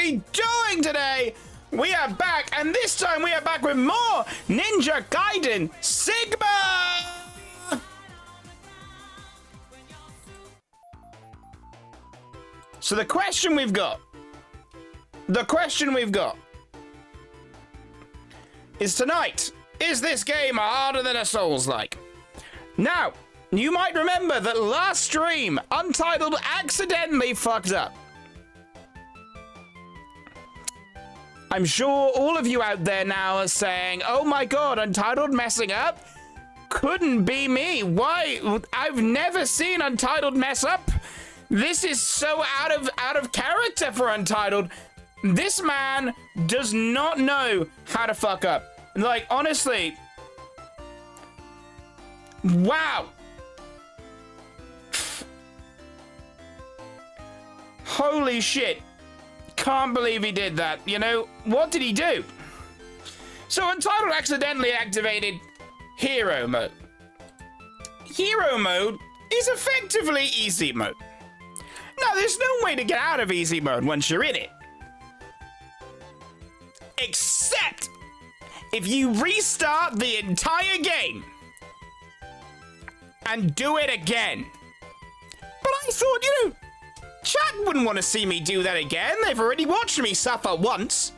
we doing today? We are back, and this time we are back with more Ninja Gaiden Sigma! So the question we've got is tonight, is this game harder than a Souls-like? Now, you might remember that last stream, Untitled accidentally fucked up. I'm sure all of you out there now are saying, oh my god, Untitled messing up? Couldn't be me. Why? I've never seen Untitled mess up. This is so out of character for Untitled. This man does not know how to fuck up. Like, honestly. Wow. Holy shit. Can't believe he did that. You know, what did he do? So Untitled accidentally activated Hero Mode. Hero Mode is effectively easy mode. Now, there's no way to get out of easy mode once you're in it. Except if you restart the entire game and do it again. But I thought, you know, chat wouldn't want to see me do that again. They've already watched me suffer once.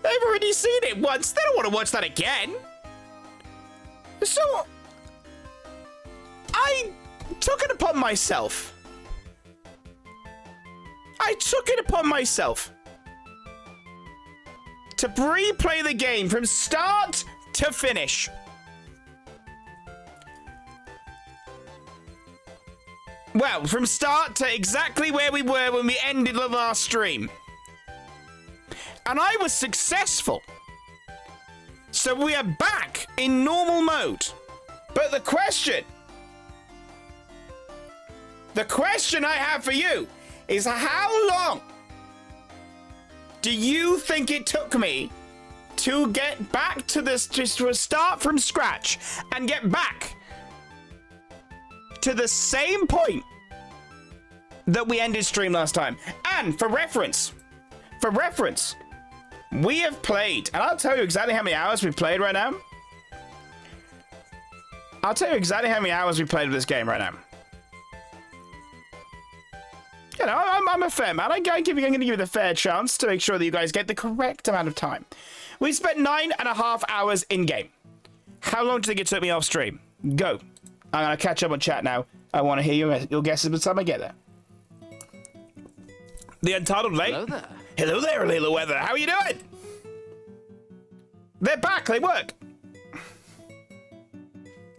They've already seen it once. They don't want to watch that again. So I took it upon myself. To replay the game from start to finish. Well, from start to exactly where we were when we ended the last stream. And I was successful. So we are back in normal mode. But the question I have for you is, how long do you think it took me to get back to this, just to start from scratch and get back to the same point that we ended stream last time? And for reference, we have played, and I'll tell you exactly how many hours we've played right now. I'll tell you exactly how many hours we played with this game right now. You know, I'm a fair man. I'm going to give you the fair chance to make sure that you guys get the correct amount of time. We spent 9.5 hours in-game. How long do you think it took me off stream? Go. I'm going to catch up on chat now. I want to hear your guesses by the time I get there. The Untitled Late. Hello there. Hello there, Lila Weather. How are you doing? They're back. They work.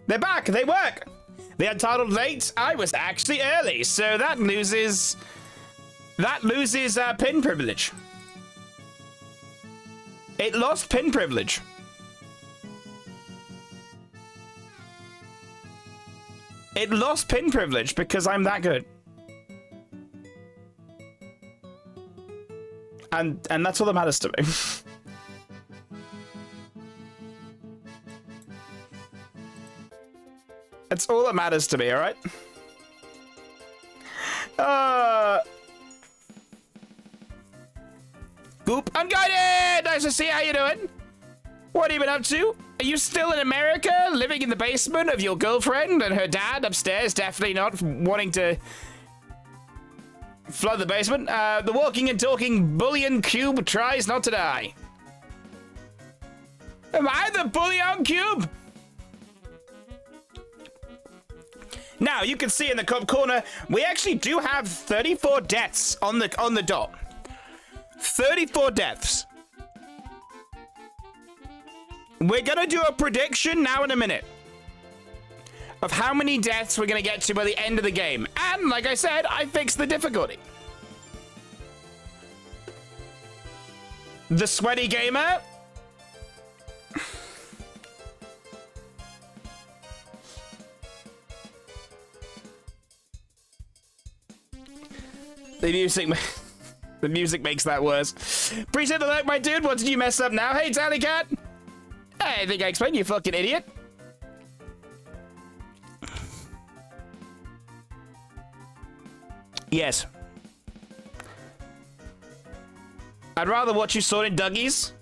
They're back. They work. The Untitled Late. I was actually early, so that loses pin privilege. It lost pin privilege. It lost pin privilege because I'm that good. And that's all that matters to me. That's all that matters to me, alright? Goop Unguided! Nice to see you. How you doing? What have you been up to? Are you still in America, living in the basement of your girlfriend and her dad upstairs, definitely not wanting to flood the basement? The walking and talking bullion cube tries not to die. Am I the bullion cube? Now, you can see in the top corner, we actually do have 34 deaths on the dot. 34 deaths. We're gonna do a prediction now in a minute of how many deaths we're gonna get to by the end of the game. And, like I said, I fixed the difficulty. The Sweaty Gamer. The music makes that worse. Appreciate the like, my dude. What did you mess up now? Hey, Tally Cat. Hey, I think I explained, you fucking idiot. Yes. I'd rather watch you sorting Dougies.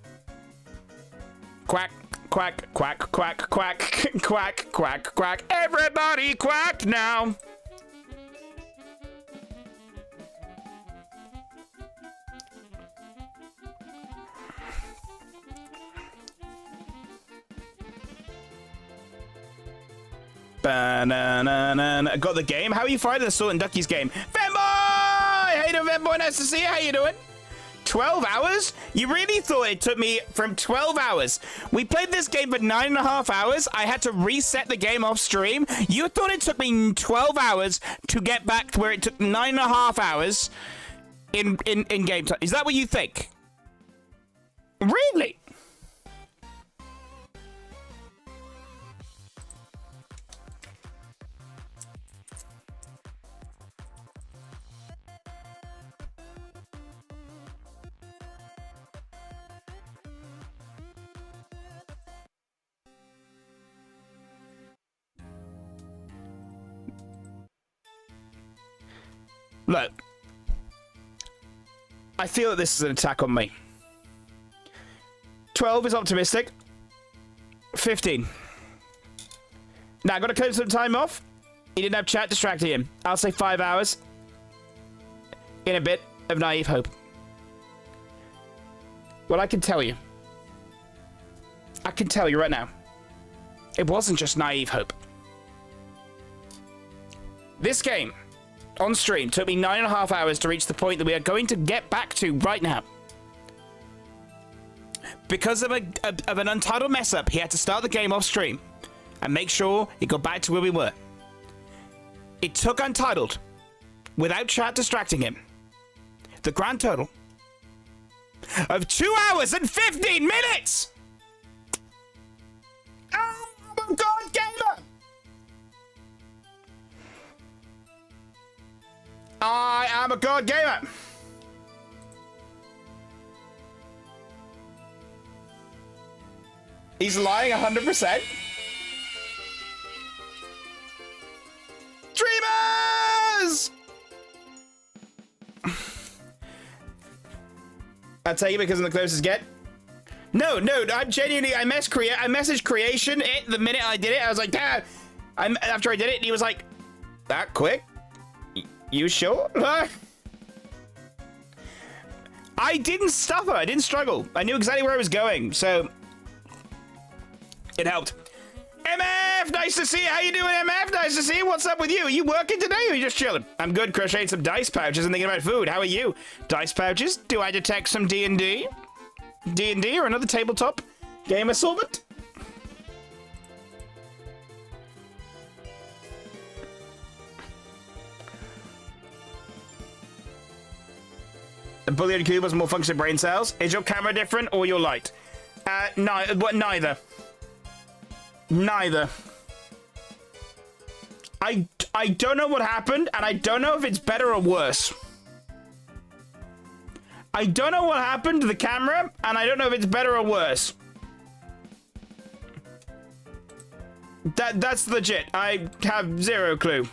Quack, quack, quack, quack, quack, quack, quack, quack. Everybody quack now. Ba-na-na-na-na. Got the game? How are you finding the Sorting Duckies game? Fanboy! Hey, Fanboy, nice to see you. How you doing? 12 hours? You really thought it took me from 12 hours? We played this game for 9.5 hours. I had to reset the game off stream. You thought it took me 12 hours to get back to where it took 9.5 hours in game time. Is that what you think? Really? Look, I feel that this is an attack on me. 12 is optimistic. 15. Now, I got to close some time off. He didn't have chat distracting him. I'll say 5 hours. In a bit of naive hope. Well, I can tell you. I can tell you right now. It wasn't just naive hope. This game on stream took me 9.5 hours to reach the point that we are going to get back to right now. Because of an Untitled mess up, he had to start the game off stream and make sure he got back to where we were. It took Untitled, without chat distracting him, the grand total of 2 hours and 15 minutes! Oh my god, gamer! I am a god gamer. He's lying 100%. Dreamers! I'll tell you because I'm the closest get. No, I'm genuinely, I messaged creation the minute I did it. I was like, Dad, after I did it, and he was like, that quick? You sure? I didn't suffer. I didn't struggle. I knew exactly where I was going, so it helped. MF, nice to see you. How you doing, MF? Nice to see you. What's up with you? Are you working today or are you just chilling? I'm good, crocheting some dice pouches and thinking about food. How are you? Dice pouches? Do I detect some D&D? D&D or another tabletop game assortment? The bullion cube has more functioning brain cells. Is your camera different or your light? Neither. Neither. I don't know what happened, and I don't know if it's better or worse. I don't know what happened to the camera, and I don't know if it's better or worse. That's legit. I have zero clue.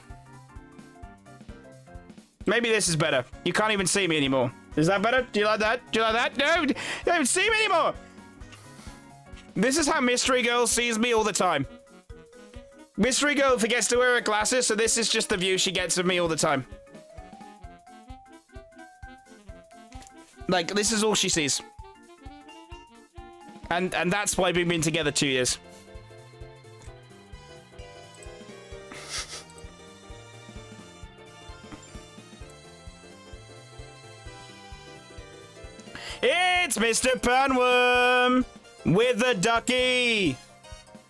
Maybe this is better. You can't even see me anymore. Is that better? Do you like that? Do you like that? No! You don't even see me anymore! This is how Mystery Girl sees me all the time. Mystery Girl forgets to wear her glasses, so this is just the view she gets of me all the time. Like, this is all she sees. And that's why we've been together 2 years. It's Mr. Panworm with the ducky.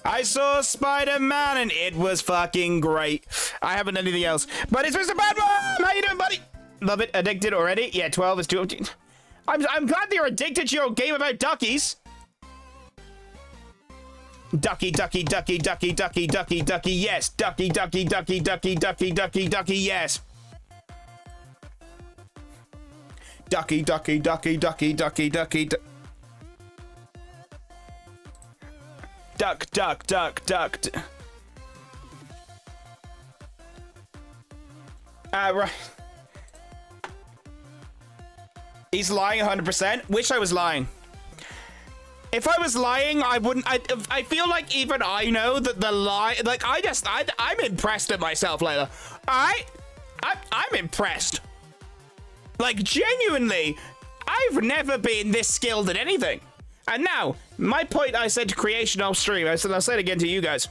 I saw Spider-Man and it was fucking great. I haven't done anything else, but it's Mr. Panworm. How you doing, buddy? Love it. Addicted already? Yeah, 12 is too. I'm glad that you're addicted to your game about duckies. Ducky, ducky, ducky, ducky, ducky, ducky, ducky, yes. Ducky, ducky, ducky, ducky, ducky, ducky, ducky, yes. Ducky, ducky, ducky, ducky, ducky, ducky, duck, duck, duck, duck. Right. He's lying 100%. Wish I was lying. If I was lying, I wouldn't. I feel like even I know that the lie. Like I'm impressed at myself, Layla. I'm impressed. Like genuinely, I've never been this skilled at anything. And now, my point I said to creation off stream. I'll say it again to you guys.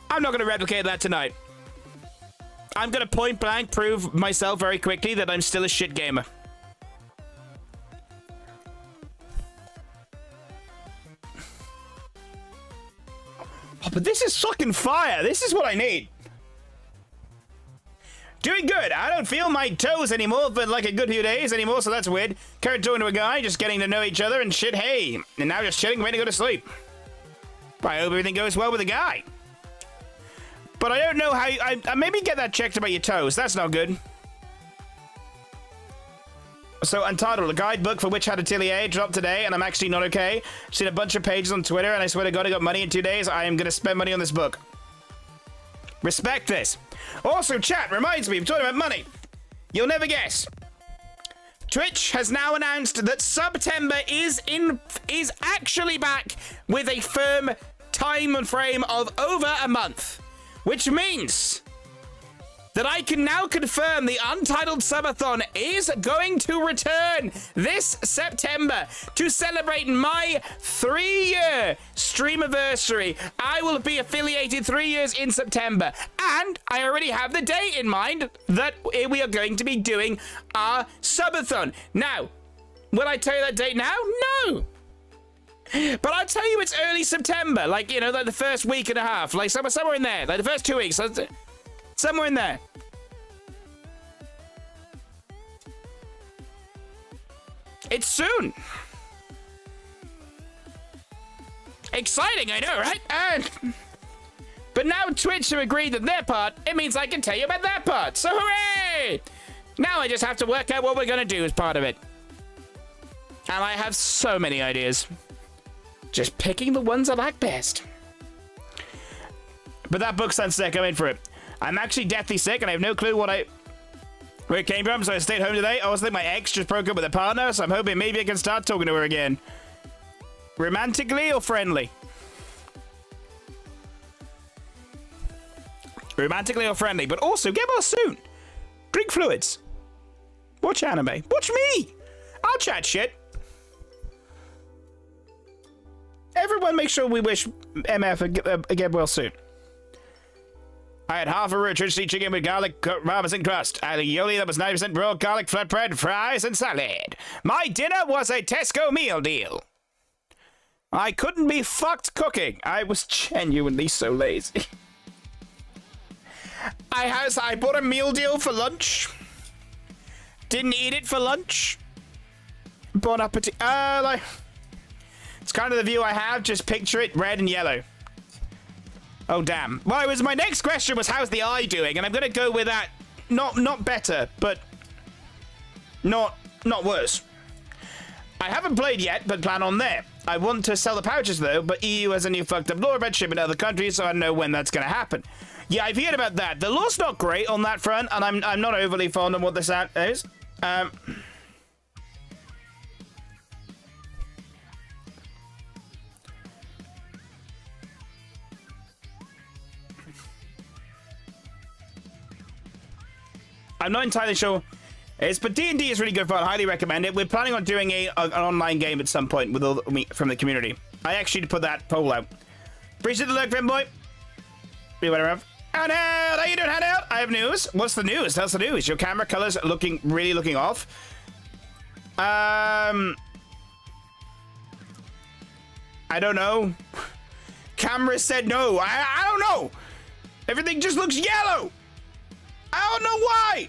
I'm not going to replicate that tonight. I'm going to point blank prove myself very quickly that I'm still a shit gamer. Oh, but this is fucking fire. This is what I need. Doing good. I don't feel my toes anymore for like a good few days anymore, so that's weird. Current talking to a guy, just getting to know each other and shit. Hey, and now just chilling, waiting to go to sleep. I hope everything goes well with the guy. But I don't know how I maybe get that checked about your toes. That's not good. So, Untitled, a guidebook for Witch Hat Atelier dropped today, and I'm actually not okay. I've seen a bunch of pages on Twitter, and I swear to God, I got money in 2 days. I am going to spend money on this book. Respect this. Also, chat, reminds me, I'm talking about money. You'll never guess. Twitch has now announced that September is actually back with a firm time frame of over a month. Which means that I can now confirm the Untitled Subathon is going to return this September to celebrate my 3-year streamiversary. I will be affiliated 3 years in September, and I already have the date in mind that we are going to be doing our Subathon. Now, will I tell you that date now? No. But I'll tell you it's early September, like, you know, like the first week and a half, like somewhere in there, like the first 2 weeks, somewhere in there. It's soon. Exciting, I know, right? But now Twitch have agreed that their part, it means I can tell you about that part, so hooray! Now I just have to work out what we're gonna do as part of it. And I have so many ideas. Just picking the ones I like best. But that book sounds sick. I'm in for it. I'm actually deathly sick, and I have no clue where it came from, so I stayed home today. I also think my ex just broke up with a partner, so I'm hoping maybe I can start talking to her again. Romantically or friendly? Romantically or friendly, but also get well soon. Drink fluids. Watch anime. Watch me. I'll chat shit. Everyone make sure we wish MF a get well soon. I had half a rotisserie chicken with garlic parmesan crust, alioli that was 90% raw garlic flatbread, fries, and salad. My dinner was a Tesco meal deal. I couldn't be fucked cooking. I was genuinely so lazy. I bought a meal deal for lunch. Didn't eat it for lunch. Bon appetit. Like... It's kind of the view I have. Just picture it red and yellow. Oh, damn. Well, my next question was, how's the eye doing? And I'm going to go with that. Not better, but not worse. I haven't played yet, but plan on there. I want to sell the pouches, though, but EU has a new fucked up law about shipping to other countries, so I don't know when that's going to happen. Yeah, I've heard about that. The law's not great on that front, and I'm not overly fond of what this is. I'm not entirely sure. But D&D is really good fun. I highly recommend it. We're planning on doing an online game at some point with from the community. I actually put that poll out. Appreciate the look, fanboy. Be whatever. Handout! How you doing, Handout? I have news. What's the news? Tell us the news. Your camera colors really looking off. I don't know. Camera said no. I don't know. Everything just looks yellow. I don't know why.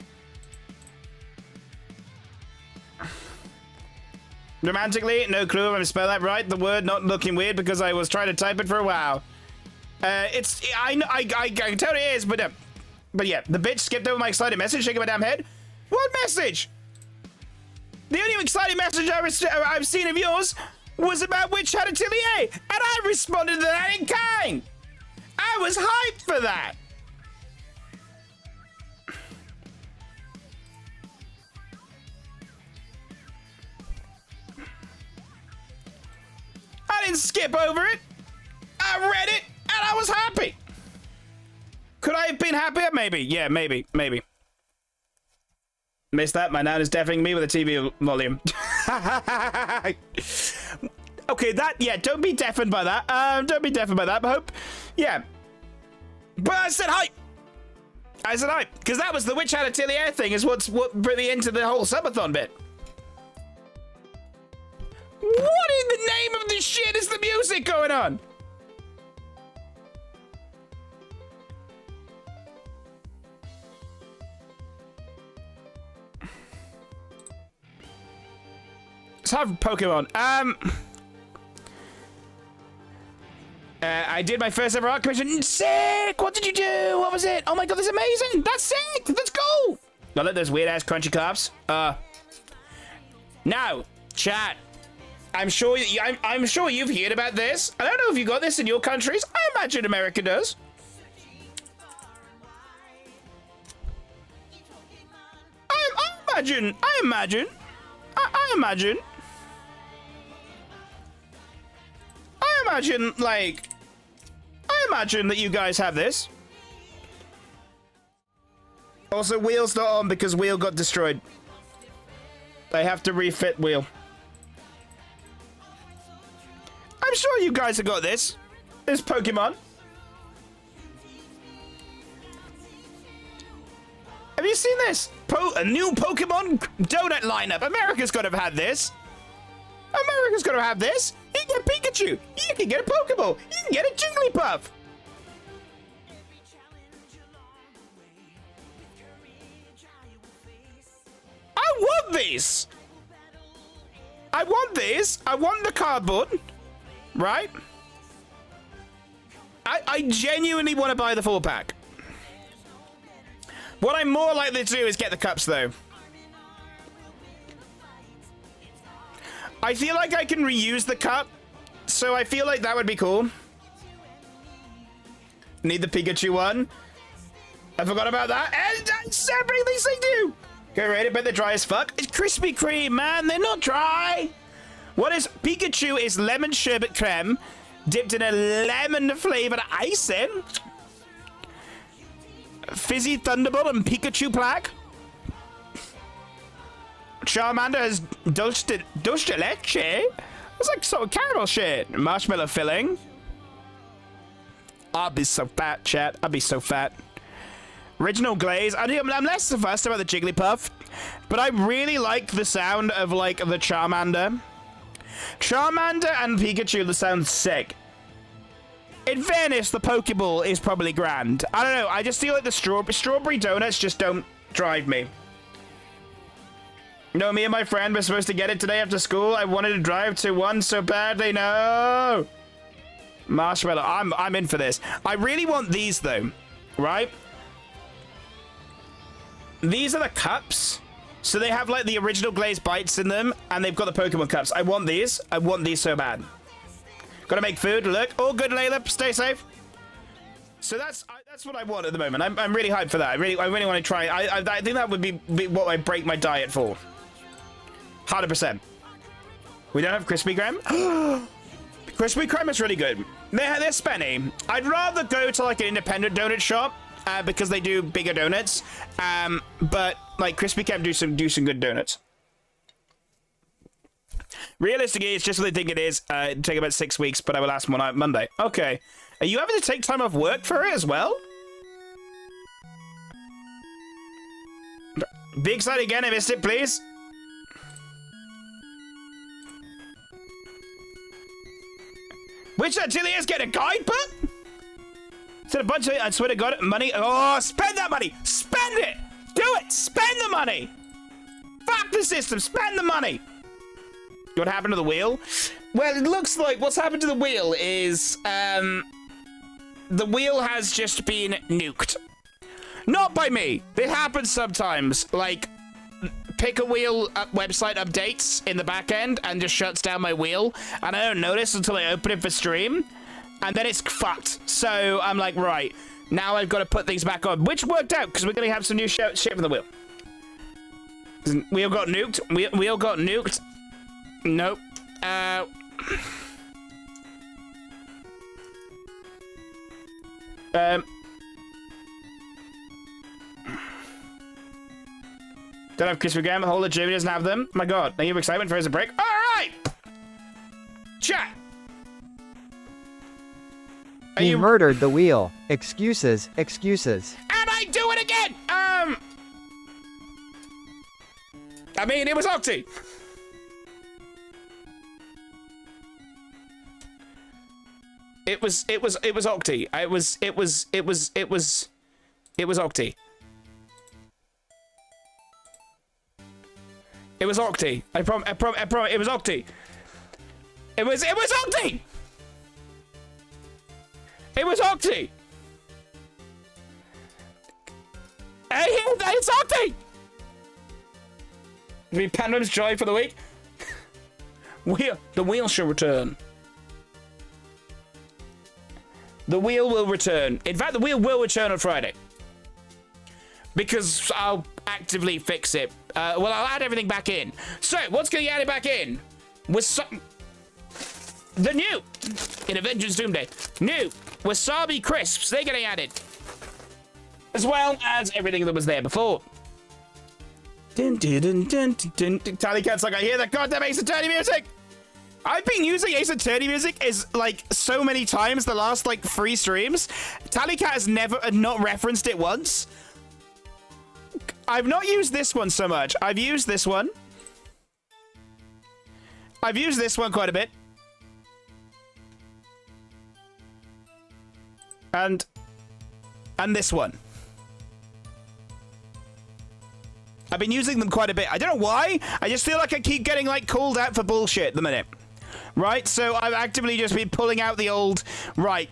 Romantically, no clue if I'm spell that right. The word not looking weird because I was trying to type it for a while. I can tell it is, but yeah, the bitch skipped over my excited message, shaking my damn head. What message? The only exciting message I've seen of yours was about Witch Hat Atelier, and I responded to that in kind. I was hyped for that. I didn't skip over it. I read it, and I was happy. Could I have been happier? Maybe. Yeah, maybe. Missed that. My nan is deafening me with the TV volume. Okay, yeah, don't be deafened by that. Don't be deafened by that, but hope. Yeah. But I said hi. Because that was the Witch Hat Atelier thing, is what brought me into the whole subathon bit. What in the name of this shit is the music going on? Let's have Pokemon. I did my first ever art commission. Sick! What did you do? What was it? Oh my god, that's amazing! That's sick! That's cool! Now let those weird ass crunchy cops. Now, chat. I'm sure you've heard about this. I don't know if you got this in your countries. I imagine America does. I imagine that you guys have this. Also, Wheel's not on because Wheel got destroyed. They have to refit Wheel. I'm sure you guys have got this. This Pokemon. Have you seen this? A new Pokemon donut lineup. America's got to have had this. America's got to have this. You can get a Pikachu. You can get a Pokeball. You can get a Jigglypuff. I want these. I want these. I want the cardboard. Right? I genuinely want to buy the full pack. What I'm more likely to do is get the cups, though. I feel like I can reuse the cup, so I feel like that would be cool. Need the Pikachu one. I forgot about that. And bring these things to you. Go rate it, but they're dry as fuck. It's Krispy Kreme, man. They're not dry. What is Pikachu is lemon sherbet creme dipped in a lemon flavored icing. Fizzy Thunderbolt and Pikachu plaque. Charmander has dulce de leche. It's like sort of caramel shit. Marshmallow filling. I'll be so fat, chat. I'll be so fat. Original glaze. I'm less fussed about the Jigglypuff, but I really like the sound of like the Charmander. Charmander and Pikachu, the sound sick. In fairness, the Pokeball is probably grand. I don't know. I just feel like the strawberry donuts just don't drive me. No, me and my friend were supposed to get it today after school. I wanted to drive to one so badly. No. Marshmallow. I'm in for this. I really want these though, right? These are the cups. So they have like the original glazed bites in them, and they've got the Pokemon cups. I want these. I want these so bad. Gotta make food. Look, all good, Layla. Stay safe. So that's what I want at the moment. I'm really hyped for that. I really want to try. I think that would be what I break my diet for. 100%. We don't have Krispy Kreme. Krispy Kreme is really good. They're spenny. I'd rather go to like an independent donut shop because they do bigger donuts. But like Krispy Kreme do some good donuts. Realistically, it's just what they think it is. It'll take about 6 weeks, but I will ask them on Monday. Okay. Are you having to take time off work for it as well? Big side again, I missed it, please. Which Ateliers get a guidebook? Is it a bunch of, I swear to God, money? Oh, spend that money! Spend it! Do it! Spend the money! Fuck the system! Spend the money! What happened to the wheel? Well, it looks like what's happened to the wheel is, the wheel has just been nuked. Not by me. It happens sometimes. Like, pick a wheel website updates in the back end and just shuts down my wheel, and I don't notice until I open it for stream, and then it's fucked. So I'm like, right, now I've got to put things back on, which worked out because we're gonna have some new shit from the wheel. Wheel got nuked. Wheel got nuked. Nope. Don't have Krispy Kreme. Hold it. Jimmy doesn't have them. My God. Thank you for excitement for his break. All right. Chat. He murdered the wheel. Excuses, excuses. And I do it again. I mean, it was Octi. It was Octi. It was Octi. It was Octi. I promise. It was Octi. It was Octi. It was Octi. Hey, it's Octi. Be Pandem's joy for the week. The wheel shall return. The wheel will return. In fact, the wheel will return on Friday. Because I'll actively fix it. Well, I'll add everything back in. So, what's going to get added back in? The new, in Avengers Doomsday, new wasabi crisps. They're getting added. As well as everything that was there before. Dun, dun, dun, dun, dun, dun. Tally Cat's like, I hear that goddamn Ace Attorney music. I've been using Ace Attorney music like so many times the last like 3 streams. Tally Cat has not referenced it once. I've not used this one so much. I've used this one. I've used this one quite a bit. And this one. I've been using them quite a bit. I don't know why. I just feel like I keep getting like called out for bullshit at the minute. Right? So I've actively just been pulling out the old... Right.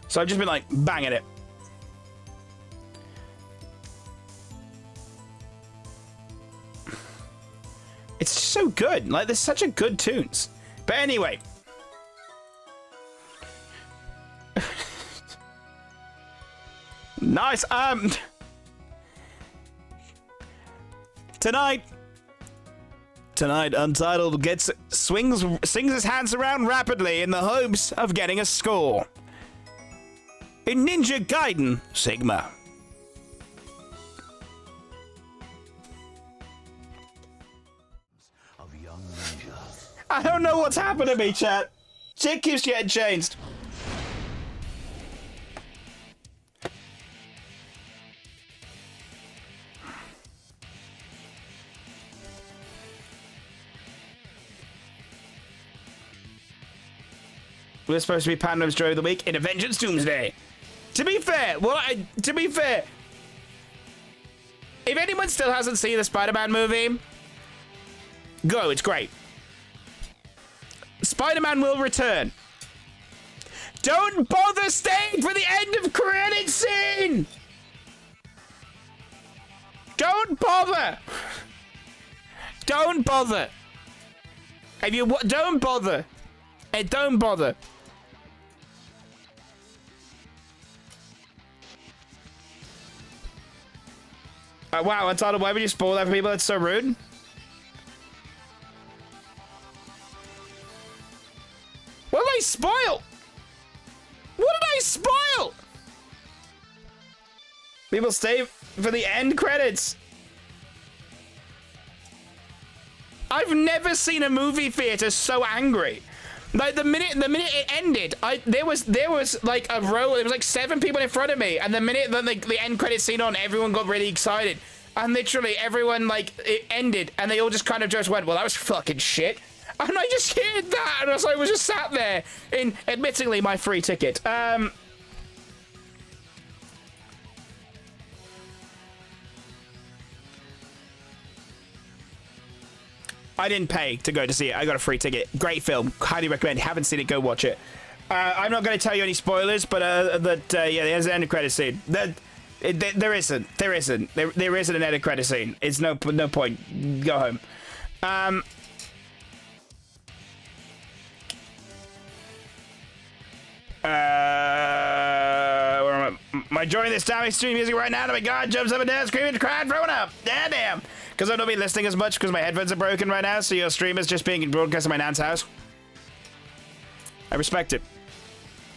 So I've just been like banging it. It's so good. Like, there's such a good tunes. But anyway. Nice. Tonight, Untitled sings his hands around rapidly in the hopes of getting a score. In Ninja Gaiden Sigma. I don't know what's happened to me, chat. Shit keeps getting changed. We're supposed to be Pandem's Joy of the Week in Avengers Doomsday. To be fair, if anyone still hasn't seen the Spider-Man movie, go, it's great. Spider-Man will return. Don't bother staying for the end of credits scene! Don't bother! Don't bother! If you don't bother. Don't bother. Wow, Untitled, why would you spoil that for people? That's so rude. What did I spoil? What did I spoil? People stay for the end credits. I've never seen a movie theater so angry. Like the minute it ended, there was like a row. There was like 7 people in front of me, and the minute that the end credits scene on, everyone got really excited, and literally everyone like it ended, and they all just kind of just went, "Well, that was fucking shit." And I just heard that, and I was just sat there in, admittingly, my free ticket. I didn't pay to go to see it. I got a free ticket. Great film. Highly recommend. Haven't seen it, go watch it. I'm not going to tell you any spoilers, but yeah, there's an end credit scene. There isn't an end credit scene. It's no point. Go home. Where am I? Am I enjoying this damn stream music right now? Oh my god, jumps up and down, screaming, crying, throwing up. Damn. Because I've not been listening as much because my headphones are broken right now, so your stream is just being broadcast in my nan's house. I respect it.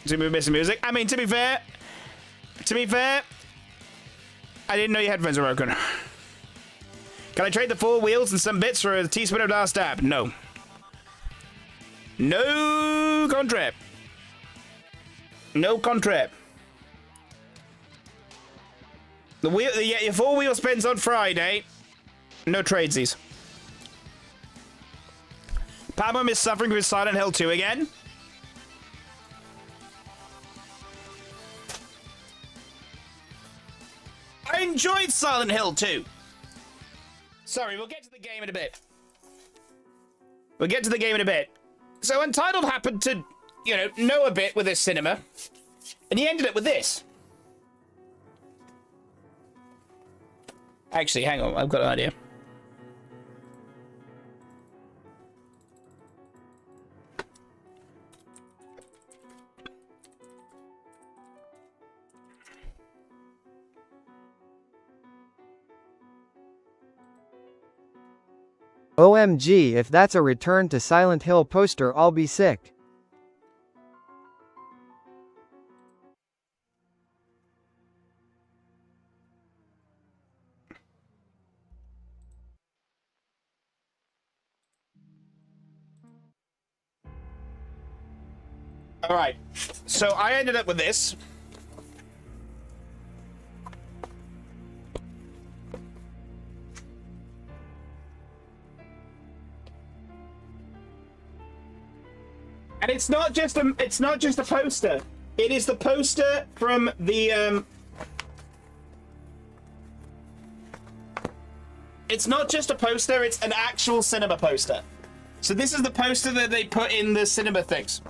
So we're missing music. I mean, to be fair, I didn't know your headphones were broken. Can I trade the 4 wheels and some bits for a teaspoon of last stab? No. No contract. No contract. Your 4 wheel spins on Friday. No tradesies. Pamum is suffering with Silent Hill 2 again. I enjoyed Silent Hill 2. Sorry, we'll get to the game in a bit. So Untitled happened to, know a bit with his cinema. And he ended up with this. Actually, hang on, I've got an idea. OMG, if that's a Return to Silent Hill poster, I'll be sick. All right, so I ended up with this. And it's not just a poster. It is the poster from the It's not just a poster, it's an actual cinema poster. So this is the poster that they put in the cinema things.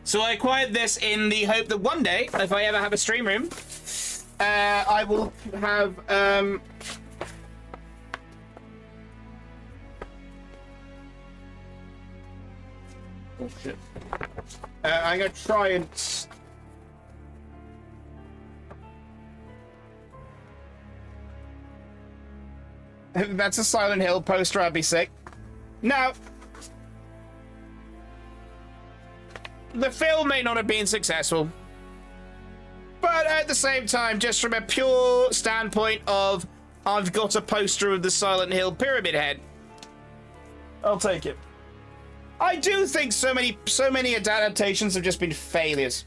So I acquired this in the hope that one day, if I ever have a stream room, I will have oh shit. I'm gonna try and that's a Silent Hill poster, I'd be sick. Now, the film may not have been successful, but at the same time, just from a pure standpoint of I've got a poster of the Silent Hill Pyramid Head, I'll take it. I do think so many adaptations have just been failures.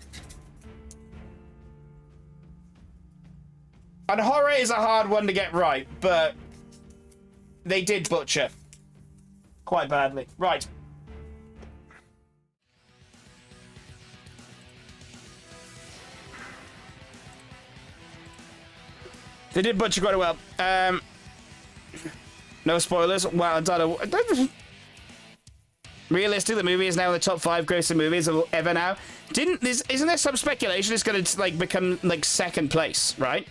And horror is a hard one to get right, but they did butcher quite badly. Right. They did butcher quite well. No spoilers. Wow, realistically, the movie is now in the top 5 grossing movies ever now. Isn't there some speculation it's going to become second place, right?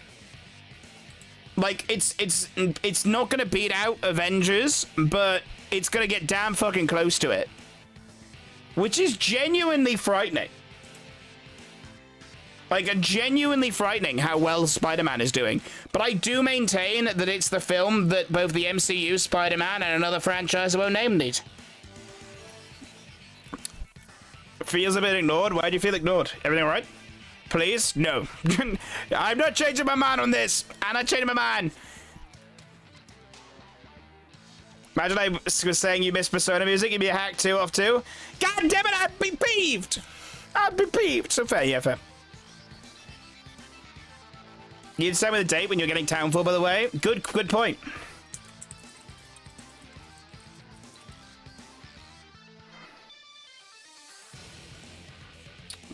It's not going to beat out Avengers, but it's going to get damn fucking close to it, which is genuinely frightening. Genuinely frightening how well Spider-Man is doing. But I do maintain that it's the film that both the MCU, Spider-Man, and another franchise won't name it. Feels a bit ignored? Why do you feel ignored? Everything alright? Please? No. I'm not changing my mind on this. I'm not changing my mind. Imagine I was saying you missed Persona music, you'd be a hack 2 off 2. God damn it, I'd be peeved. I'd be peeved. So fair, yeah, fair. You decide with a date when you're getting Townfall, by the way. Good point.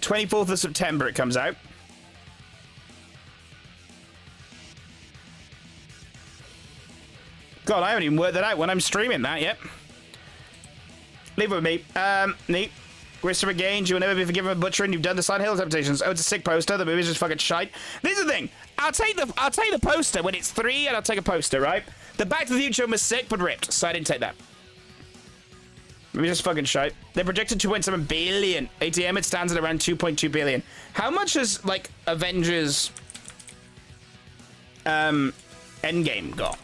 '24th of September it comes out. God, I haven't even worked that out when I'm streaming that yet. Leave it with me. Neat. Christopher Gaines, you will never be forgiven for butchering. You've done the Silent Hill adaptations. Oh, it's a sick poster. The movie's just fucking shite. This is the thing. I'll take the poster when it's 3, and I'll take a poster, right? The Back to the Future one was sick but ripped, so I didn't take that. Maybe just fucking shite. They projected 2.7 billion. ATM, it stands at around 2.2 billion. How much has, like, Avengers Endgame got?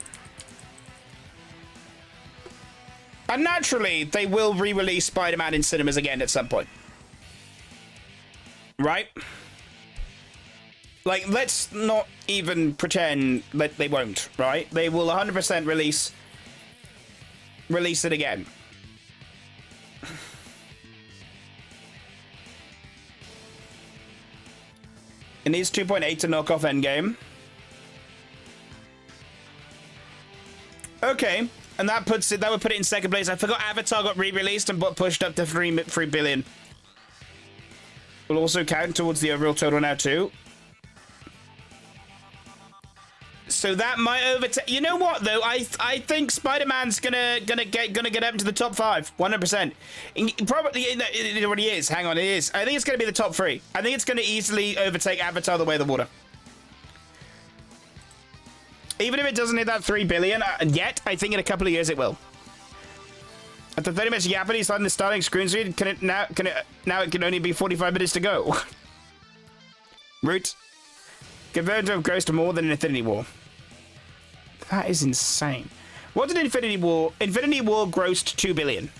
And naturally, they will re-release Spider-Man in cinemas again at some point. Right? Like, let's not even pretend that they won't, right? They will 100% release it again. It needs 2.8 to knock off Endgame. Okay, and that would put it in second place. I forgot Avatar got re-released and pushed up to 3 billion. Will also count towards the overall total now too. So that might overtake. You know what though? I think Spider-Man's gonna get up into the top 5, 100%. Probably it already is. Hang on, it is. I think it's gonna be the top 3. I think it's gonna easily overtake Avatar: The Way of the Water. Even if it doesn't hit that 3 billion yet, I think in a couple of years it will. After 30 minutes of yapping, starting screen speed, now it can only be 45 minutes to go. Root. Converted to have grossed more than Infinity War. That is insane. What did Infinity War? Infinity War grossed 2 billion.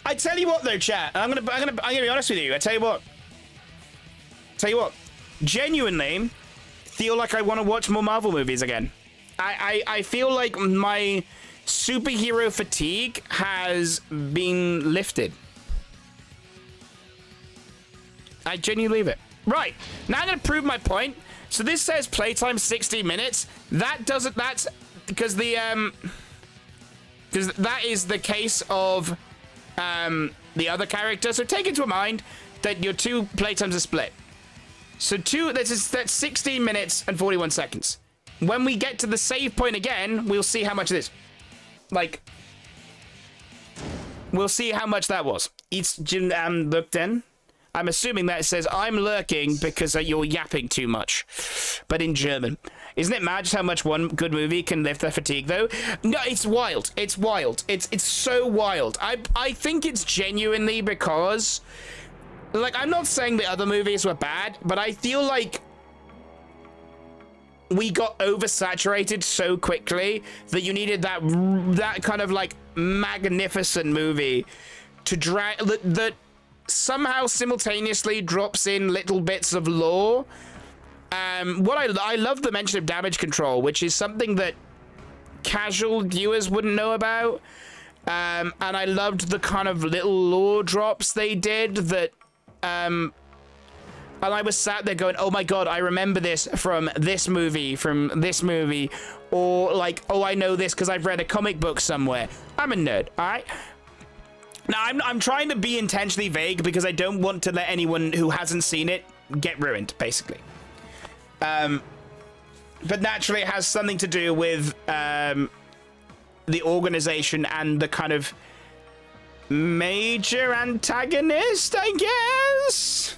I tell you what though, chat. I'm gonna be honest with you. I tell you what. Genuinely feel like I want to watch more Marvel movies again. I feel like my superhero fatigue has been lifted. I genuinely believe it. Right, now I'm going to prove my point. So this says playtime 60 minutes. That's because that is the case of the other character. So take into mind that your 2 playtimes are split. So that's 16 minutes and 41 seconds. When we get to the save point again, we'll see how much it is. Like, we'll see how much that was. It's looked in. I'm assuming that it says, I'm lurking because you're yapping too much. But in German. Isn't it mad just how much one good movie can lift their fatigue, though? No, it's wild. It's wild. It's so wild. I think it's genuinely because... Like, I'm not saying the other movies were bad, but I feel like we got oversaturated so quickly that you needed that kind of, like, magnificent movie to drag... that somehow simultaneously drops in little bits of lore. I love the mention of damage control, which is something that casual viewers wouldn't know about. And I loved the kind of little lore drops they did that, and I was sat there going, oh my god, I remember this from this movie, or like, oh, I know this because I've read a comic book somewhere. I'm a nerd, all right? Now, I'm trying to be intentionally vague because I don't want to let anyone who hasn't seen it get ruined, basically. But naturally, it has something to do with the organization and the kind of major antagonist, I guess?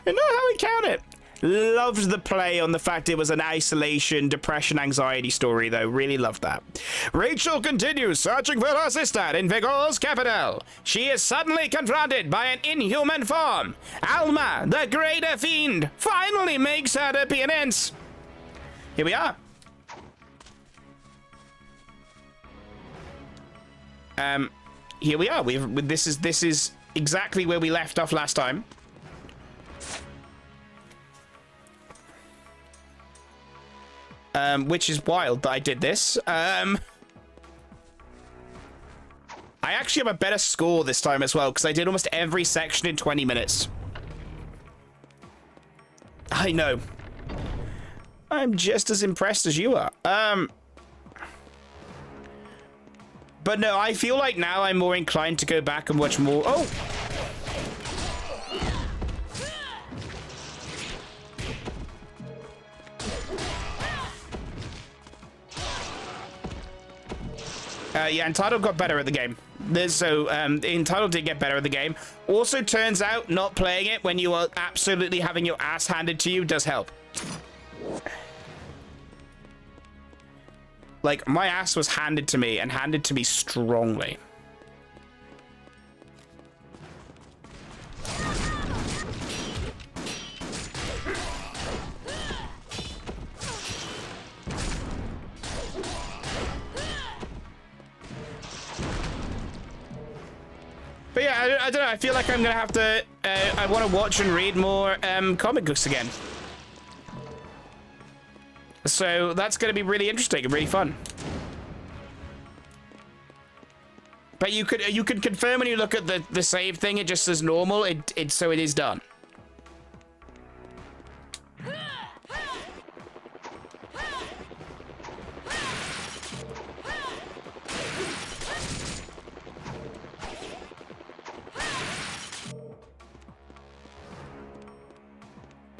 I know how we count it. Loved the play on the fact it was an isolation, depression, anxiety story, though. Really loved that. Rachel continues searching for her sister in Vigor's capital. She is suddenly confronted by an inhuman form. Alma, the greater fiend, finally makes her appearance. Here we are. Here we are. This is exactly where we left off last time. Which is wild that I did this. I actually have a better score this time as well, because I did almost every section in 20 minutes. I know. I'm just as impressed as you are. But no, I feel like now I'm more inclined to go back and watch more. Oh! Yeah, Entitled got better at the game. Entitled did get better at the game. Also, turns out not playing it when you are absolutely having your ass handed to you does help. Like, my ass was handed to me, and handed to me strongly. yeah, I don't know. I feel like I'm gonna have to. I want to watch and read more comic books again. So that's gonna be really interesting and really fun. But you could confirm when you look at the save thing. It just says normal. So it is done.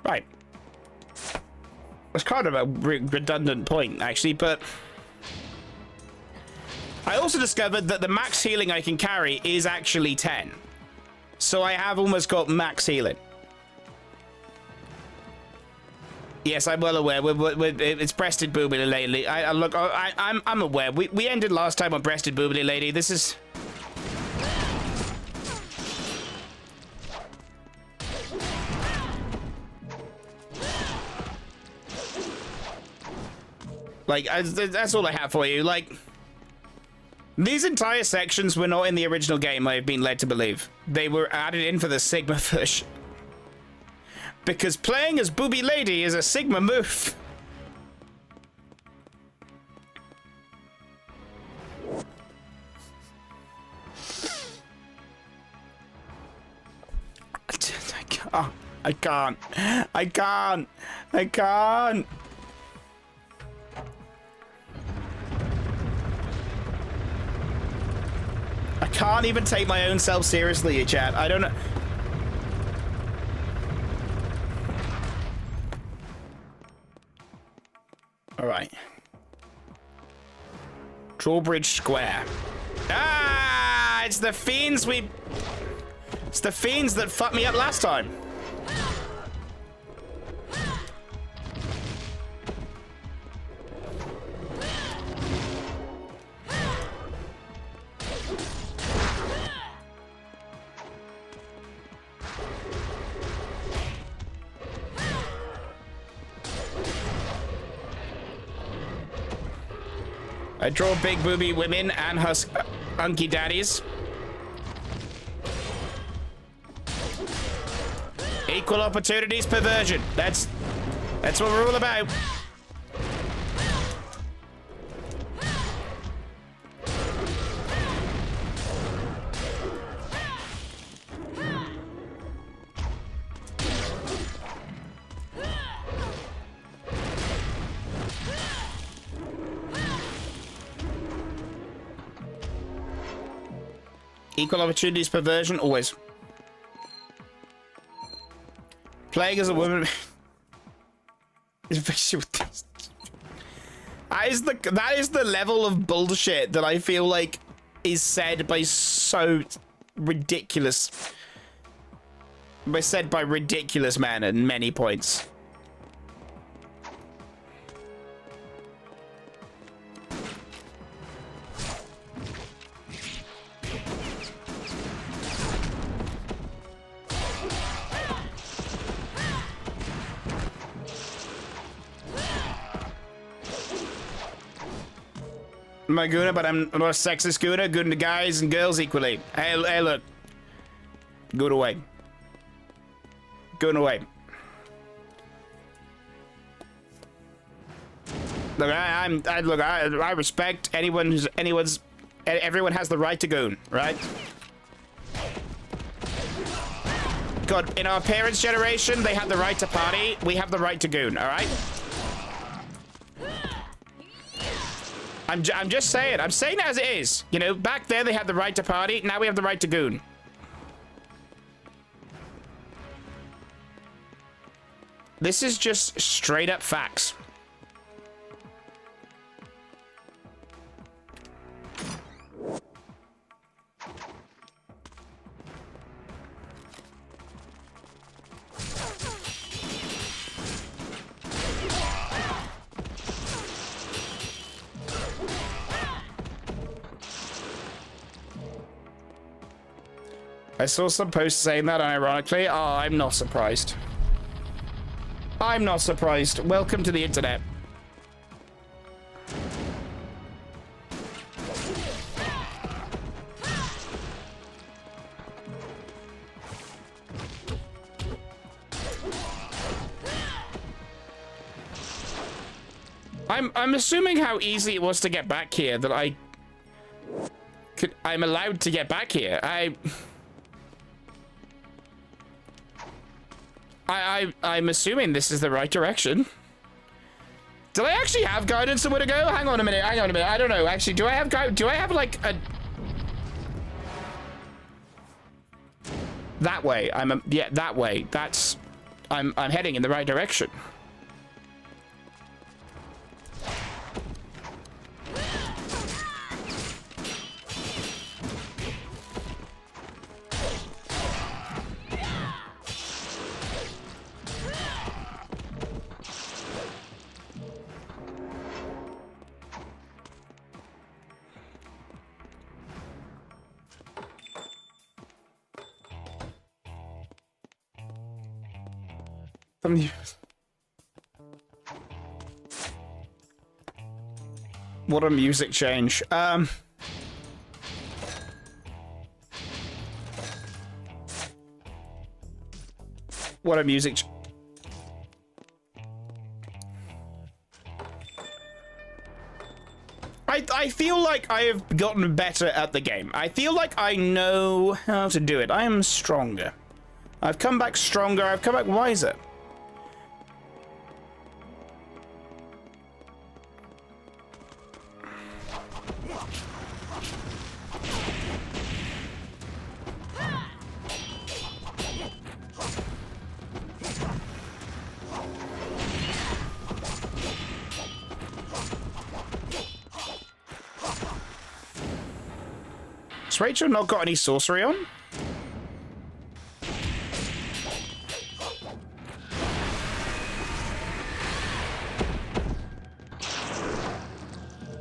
Right. It's kind of a redundant point, actually, but I also discovered that the max healing I can carry is actually 10. So I have almost got max healing. Yes, I'm well aware. It's breasted boobily lately. I'm aware. We ended last time on breasted boobily lady. This is... Like, that's all I have for you. Like, these entire sections were not in the original game, I've been led to believe. They were added in for the Sigma version. Because playing as Booby Lady is a Sigma move. I can't. I can't even take my own self seriously, chat. I don't know. All right. Drawbridge Square. Ah, it's the fiends It's the fiends that fucked me up last time. I draw big booby women and hunky daddies. Equal opportunities perversion. That's what we're all about. Equal opportunities perversion, always. Playing as a woman. That is the level of bullshit that I feel like is said by so ridiculous. Said by ridiculous men at many points. I'm a Guna, but I'm not a sexist Guna. Good to guys and girls equally. Hey, look. Good away. Good away. Look, I respect everyone has the right to goon, right? God, in our parents' generation, they had the right to party. We have the right to goon, all right? I'm just saying. I'm saying it as it is. You know, back there they had the right to party. Now we have the right to goon. This is just straight up facts. I saw some posts saying that, ironically. Oh, I'm not surprised. I'm not surprised. Welcome to the internet. I'm assuming how easy it was to get back here that I'm allowed to get back here. I'm assuming this is the right direction. Do I actually have guidance on where to go? Hang on a minute. I don't know. Actually, do I have like a... That way. Yeah, that way. I'm heading in the right direction. What a music change. What a music I feel like I have gotten better at the game. I feel like I know how to do it. I am stronger. I've come back stronger. I've come back wiser. Has Rachel not got any sorcery on?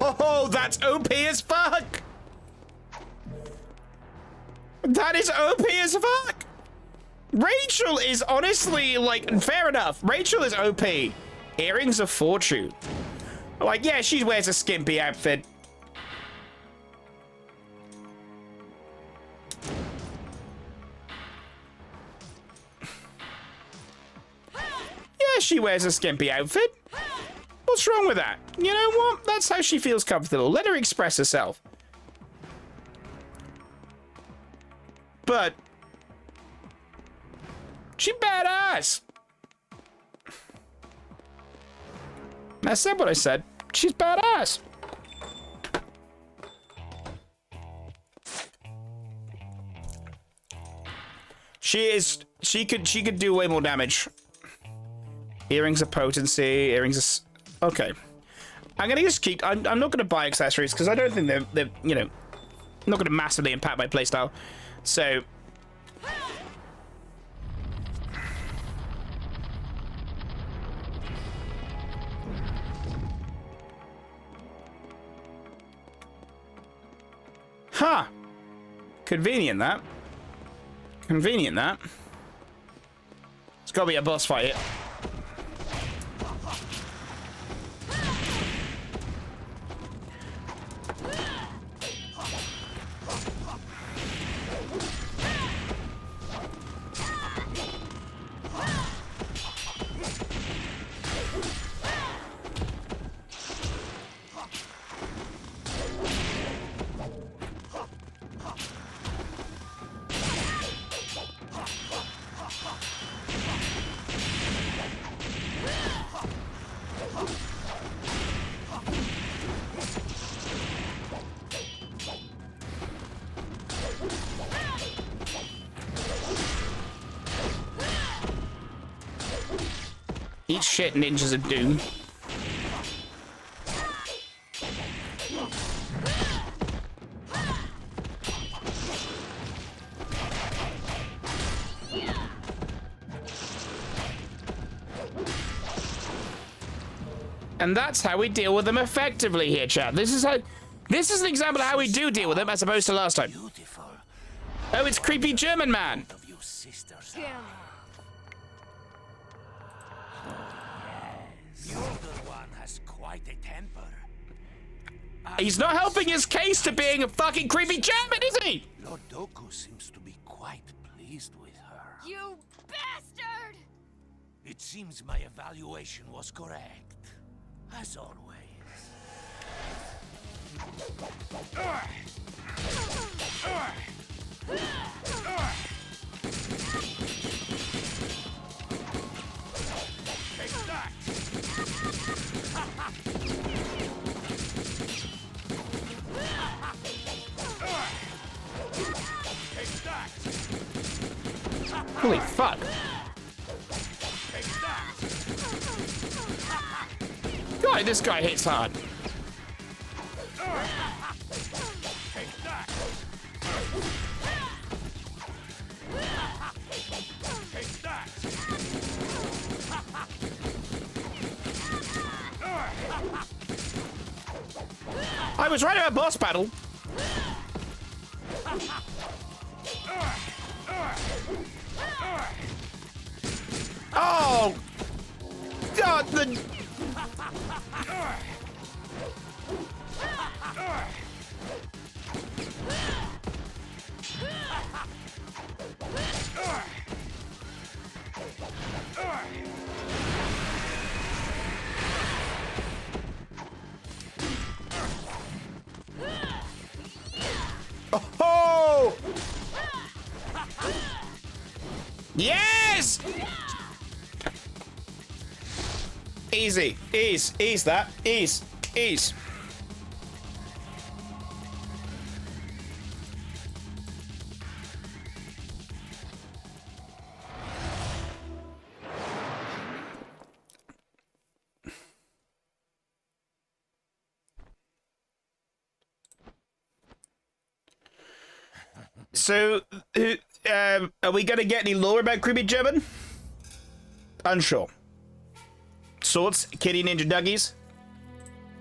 Oh, that's OP as fuck! That is OP as fuck! Rachel is honestly, like, fair enough. Rachel is OP. Earrings of Fortune. Like, yeah, she wears a skimpy outfit. Yeah, she wears a skimpy outfit. What's wrong with that? You know what? That's how she feels comfortable. Let her express herself. But she badass. I said what I said. She's badass. She could do way more damage. Earrings of potency, earrings of... Okay. I'm gonna just keep... I'm not gonna buy accessories because I don't think they're, you know, not gonna massively impact my playstyle. So... Huh. Convenient, that. Convenient, that. It's gotta be a boss fight here. Eat shit, ninjas of doom. And that's how we deal with them effectively here, chat. This is an example of how we do deal with them as opposed to last time. Oh, it's creepy German man. He's not helping his case to being a fucking creepy German, is he? Lord Doku seems to be quite pleased with her. You bastard! It seems my evaluation was correct. As always. Take that! Take that! Holy fuck. Take that! God, this guy hits hard. Take that! Take that! I was right about boss battle. Oh! God, the... Oh! Yes! Easy. Ease that. Ease. So, are we gonna get any lore about Creepy German? Unsure. Swords, kitty ninja duggies.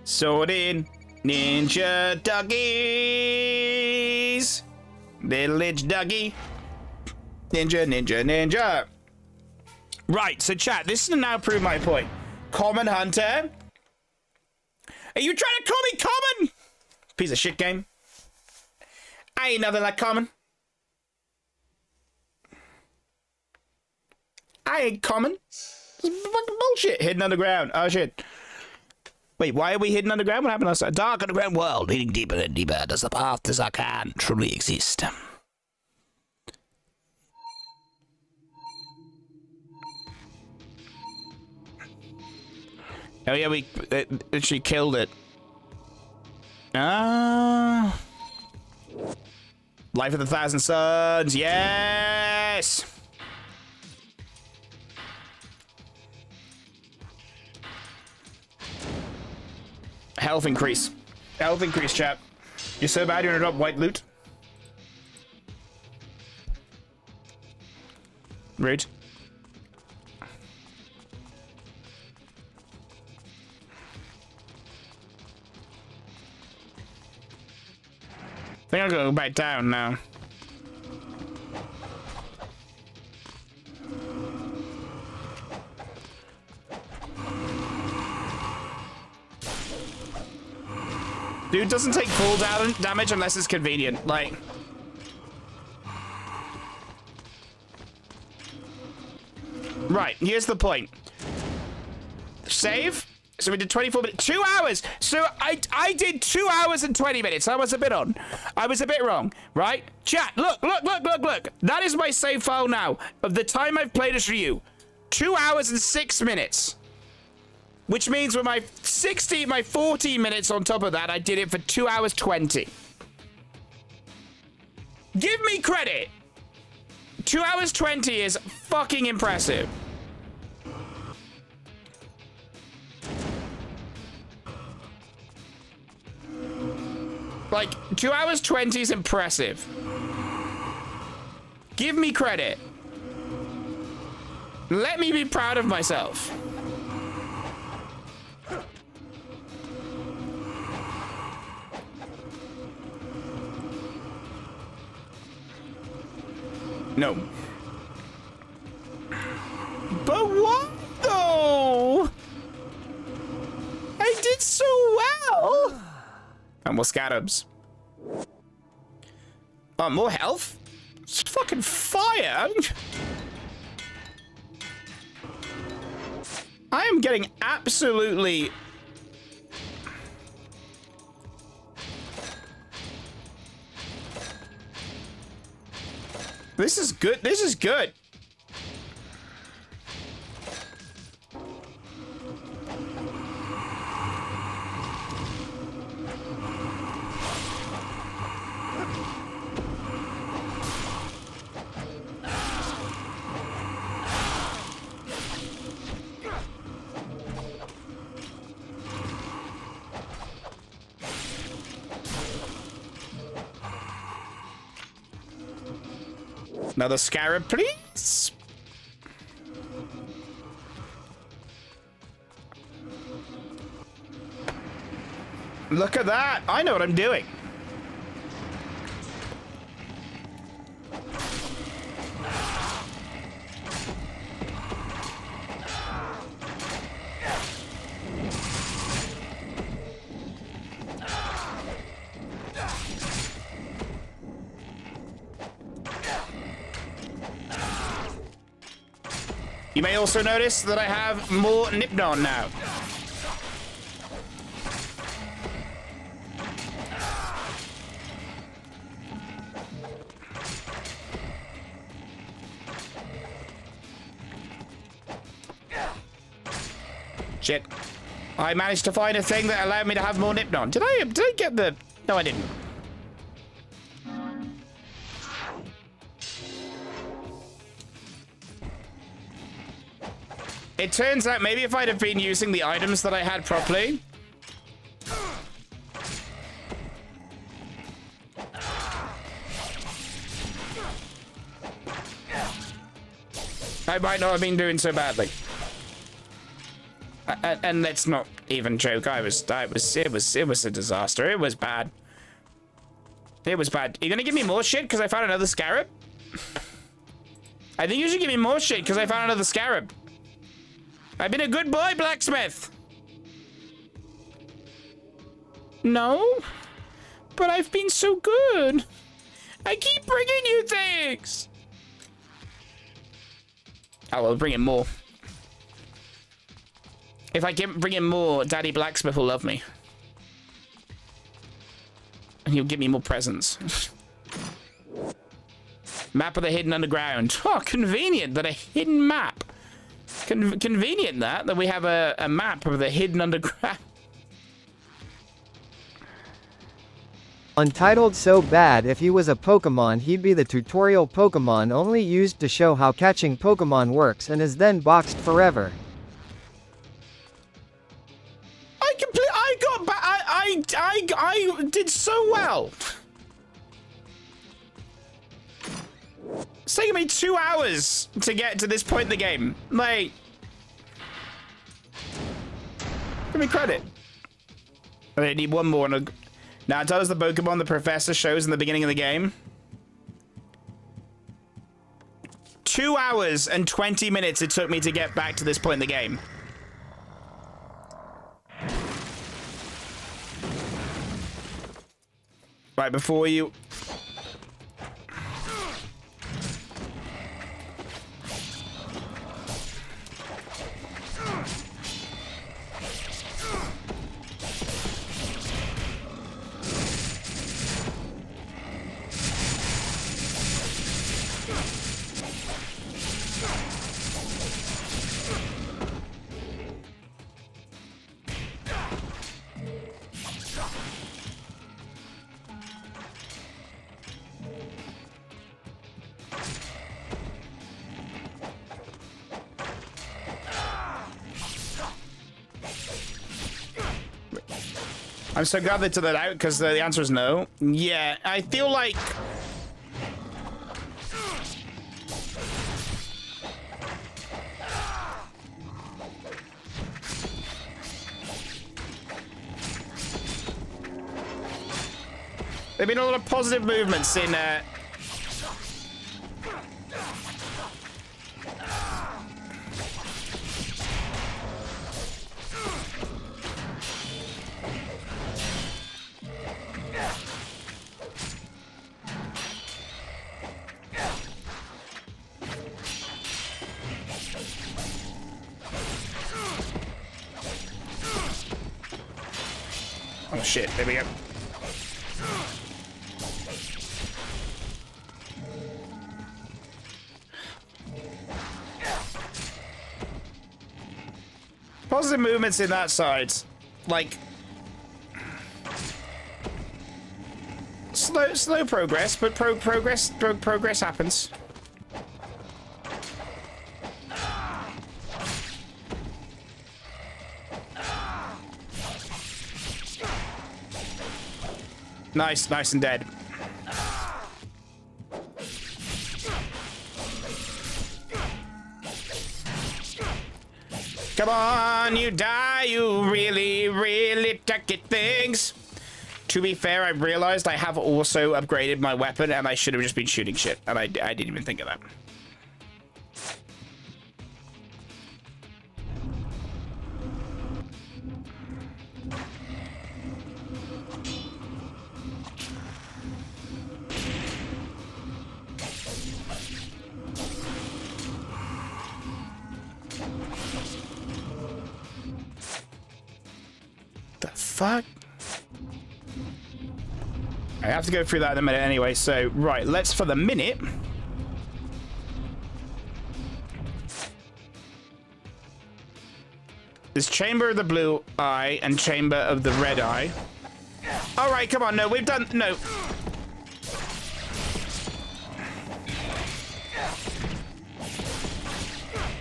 Sword in ninja duggies. Little itch duggy. Ninja. Right, so chat, this will now prove my point. Common Hunter. Are you trying to call me common? Piece of shit game. I ain't nothing like common. I ain't common. It's fucking bullshit. Hidden underground. Oh shit. Wait, why are we hidden underground? What happened last time? Dark underground world. Leading deeper and deeper. Does the path as I can truly exist? Oh yeah, we literally killed it. Life of the Thousand Suns. Yes. Health increase. Health increase, chap. You're so bad you're gonna drop white loot. Rude. I think I'll go back down now. Dude doesn't take full damage unless it's convenient. Like, right, here's the point. Save. So we did 24 minutes, 2 hours. So I did 2 hours and 20 minutes. I was a bit wrong, right? Chat, look. That is my save file now of the time I've played as Ryu. 2 hours and 6 minutes. Which means with my 40 minutes on top of that, I did it for 2 hours 20. Give me credit. 2 hours 20 is fucking impressive. Like, 2 hours 20 is impressive. Give me credit. Let me be proud of myself. No. But what though? I did so well. And more scabs. Oh, more health? It's fucking fire. I am getting absolutely This is good. This is good. Another scarab, please. Look at that. I know what I'm doing. You may also notice that I have more Nipnon now. Shit. I managed to find a thing that allowed me to have more Nipnon. Did I get the... No, I didn't. It turns out maybe if I'd have been using the items that I had properly. I might not have been doing so badly. And let's not even joke. It was a disaster. It was bad. It was bad. Are you gonna give me more shit because I found another scarab? I think you should give me more shit because I found another scarab. I've been a good boy, blacksmith. No, but I've been so good. I keep bringing you things. Oh, well, bring in more. If I can bring in more, Daddy Blacksmith will love me. And he'll give me more presents. Map of the hidden underground. Oh, convenient that a hidden map. Convenient that we have a map of the hidden underground. Untitled so bad if he was a Pokemon he'd be the tutorial Pokemon only used to show how catching Pokemon works and is then boxed forever. I did so well. It's taken me 2 hours to get to this point in the game. Like, give me credit. I need one more. Now tell us the Pokemon the professor shows in the beginning of the game. 2 hours and 20 minutes it took me to get back to this point in the game. Right before you... I'm so glad they took that out because the answer is no. Yeah, I feel like... There've been a lot of positive movements in... Oh shit, there we go. movements in that side. Like, slow progress, but progress happens. Nice and dead. Come on, you die, you really tacky things. To be fair, I realized I have also upgraded my weapon, and I should have just been shooting shit, and I didn't even think of that. The fuck? I have to go through that in a minute anyway, so, right, let's, for the minute... There's Chamber of the Blue Eye and Chamber of the Red Eye. Alright, come on, no, we've done... No.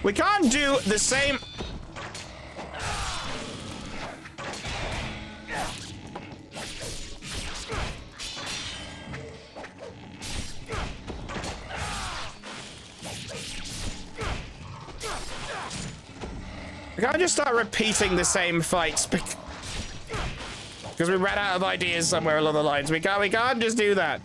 We can't do the same... We can't just start repeating the same fights because we ran out of ideas somewhere along the lines. We can't just do that.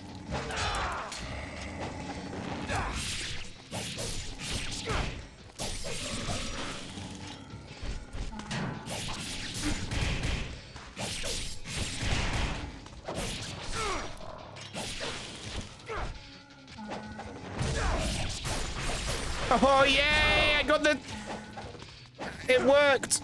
Oh yay! I got the... It worked!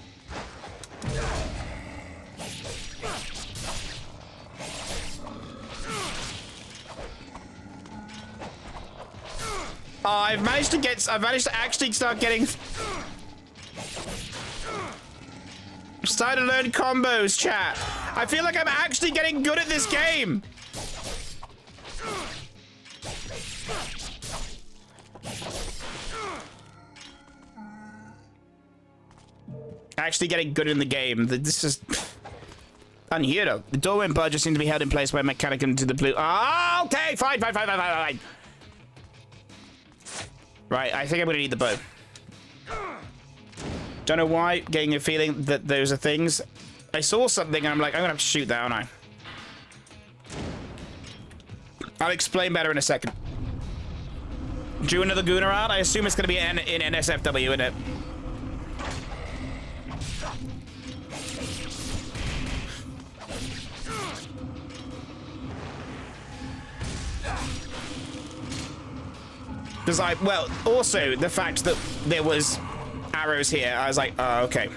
Oh, I've managed to actually start getting... I'm starting to learn combos, chat. I feel like I'm actually getting good at this game. Actually getting good in the game. This is unheard. The doorway and bar just seem to be held in place by a mechanism into the blue. Oh, okay, fine. Right, I think I'm gonna need the bow. Don't know why, getting a feeling that those are things. I saw something and I'm like, I'm gonna have to shoot that, aren't I? I'll explain better in a second. Do another Gooner art? I assume it's gonna be in NSFW, isn't it? Because well, also the fact that there was arrows here, I was like, oh, okay.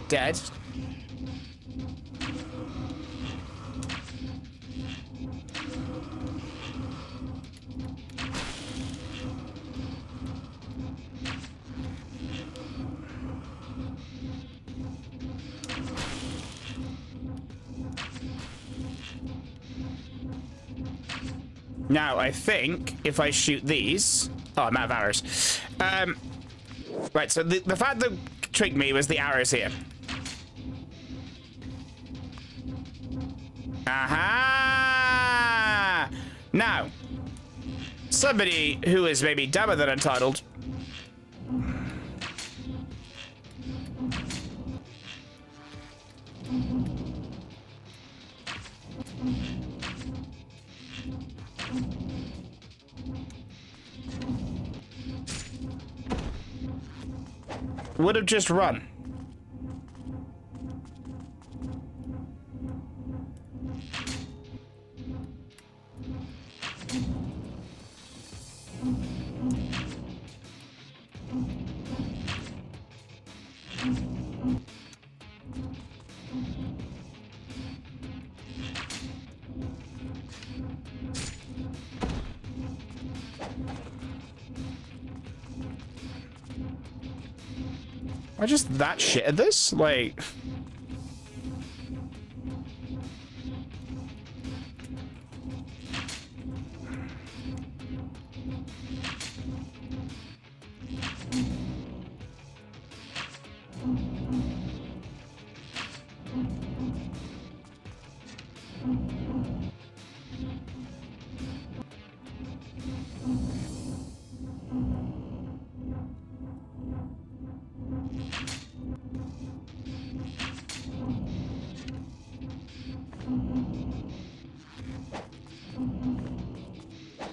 Dead. Now, I think if I shoot these... Oh, I'm out of arrows. Right, so the fact that tricked me was the arrows here. Aha! Now, somebody who is maybe dumber than Untitled. Would have just run. Am I just that shit at this? Like...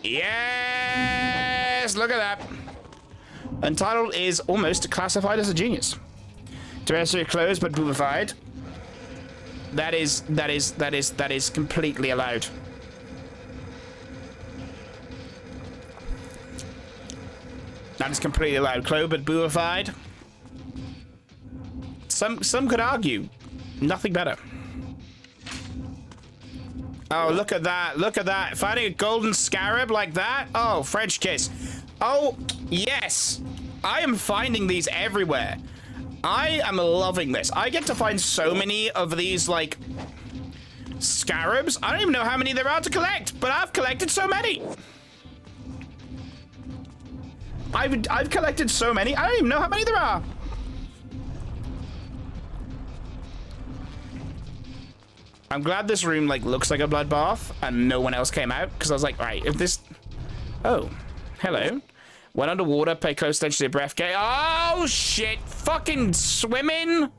Yes! Look at that. Untitled is almost classified as a genius. Terrestrial closed but boobified. That is completely allowed. That is completely allowed. Closed but boobified. Some could argue nothing better. Oh, look at that. Look at that. Finding a golden scarab like that? Oh, French kiss. Oh, yes. I am finding these everywhere. I am loving this. I get to find so many of these, like, scarabs. I don't even know how many there are to collect, but I've collected so many. I've collected so many. I don't even know how many there are. I'm glad this room, like, looks like a bloodbath and no one else came out, because I was like, right, if this... Oh, hello. Went underwater, pay close attention to your breath. Okay. Oh, shit. Fucking swimming.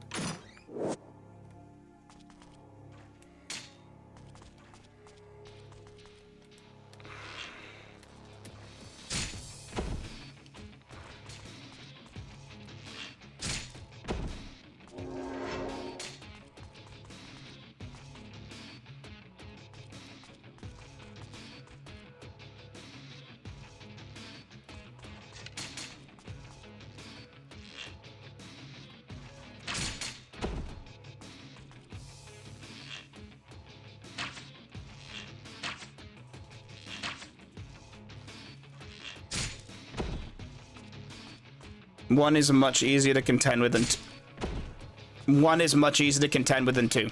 One is much easier to contend with than one is much easier to contend with than two.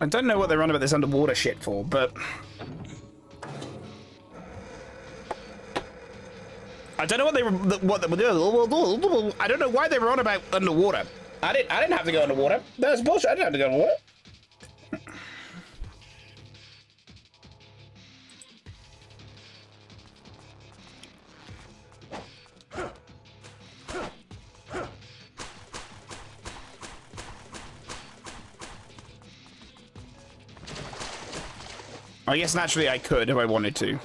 I don't know what they're on about this underwater shit for, but I don't know what they were. I don't know why they were on about underwater. I didn't have to go underwater. That's bullshit. I didn't have to go underwater. I guess naturally I could if I wanted to.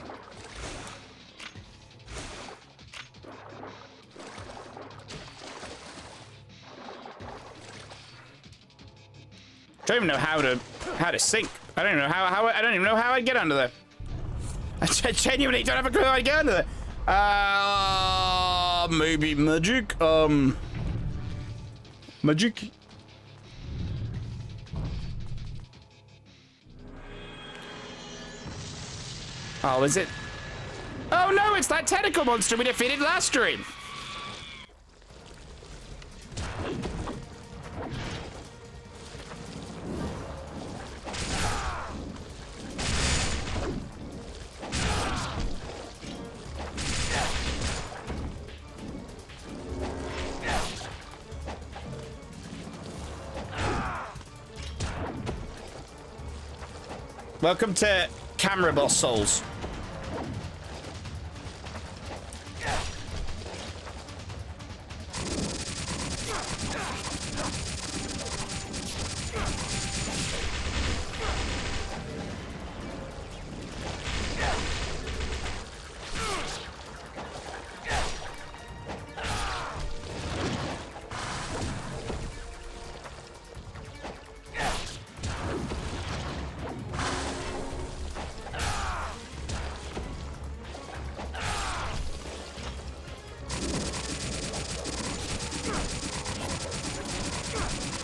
I don't even know how to sink. I don't even know how I don't even know how I'd get under there. I genuinely don't have a clue how I'd get under there. Maybe magic. Magic. Oh, is it? Oh no, it's that tentacle monster we defeated last stream. Welcome to Camera Boss Souls.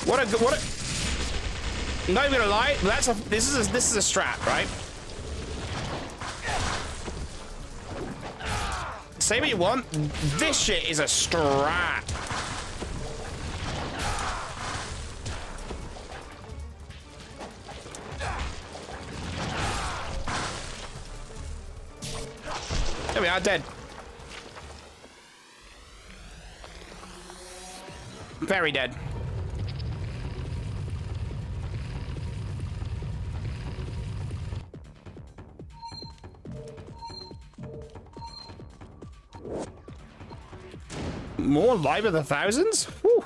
What a... Not even gonna lie, this is a strat, right? Say what you want, this shit is a strat. There we are, dead. Very dead. More Live of the Thousands? Whew.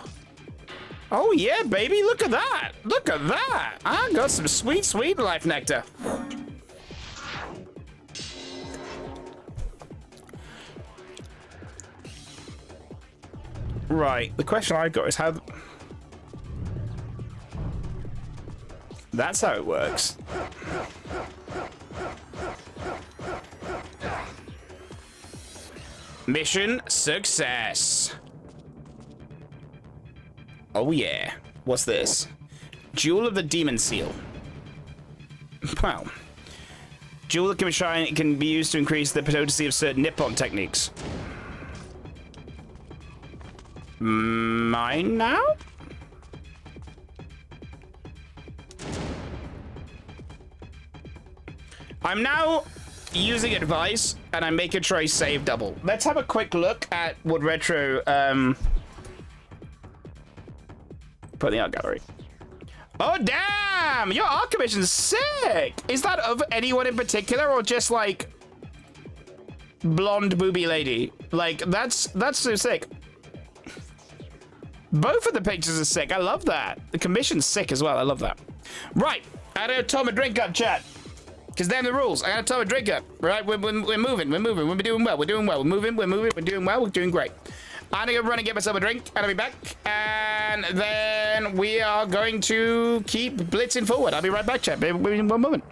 Oh yeah, baby, look at that. Look at that. I got some sweet, sweet life nectar. Right, the question I've got is how... That's how it works. Mission success. Oh yeah. What's this? Jewel of the Demon Seal. Wow. Jewel that can shine, it can be used to increase the potency of certain Nippon techniques. Mine now? I'm now using advice, and I'm making sure I save double. Let's have a quick look at what retro, put in the art gallery. Oh, damn! Your art commission's sick! Is that of anyone in particular, or just, like, blonde booby lady? Like, that's so sick. Both of the pictures are sick. I love that. The commission's sick as well. I love that. Right. I gotta tell my drink up, chat. Because them the rules. I gotta tell my drink up. Right? We're moving. We're moving. We're doing well. We're doing well. We're moving. We're moving. We're doing well. We're doing great. I'm gonna go run and get myself a drink, and I'll be back. And then we are going to keep blitzing forward. I'll be right back, chat. In one moment.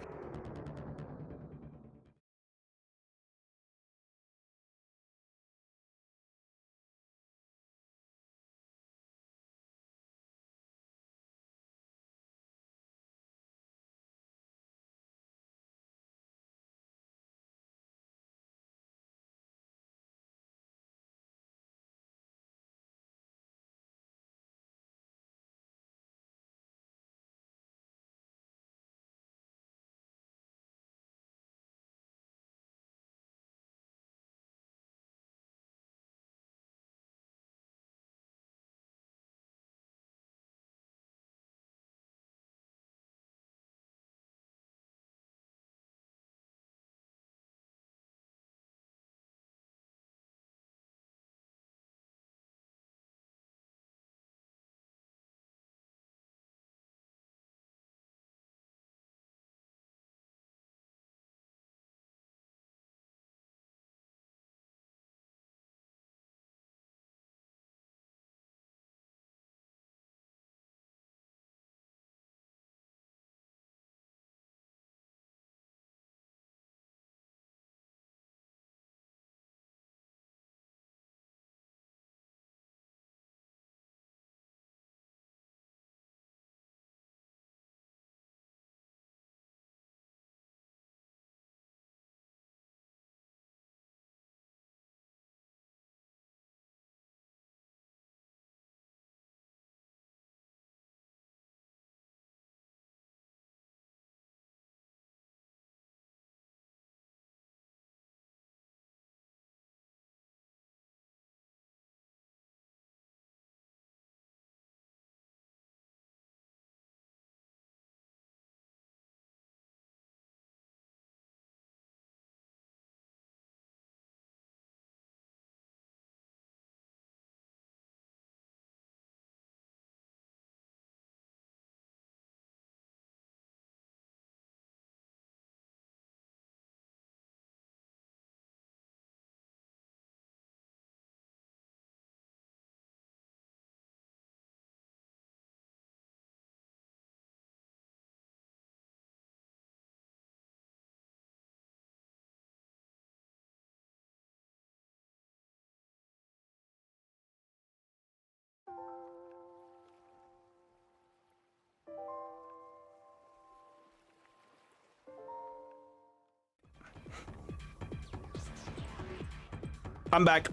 I'm back.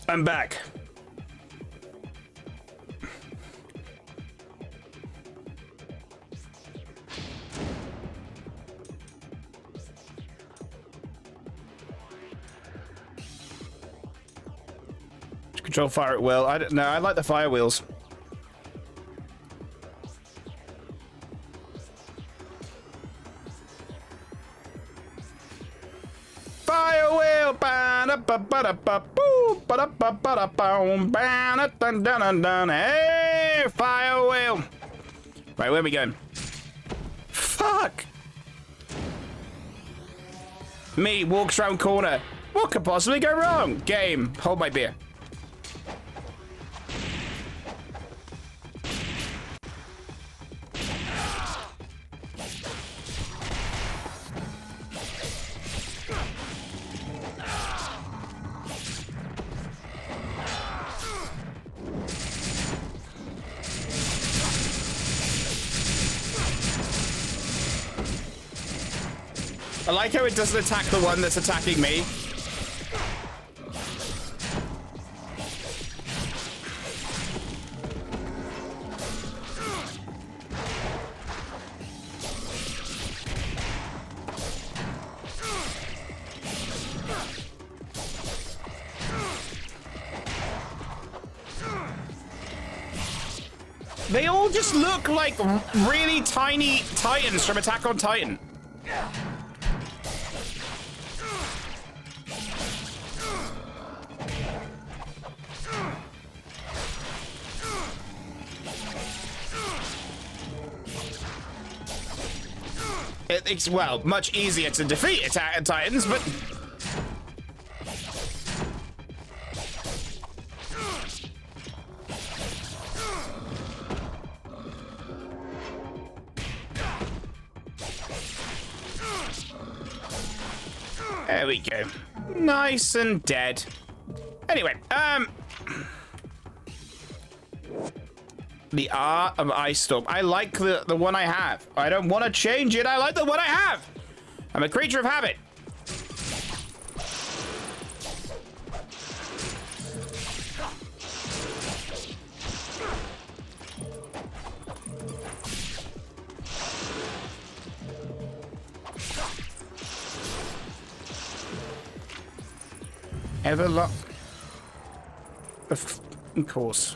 I'm back. Control fire at will. I don't know. I like the fire wheels. Fire wheel. Hey, fire wheel. Right, where are we going? Fuck. Me walks around corner. What could possibly go wrong? Game. Hold my beer. I like how it doesn't attack the one that's attacking me. They all just look like really tiny titans from Attack on Titan. It's, well, much easier to defeat Attack on Titans, but... There we go. Nice and dead. Anyway, the Art of Ice Storm. I like the one I have. I don't want to change it. I like the one I have. I'm a creature of habit. Everlock. Of course.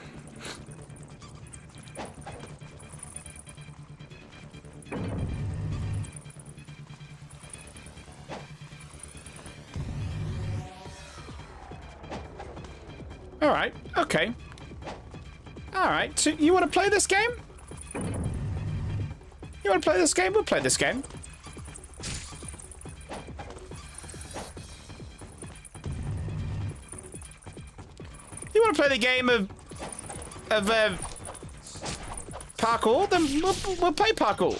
All right. Okay. All right. So you want to play this game? You want to play this game? We'll play this game. You want to play the game of parkour? Then we'll play parkour.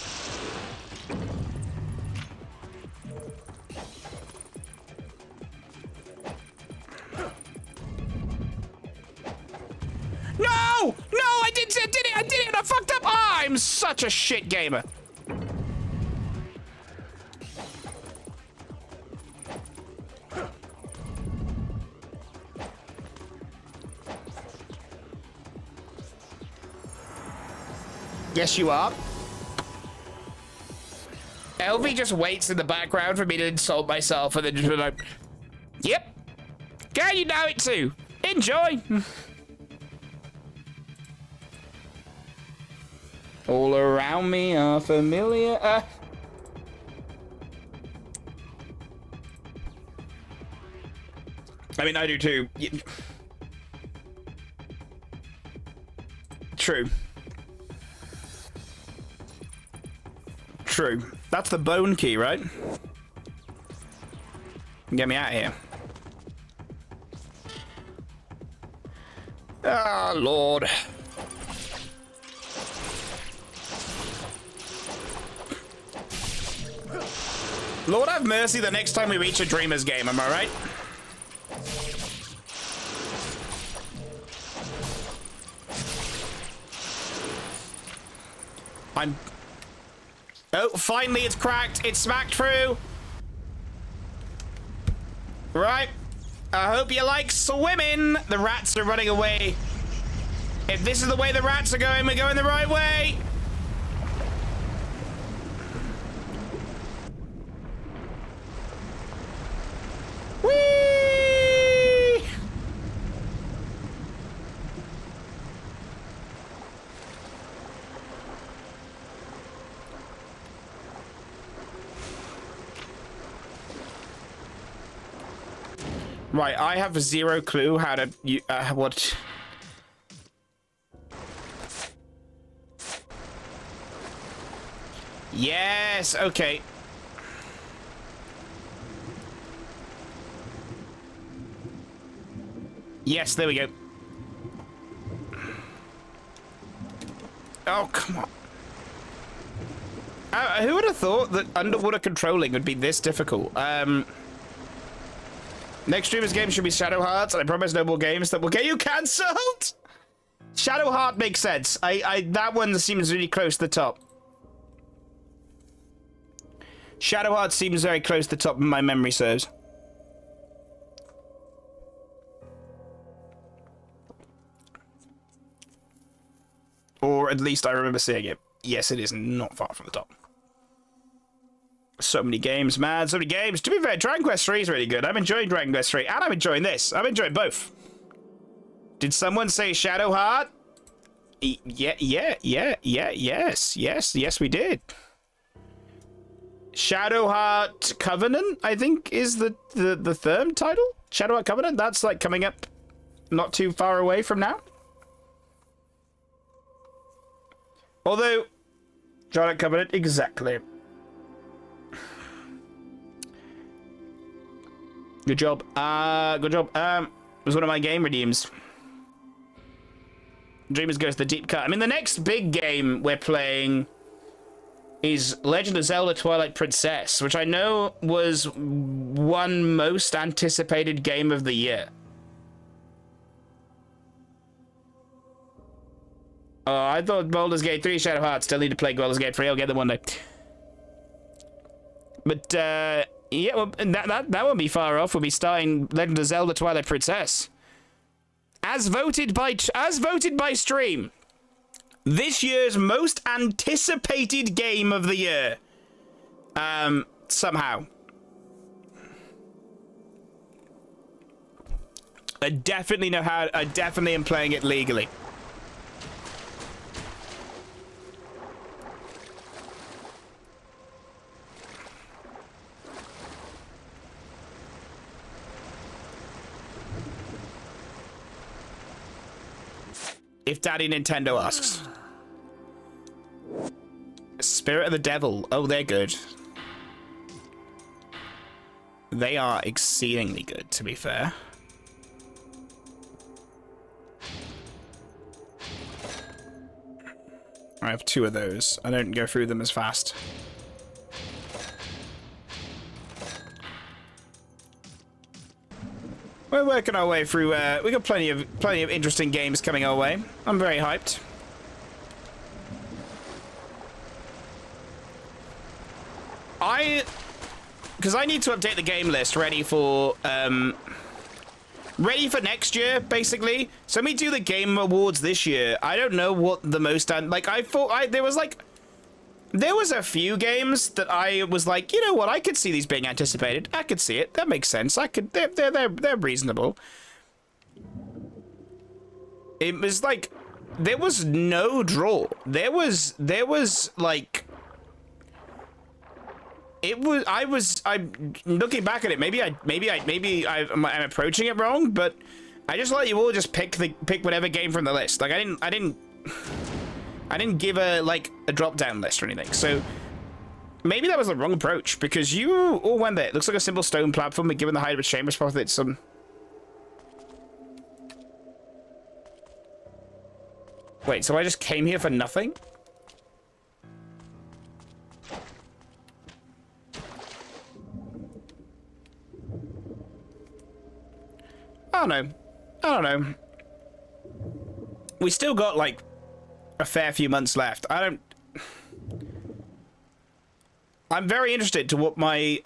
No! No! I did it! I fucked up! Oh, I'm such a shit gamer. Yes, you are. LV just waits in the background for me to insult myself and then just be like, yep. Girl, you know it too. Enjoy. All around me are familiar. I mean, I do too. True. True. That's the bone key, right? Get me out of here. Ah, Lord. Lord have mercy the next time we reach a Dreamers game, am I right? Oh, finally it's cracked. It's smacked through. Right. I hope you like swimming. The rats are running away. If this is the way the rats are going, we're going the right way. Whee! Right, I have zero clue how to what. Yes, okay. Yes, there we go. Oh, come on. Who would have thought that underwater controlling would be this difficult? Next streamer's game should be Shadow Hearts, and I promise no more games that will get you cancelled. Shadow Heart makes sense. That one seems really close to the top. Shadow Heart seems very close to the top, my memory serves. Or at least I remember seeing it. Yes, it is not far from the top. So many games, man. So many games. To be fair, Dragon Quest 3 is really good. I'm enjoying Dragon Quest 3, and I'm enjoying this. I'm enjoying both. Did someone say Shadow Heart? Yes, we did. Shadow Heart Covenant, I think, is the third title? Shadow Heart Covenant? That's, like, coming up not too far away from now. Although, Shadow Heart Covenant, exactly. Good job. Good job. It was one of my game redeems. Dreamers goes to the deep cut. I mean, the next big game we're playing is Legend of Zelda Twilight Princess, which I know was one most anticipated game of the year. Oh, I thought Baldur's Gate 3 Shadow Heart. Still need to play Baldur's Gate 3. I'll get them one day. But, yeah, well, that won't be far off. We'll be starting Legend of Zelda Twilight Princess. As voted by Stream, this year's most anticipated game of the year. Somehow. I definitely know how. I definitely am playing it legally. If Daddy Nintendo asks. Spirit of the Devil. Oh, they're good. They are exceedingly good, to be fair. I have 2 of those. I don't go through them as fast. We're working our way through. We got plenty of interesting games coming our way. I'm very hyped. Because I need to update the game list ready for next year, basically. So let me do the game awards this year. I don't know what the most like. I thought there was a few games that I was like, you know what, I could see these being anticipated. I could see it. That makes sense. They're reasonable. It was like there was no draw. There was like I'm looking back at it. Maybe I'm approaching it wrong, but I just let you all just pick whatever game from the list. Like I didn't give a drop-down list or anything. So maybe that was the wrong approach, because you all went there. It looks like a simple stone platform, but given the height of its chamber spot, it's some. Wait, so I just came here for nothing? I don't know. We still got like a fair few months left. I'm very interested to what my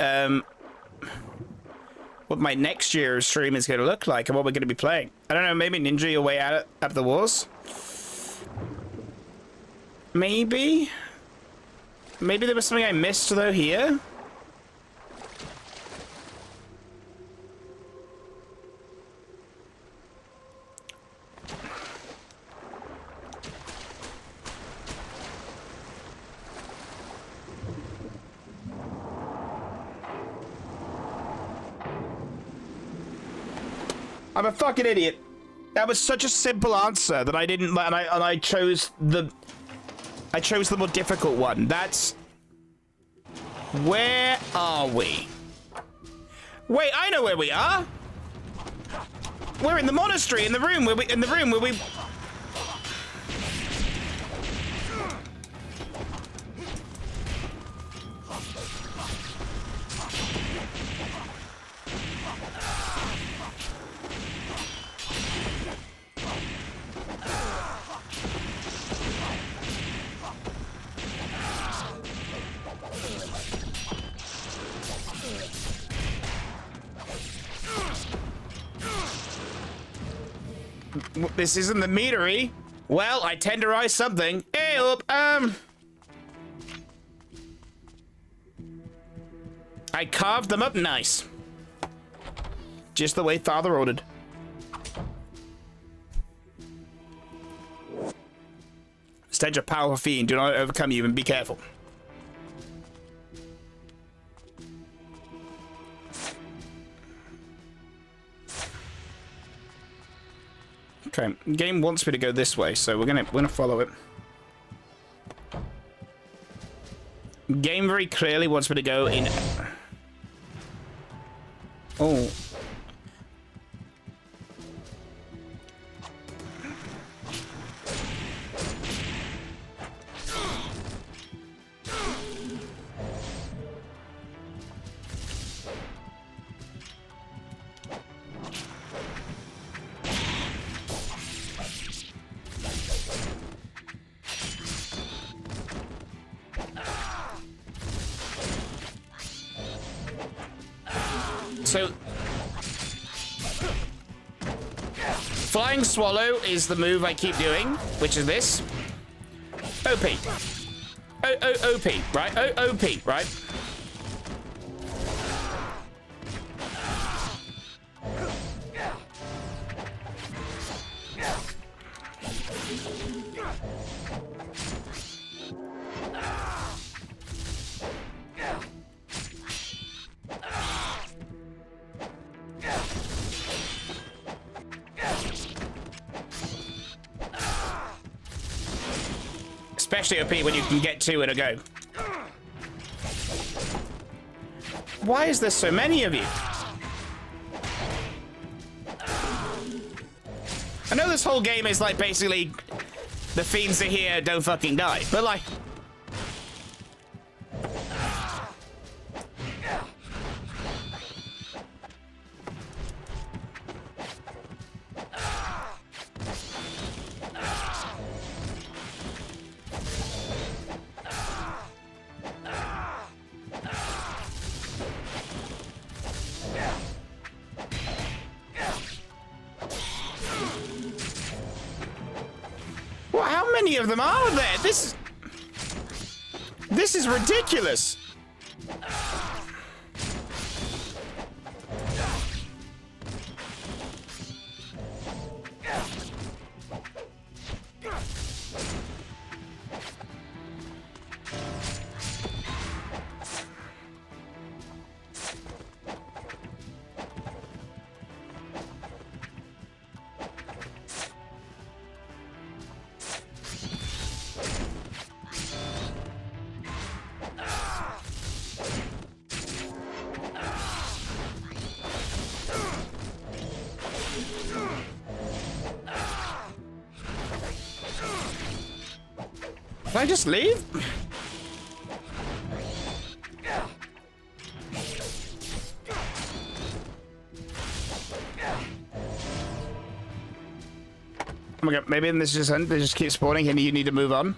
next year's stream is going to look like and what we're going to be playing. I don't know, maybe Ninja your way out of the wars? Maybe? Maybe there was something I missed, though, here? I'm a fucking idiot. That was such a simple answer that I didn't, and I chose the more difficult one. That's... Where are we? Wait, I know where we are. We're in the monastery, in the room where we... This isn't the meadery. Well, I tenderize something. Hey, up, I carved them up nice. Just the way Father ordered. Stench of powerful fiend. Do not overcome you and be careful. Okay, game wants me to go this way, so we're gonna follow it. Game very clearly wants me to go in. Oh. So, Flying Swallow is the move I keep doing, which is this. OP. OP, right? OP, right? Especially OP when you can get two in a go. Why is there so many of you? I know this whole game is like basically the fiends are here, don't fucking die, but like... How many of them are there? This is ridiculous. Can I just leave? Oh my god, maybe this just they just keep spawning and you need to move on.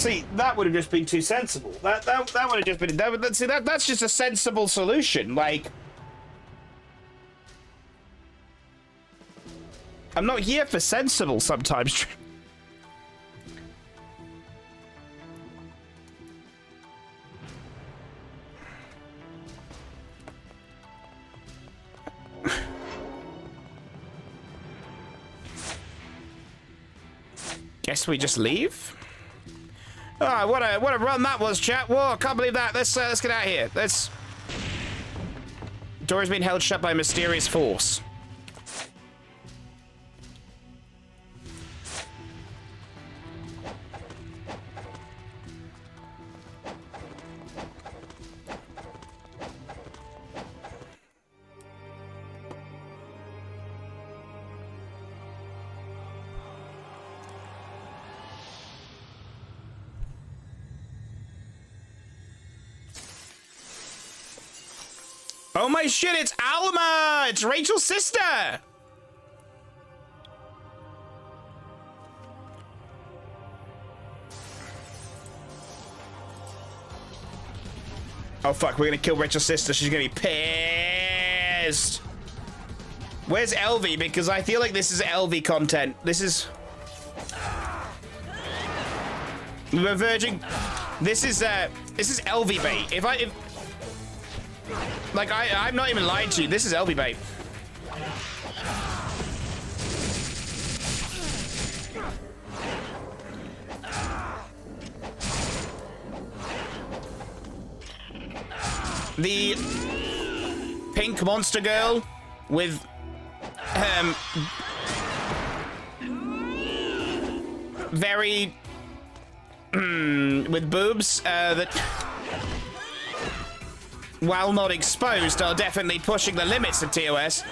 See, that would have just been too sensible. That would have just been... that's just a sensible solution. Like... I'm not here for sensible sometimes. Guess we just leave? Ah, what a run that was, chat. Whoa, I can't believe that. Let's get out of here. Let's... Door has been held shut by a mysterious force. Oh my shit, it's Alma! It's Rachel's sister! Oh fuck, we're gonna kill Rachel's sister. She's gonna be pissed. Where's LV? Because I feel like this is LV content. This is... We're verging... This is LV bait. Like, I'm not even lying to you. This is LV bait. The pink monster girl with very with boobs that, while not exposed, are definitely pushing the limits of TOS.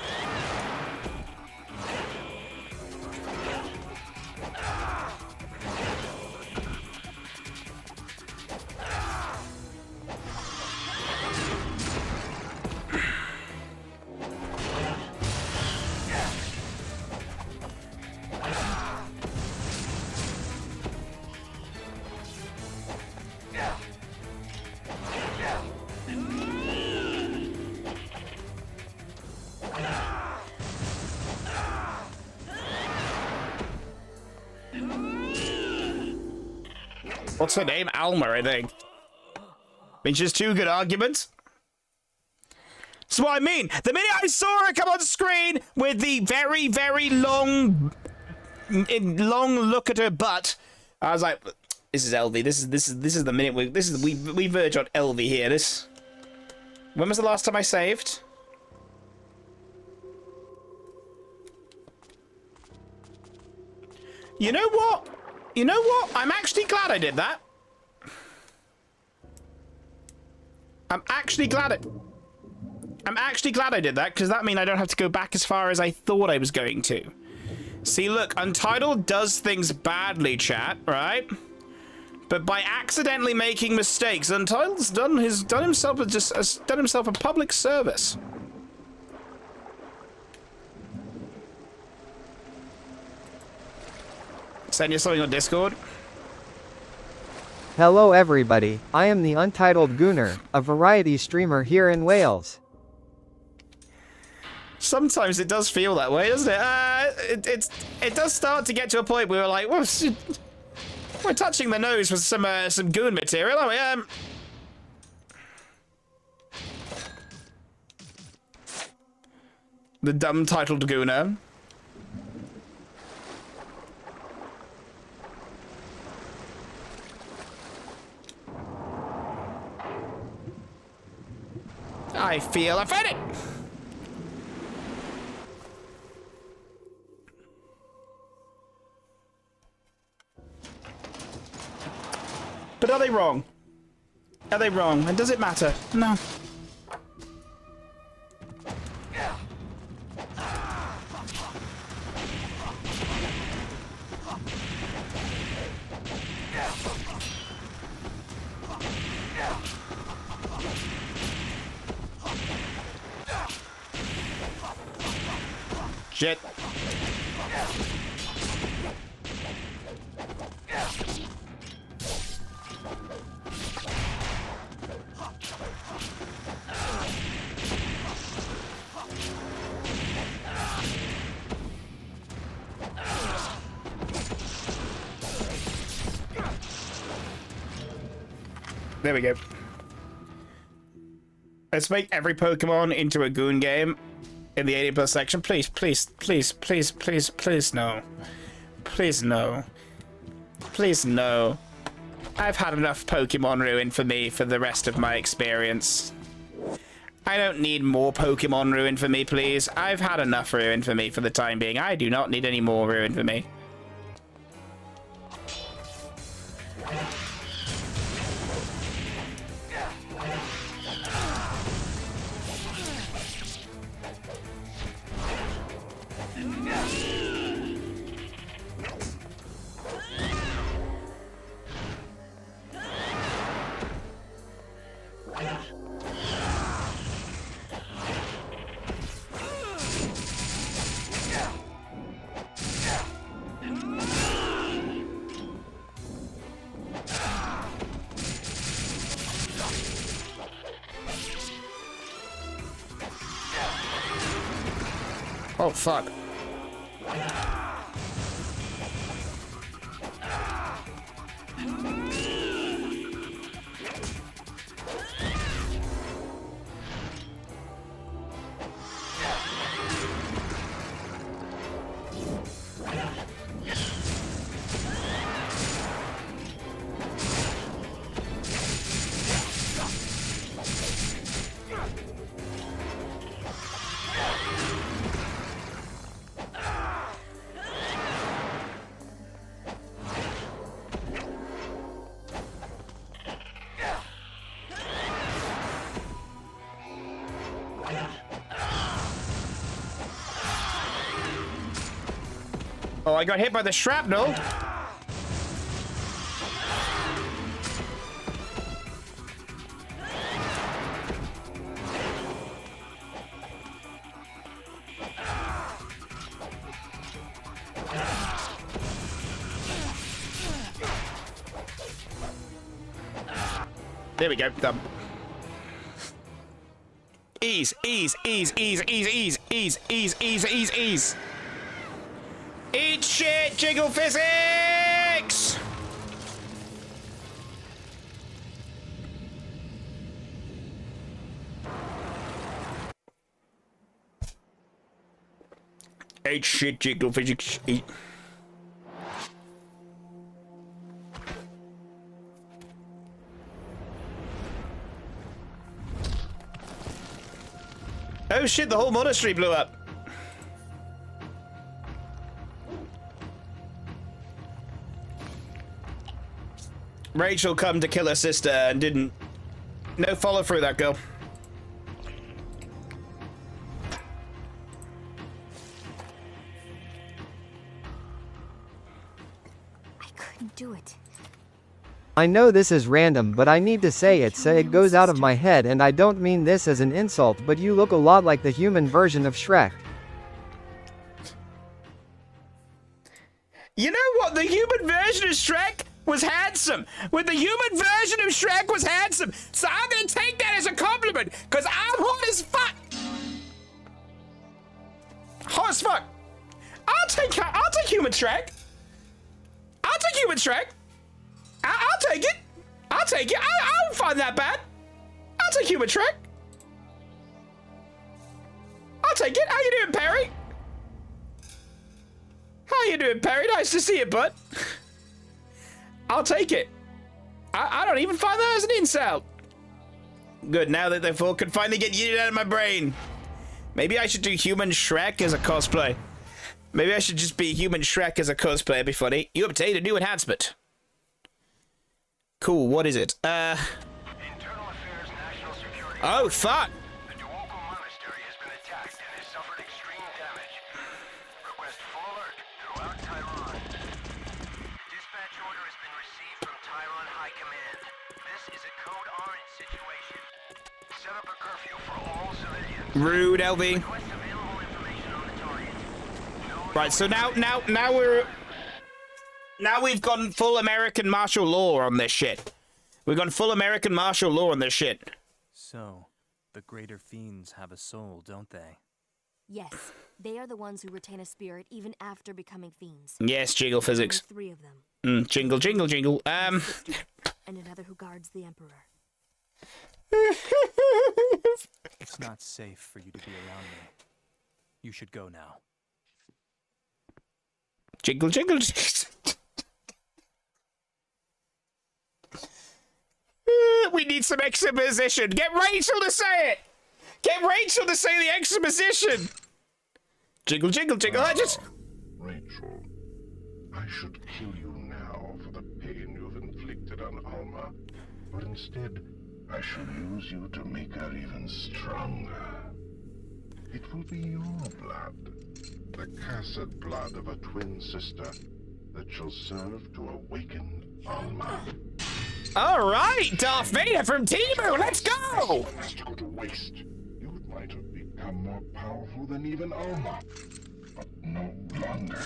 What's her name? Alma, I think. Which is two good arguments. That's what I mean. The minute I saw her come on screen with the very, very long look at her butt, I was like, "This is LV. This is the minute we verge on LV here." This. When was the last time I saved? You know what? You know what? I'm actually glad I did that. I'm actually glad I did that, because that means I don't have to go back as far as I thought I was going to. See, look, Untitled does things badly, chat, right? But by accidentally making mistakes, Untitled's done himself a public service. Send you something on Discord. Hello everybody, I am the Untitled Gooner, a variety streamer here in Wales. Sometimes it does feel that way, doesn't it? It does start to get to a point where we're like, well, we're touching the nose with some goon material, aren't we? The dumb titled gooner. I feel offended. But are they wrong? Are they wrong? And does it matter? No. Shit. There we go. Let's make every Pokemon into a goon game in the 18+ section. Please, please, please, please, please, please, no. Please, no. Please, no. I've had enough Pokemon ruined for me for the rest of my experience. I don't need more Pokemon ruined for me, please. I've had enough ruined for me for the time being. I do not need any more ruined for me. Oh, fuck. Oh, I got hit by the shrapnel. There we go. Done. Ease, ease, ease, ease, ease, ease, ease, ease, ease, ease, ease. Eat shit, jiggle physics! Eat shit, jiggle physics. Eat. Oh shit, the whole monastery blew up. Rachel come to kill her sister and didn't. No follow through, that girl. I couldn't do it. I know this is random, but I need to say it so it goes out of my head, and I don't mean this as an insult, but you look a lot like the human version of Shrek. You know what? The human version of Shrek was handsome. With the human version of Shrek was handsome. So I'm gonna take that as a compliment, because I'm hot as fuck. Hot as fuck. I'll take human Shrek. I'll take human Shrek. I'll take it. I'll take it. I don't find that bad. I'll take human Shrek. I'll take it. How you doing, Perry? How you doing, Perry? Nice to see you, bud. I'll take it. I don't even find that as an insult. Good, now that the fool can finally get yeeted out of my brain. Maybe I should do human Shrek as a cosplay. Maybe I should just be human Shrek as a cosplay. It'd be funny. You obtained a new enhancement. Cool, what is it? Internal Affairs National Security. Oh, fuck! The Duoco Monastery has been attacked and has suffered extreme damage. Request full alert throughout Taiwan. Dispatch order has been received from Taiwan High Command. This is a Code Orange situation. Set up a curfew for all civilians. Rude, LV. Request available information on the target. Right, so now we've gone full American martial law on this shit. We've gone full American martial law on this shit. So, the greater fiends have a soul, don't they? Yes, they are the ones who retain a spirit even after becoming fiends. Yes, jiggle physics. There are 3 of them. Jingle, jingle, jingle. And another who guards the Emperor. It's not safe for you to be around me. You should go now. Jingle, jingle. We need some exposition. Get Rachel to say it. Get Rachel to say the exposition. Jingle, jingle, jingle. I just... Rachel, I should kill you now for the pain you've inflicted on Alma, but instead, I shall use you to make her even stronger. It will be your blood, the cursed blood of a twin sister, that shall serve to awaken Alma. All right, Darth Vader from Timu, let's go! Has to go to waste. You might have become more powerful than even Alma, but no longer.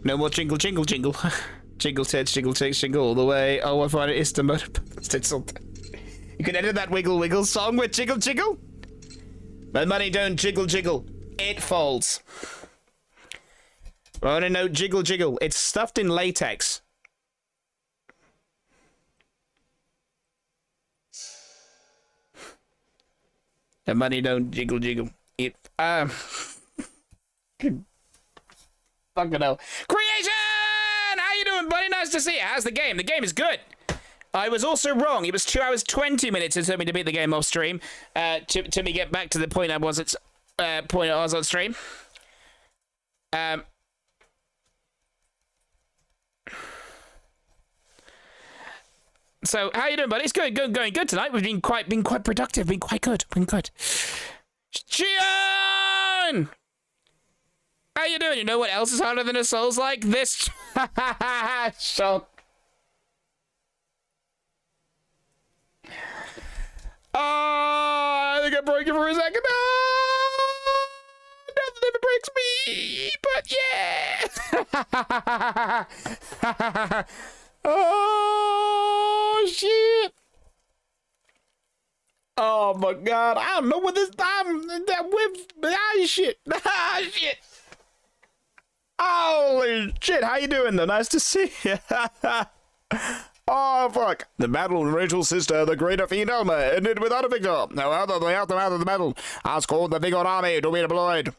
No more jingle, jingle, jingle. Jingle tits, jingle all the way. Oh, I find it is the most... You can edit that wiggle, wiggle song with jiggle, jiggle. My money don't jiggle, jiggle. It folds. Oh, no, jiggle, jiggle. It's stuffed in latex. The money don't jiggle, jiggle. It, fucking hell. Creation! How you doing, buddy? Nice to see you. How's the game? The game is good. I was also wrong. It was 2 hours 20 minutes it took me to beat the game off stream. To me get back to the point I was on stream. So how you doing, buddy? It's going good tonight. We've been quite productive. Been quite good. Gian! How you doing? You know what else is harder than a Souls like this? So. Oh, I think I broke it for a second. Oh, nothing ever breaks me, but yeah. Oh, shit. Oh, my God. I don't know what this time... shit. Shit. Holy shit. How you doing, though? Nice to see you. Oh, fuck. The battle with Rachel's sister, the greater fiend Alma, ended without a victor. However, the aftermath of the battle has called the bigger army to be deployed.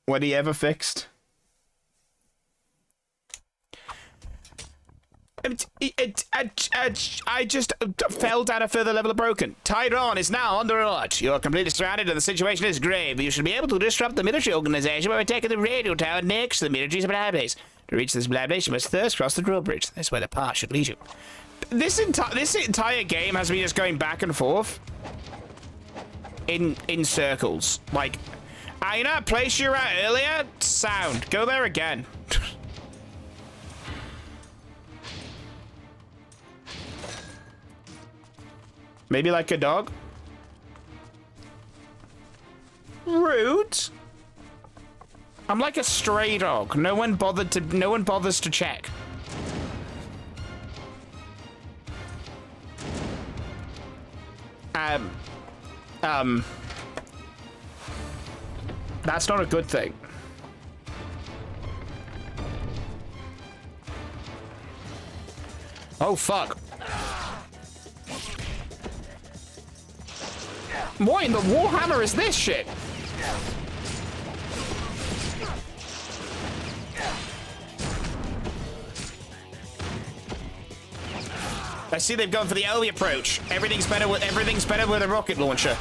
Were he ever fixed? I just fell down a further level of broken. Tyron is now under alert. You are completely surrounded and the situation is grave. You should be able to disrupt the military organization by attacking the radio tower next to the military supply base. To reach this supply base, you must first cross the drawbridge. That's where the path should lead you. This entire game has me just going back and forth in circles. Like, you know that place you were at earlier? Sound. Go there again. Maybe like a dog? Rude. I'm like a stray dog. No one bothers to check. That's not a good thing. Oh, fuck. What in the Warhammer is this shit? I see they've gone for the early approach. Everything's better with a rocket launcher.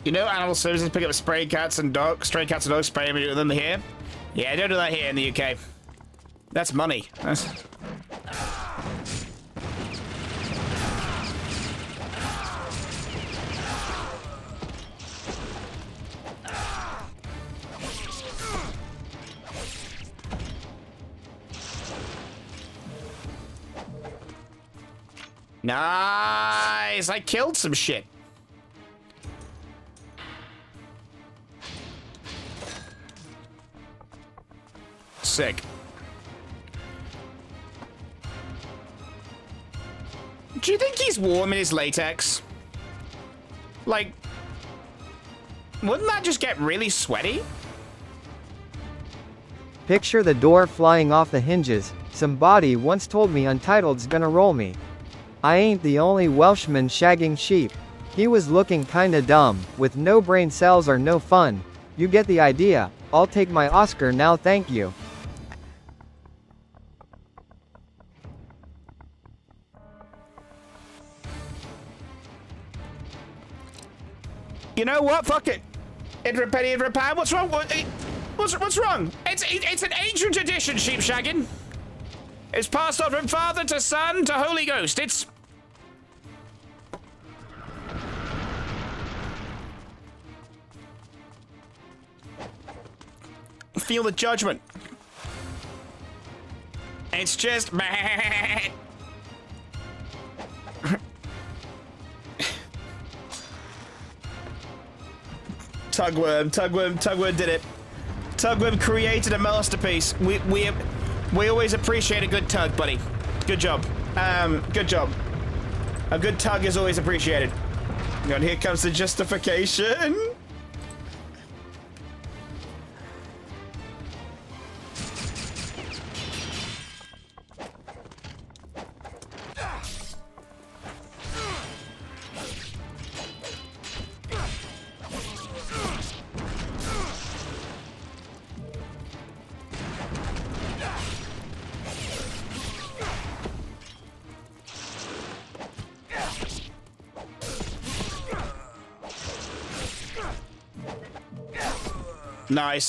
You know, animal services pick up stray cats and dogs, spray them here. Yeah, don't do that here in the UK. That's money. That's... Nice! I killed some shit. Sick. Do you think he's warm in his latex? Like, wouldn't that just get really sweaty? Picture the door flying off the hinges. Somebody once told me Untitled's gonna roll me. I ain't the only Welshman shagging sheep. He was looking kinda dumb, with no brain cells or no fun. You get the idea. I'll take my Oscar now, thank you. You know what? Fuck it. In for a penny, in for a pound. What's wrong? What's wrong? It's an ancient tradition, sheep shagging. It's passed on from father to son to Holy Ghost. It's... Feel the judgment. It's just... Tugworm did it. Tugworm created a masterpiece. We always appreciate a good tug, buddy. Good job. Good job. A good tug is always appreciated. And here comes the justification.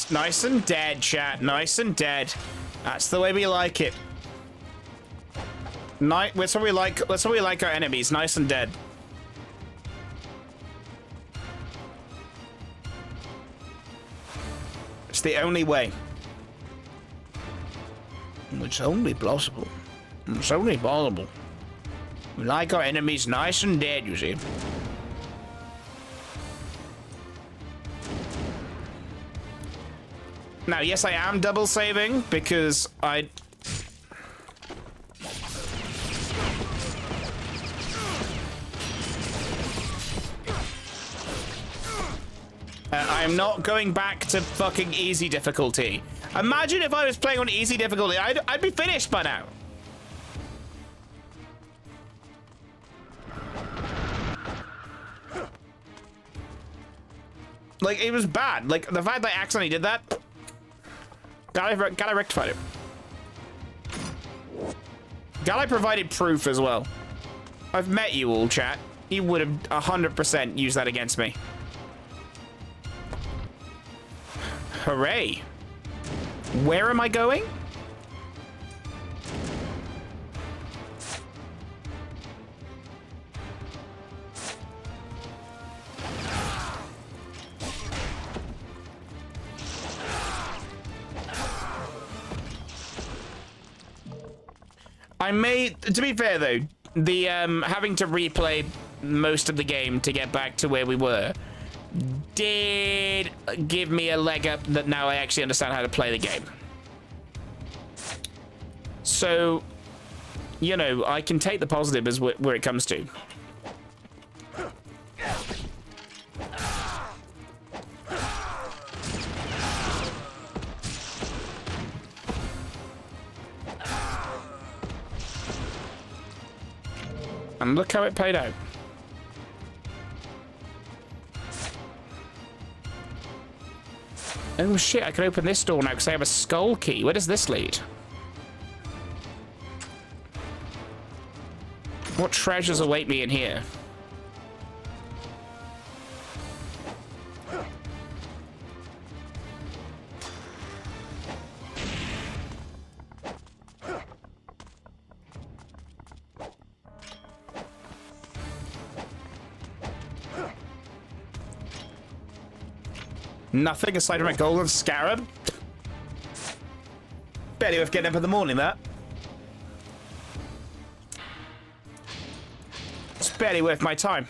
Nice and dead, chat. Nice and dead. That's the way we like it. That's what we like. That's what we like our enemies. Nice and dead. It's the only way. It's only possible. It's only possible. We like our enemies nice and dead, you see. Now, yes, I am double saving because I'm not going back to fucking easy difficulty. Imagine if I was playing on easy difficulty. I'd be finished by now. Like, it was bad. Like, the fact that I accidentally did that... Gotta rectify it. Gotta provided proof as well. I've met you all, chat. You would have 100% used that against me. Hooray. Where am I going? To be fair though, the having to replay most of the game to get back to where we were did give me a leg up that now I actually understand how to play the game. So, you know, I can take the positive as where it comes to. And look how it played out. Oh shit, I can open this door now because I have a skull key. Where does this lead? What treasures await me in here? Nothing aside from a golden scarab. Barely worth getting up in the morning, that. It's barely worth my time.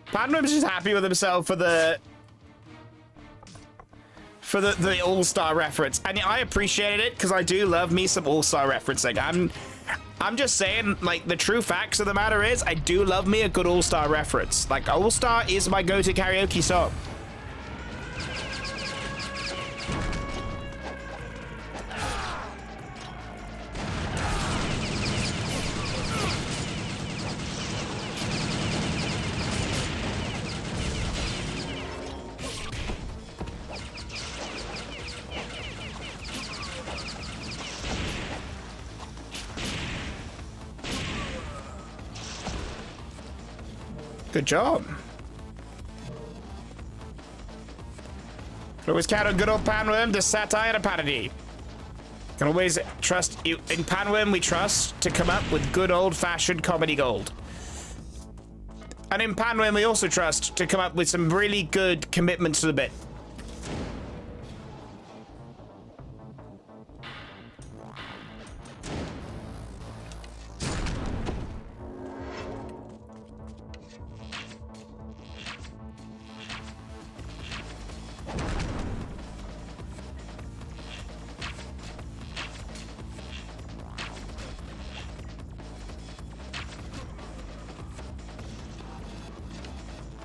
Panwim's just happy with himself for the All-Star reference. And I appreciated it because I do love me some All-Star referencing. I'm just saying, like, the true facts of the matter is I do love me a good All-Star reference. Like, All-Star is my go-to karaoke song. Good job. Can always count on good old Panwim to satire and parody. Can always trust you. In Panwim, we trust to come up with good old-fashioned comedy gold. And in Panwim, we also trust to come up with some really good commitments to the bit.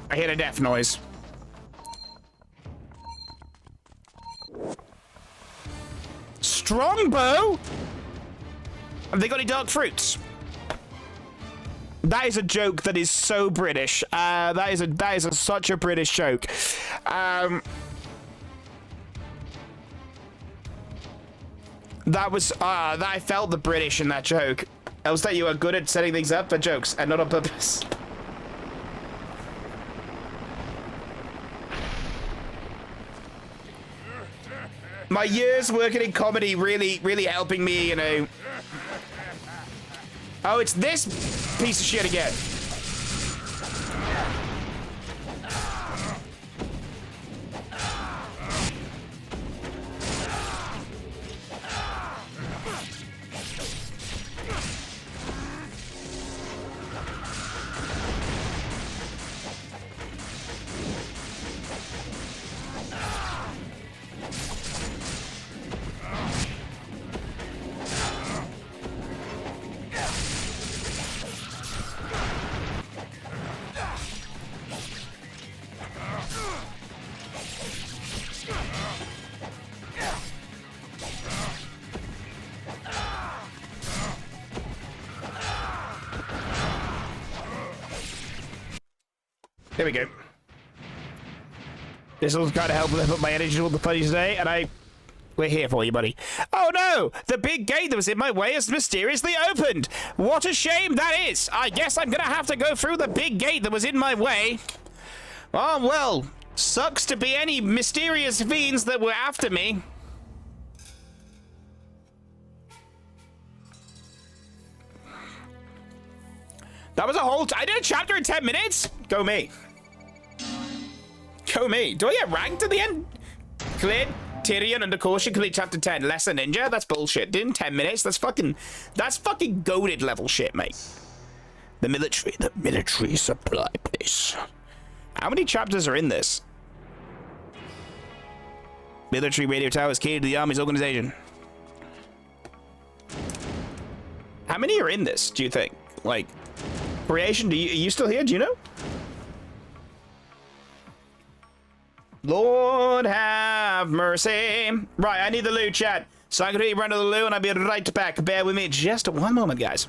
I hear a death noise. Strongbow? Have they got any dark fruits? That is a joke that is so British. That is such a British joke. That was I felt the British in that joke. I was that you are good at setting things up for jokes and not on purpose. My years working in comedy really helping me, you know. Oh, it's this piece of shit again. There we go. This will kind of help lift up my energy to all the funny today, and we're here for you, buddy. Oh no! The big gate that was in my way has mysteriously opened! What a shame that is! I guess I'm gonna have to go through the big gate that was in my way. Oh, well, sucks to be any mysterious fiends that were after me. That was a whole... I did a chapter in 10 minutes? Go me. Go me. Do I get ranked at the end? Cleared Tyrion under caution, complete chapter 10. Lesser ninja? That's bullshit. Did in 10 minutes? That's fucking goated level shit, mate. The military supply place. How many chapters are in this? Military radio tower is key to the army's organization. How many are in this, do you think? Like, creation, are you still here? Do you know? Lord have mercy. Right, I need the loot, chat. So I'm gonna run to the loot and I'll be right back. Bear with me just one moment, guys.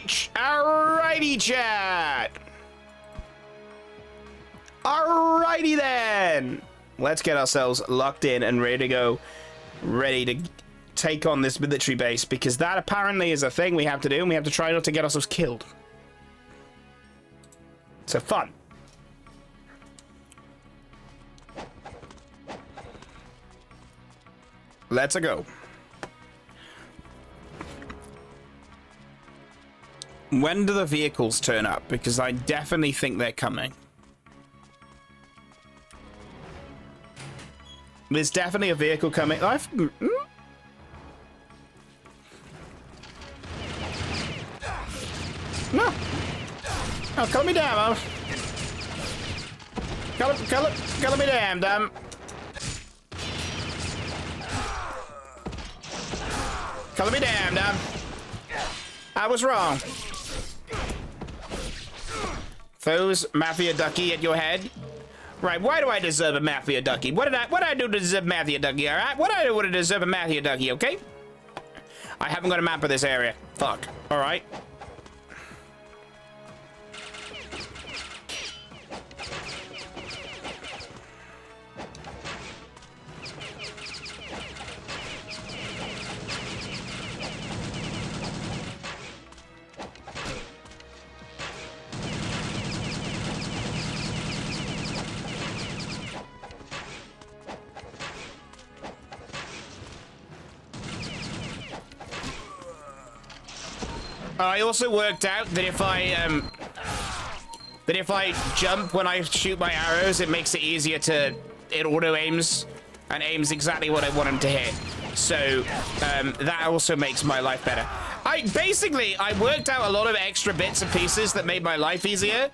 Alrighty, chat. Alrighty then. Let's get ourselves locked in and ready to go. Ready to take on this military base, because that apparently is a thing we have to do, and we have to try not to get ourselves killed. So fun. Let's go. When do the vehicles turn up? Because I definitely think they're coming. There's definitely a vehicle coming. No. Oh, color me damn. Color me damn. Color me damn. I was wrong. Foes, Mafia Ducky at your head. Right, why do I deserve a Mafia Ducky? What did I do to deserve Mafia Ducky, alright? What did I do to deserve a Mafia Ducky, okay? I haven't got a map of this area. Fuck. Alright. I also worked out that if I jump when I shoot my arrows, it makes it easier to, it auto aims and aims exactly what I want him to hit. So that also makes my life better. I worked out a lot of extra bits and pieces that made my life easier.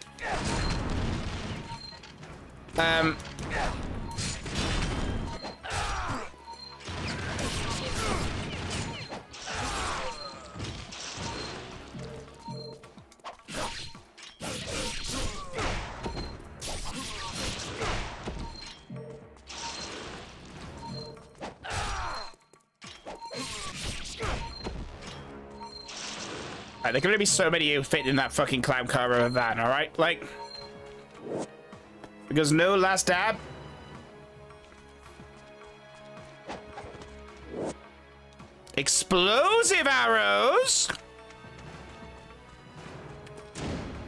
There can only be so many who fit in that fucking clown car of a van, alright? Like, because no last dab. Explosive arrows?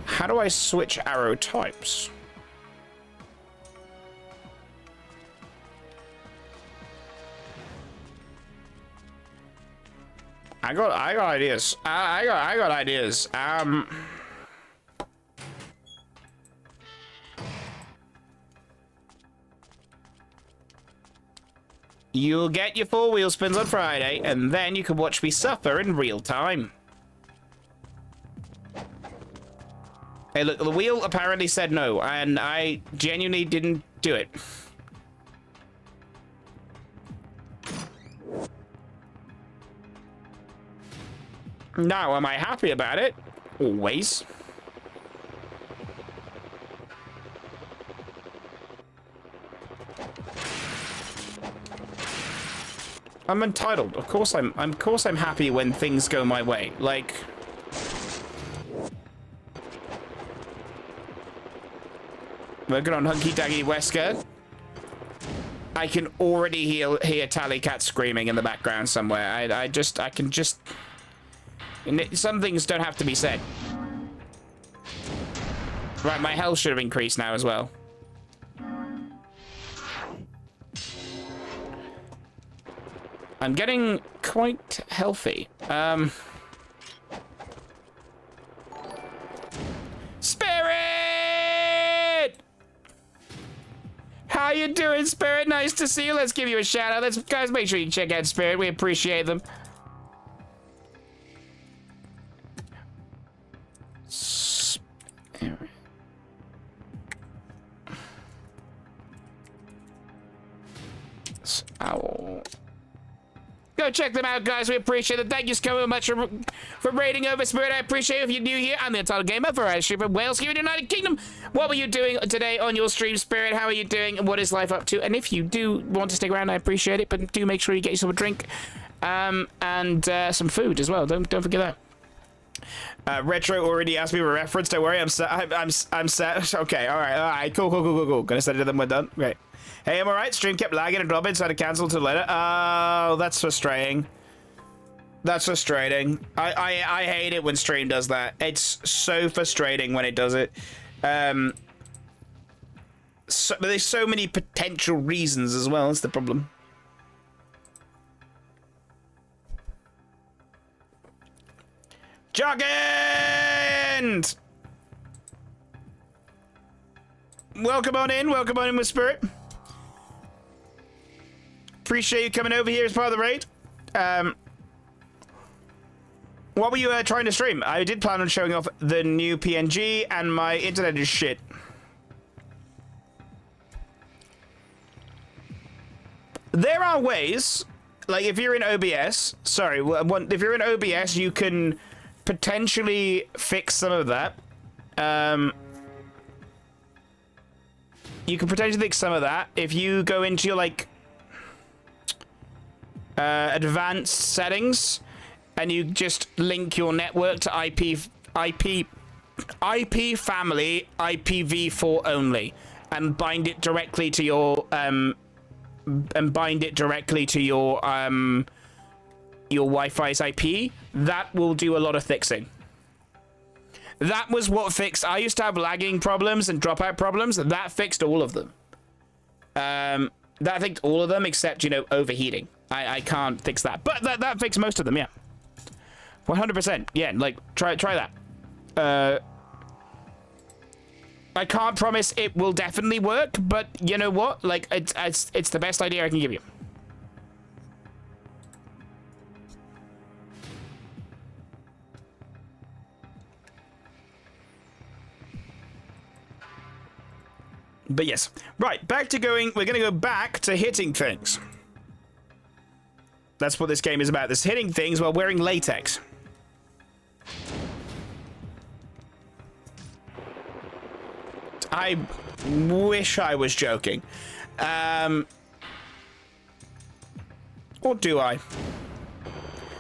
How do I switch arrow types? I got ideas. I got ideas. You'll get your 4 wheel spins on Friday, and then you can watch me suffer in real time. Hey, look, the wheel apparently said no, and I genuinely didn't do it. Now, am I happy about it? Always. I'm entitled. Of course I'm happy when things go my way. Like, working on Hunky Daggy Wesker. I can already hear Tally Cat screaming in the background somewhere. I can just. Some things don't have to be said. Right, my health should have increased now as well. I'm getting quite healthy. Spirit! How you doing, Spirit? Nice to see you. Let's give you a shout out. Guys, make sure you check out Spirit. We appreciate them. Ow. Go check them out, guys. We appreciate it. Thank you so much for raiding over Spirit. I appreciate it. If you're new here, I'm the Entitled Gamer for our stream in Wales here in the United Kingdom. What were you doing today on your stream, Spirit? How are you doing? What is life up to? And if you do want to stick around, I appreciate it. But do make sure you get yourself a drink and some food as well. Don't forget that. Retro already asked me for a reference. Don't worry, I'm set. Okay, all right, cool. Gonna send it to them when done. Great. Hey, I'm alright. Stream kept lagging and dropping, so I had to cancel till later. Oh, that's frustrating. That's frustrating. I hate it when stream does that. It's so frustrating when it does it. But there's so many potential reasons as well. That's the problem. Jogging! Welcome on in with Spirit. Appreciate you coming over here as part of the raid. What were you trying to stream? I did plan on showing off the new PNG, and my internet is shit. There are ways, like if you're in OBS, if you're in OBS, you can potentially fix some of that. You can potentially fix some of that if you go into your like advanced settings and you just link your network to IP family IPv4 only and bind it directly to your your Wi-Fi's IP. That will do a lot of fixing. That was what fixed. I used to have lagging problems and dropout problems, and that fixed all of them. That fixed all of them except, you know, overheating. I can't fix that, but that fixed most of them. Yeah, 100%. Yeah, like try that. I can't promise it will definitely work, but you know what? Like it's the best idea I can give you. But yes, right, back to going, we're going to go back to hitting things. That's what this game is about, this hitting things while wearing latex. I wish I was joking. Or do I?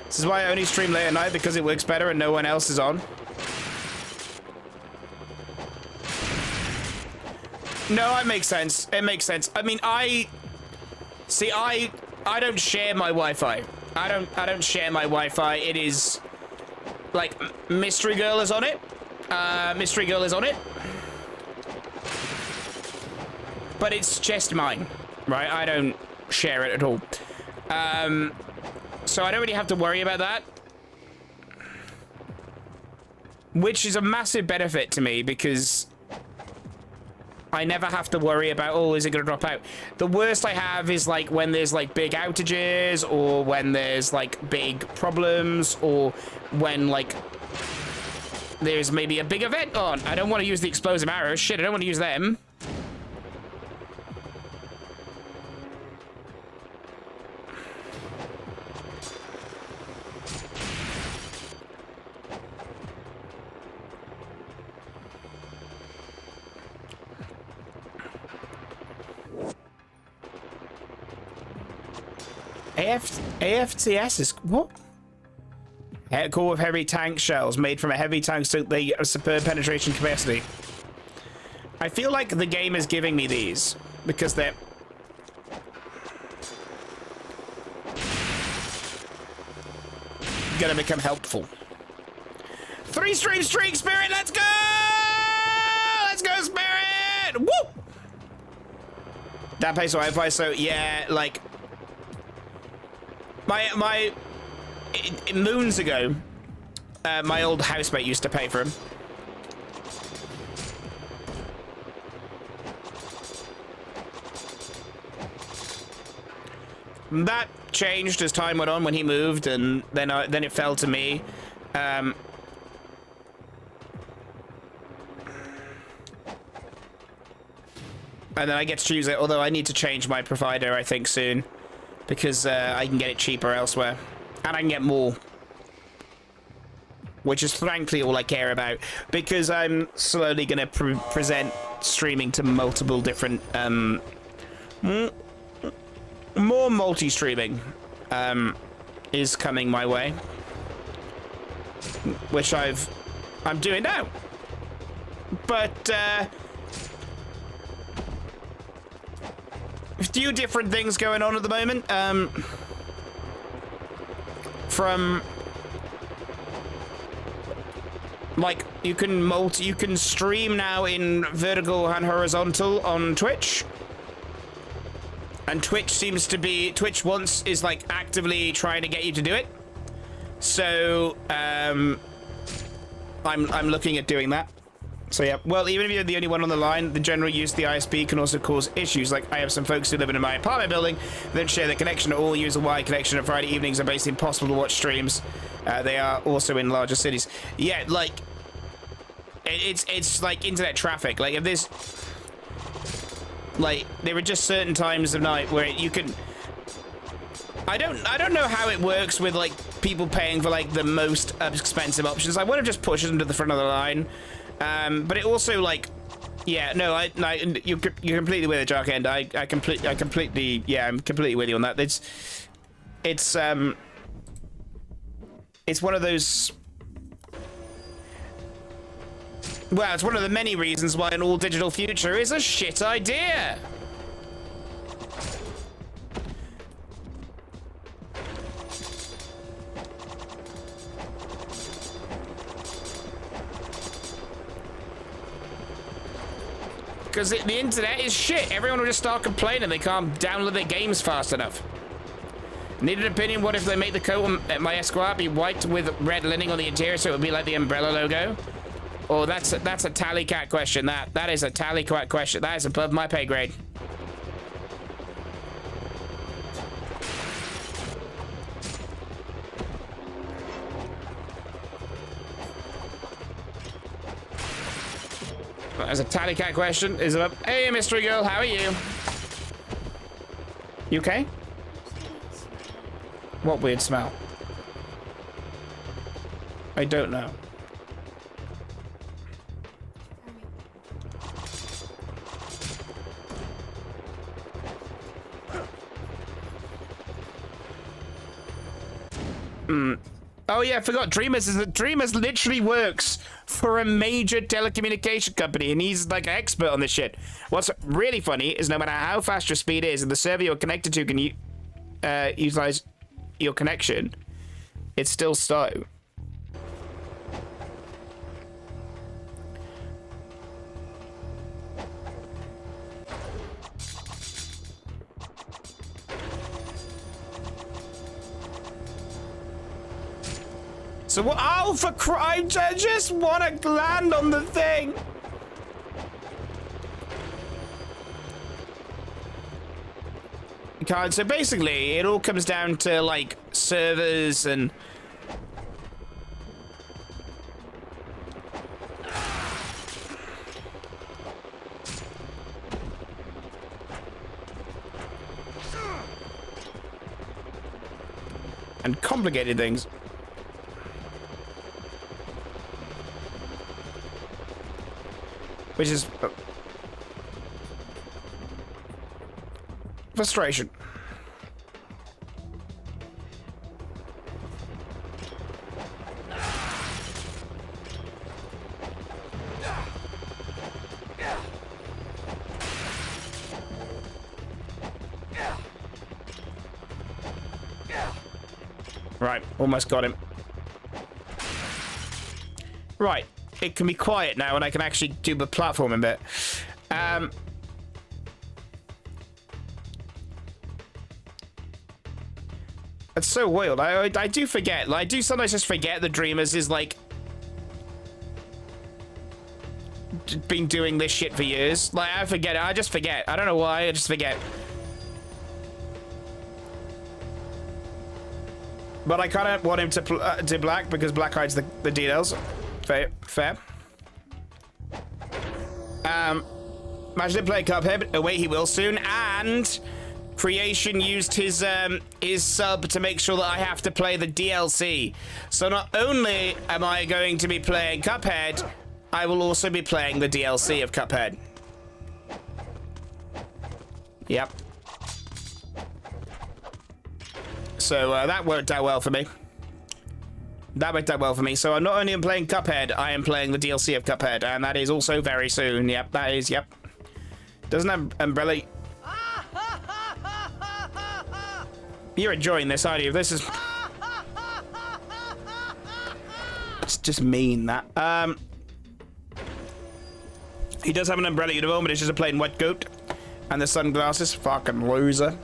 This is why I only stream late at night, because it works better and no one else is on. No, it makes sense. It makes sense. I mean, I don't share my Wi-Fi. I don't share my Wi-Fi. It is like Mystery Girl is on it. Mystery Girl is on it. But it's just mine, right? I don't share it at all. So I don't really have to worry about that. Which is a massive benefit to me because I never have to worry about, oh, is it going to drop out? The worst I have is like when there's like big outages or when there's like big problems or when like there's maybe a big event on. I don't want to use the explosive arrows. Shit, I don't want to use them. AFTS is what? Core with heavy tank shells made from a heavy tank so they have superb penetration capacity. I feel like the game is giving me these because they're gonna become helpful. 3-stream streak, Spirit, let's go! Let's go, Spirit! Woo! That pays for Wi-Fi, so yeah, like my moons ago, my old housemate used to pay for him. That changed as time went on when he moved, and then it fell to me. And then I get to choose it, although I need to change my provider, I think, soon. Because I can get it cheaper elsewhere. And I can get more. Which is frankly all I care about. Because I'm slowly going to present streaming to multiple different... more multi-streaming is coming my way. Which I've I'm doing now. But, a few different things going on at the moment. From... Like, you can stream now in vertical and horizontal on Twitch. And Twitch is like actively trying to get you to do it. So, I'm looking at doing that. So yeah, well, even if you're the only one on the line, the general use of the ISP can also cause issues. Like, I have some folks who live in my apartment building, then share the connection, all use a wired connection, and Friday evenings are basically impossible to watch streams. They are also in larger cities. Yeah, like, it's like internet traffic. Like, if there's, like, there are just certain times of night where you can... I don't know how it works with, like, people paying for, like, the most expensive options. I want to just push them to the front of the line. But it also, like, yeah, no, you're completely with it, Jarkend. I'm completely with you on that. It's one of those, well, it's one of the many reasons why an all-digital future is a shit idea. Because the internet is shit. Everyone will just start complaining they can't download their games fast enough. Need an opinion? What if they make the coat at my Esquire be white with red lining on the interior so it would be like the umbrella logo? Oh, that's a tally cat question. That is a tally cat question. That is above my pay grade. As a tally cat question, is it up? Hey, mystery girl, how are you? You okay? What weird smell? I don't know. Oh yeah, I forgot. Dreamers literally works for a major telecommunication company, and he's like an expert on this shit. What's really funny is no matter how fast your speed is, and the server you're connected to can utilize your connection, it's still slow. So what? Oh, for Christ! I just want to land on the thing. God, so basically, it all comes down to like servers and. And complicated things. Which is frustration. Right, almost got him. Right. It can be quiet now, and I can actually do the platforming bit. It's so wild. I do forget. Like, I do sometimes just forget that Dreamers is like been doing this shit for years. Like, I forget it. I just forget. I don't know why. I just forget. But I kind of want him to do black because black hides the details. Fair. Imagine him play Cuphead. Oh wait, he will soon. And Creation used his sub to make sure that I have to play the DLC. So not only am I going to be playing Cuphead, I will also be playing the DLC of Cuphead. Yep. So that worked out well for me. That worked out well for me. So I'm not only playing Cuphead, I am playing the DLC of Cuphead, and that is also very soon. Yep, that is, yep. Doesn't have Umbrella... You're enjoying this, aren't you? This is... It's just mean, that. He does have an umbrella uniform, but it's just a plain white coat. And the sunglasses. Fucking loser.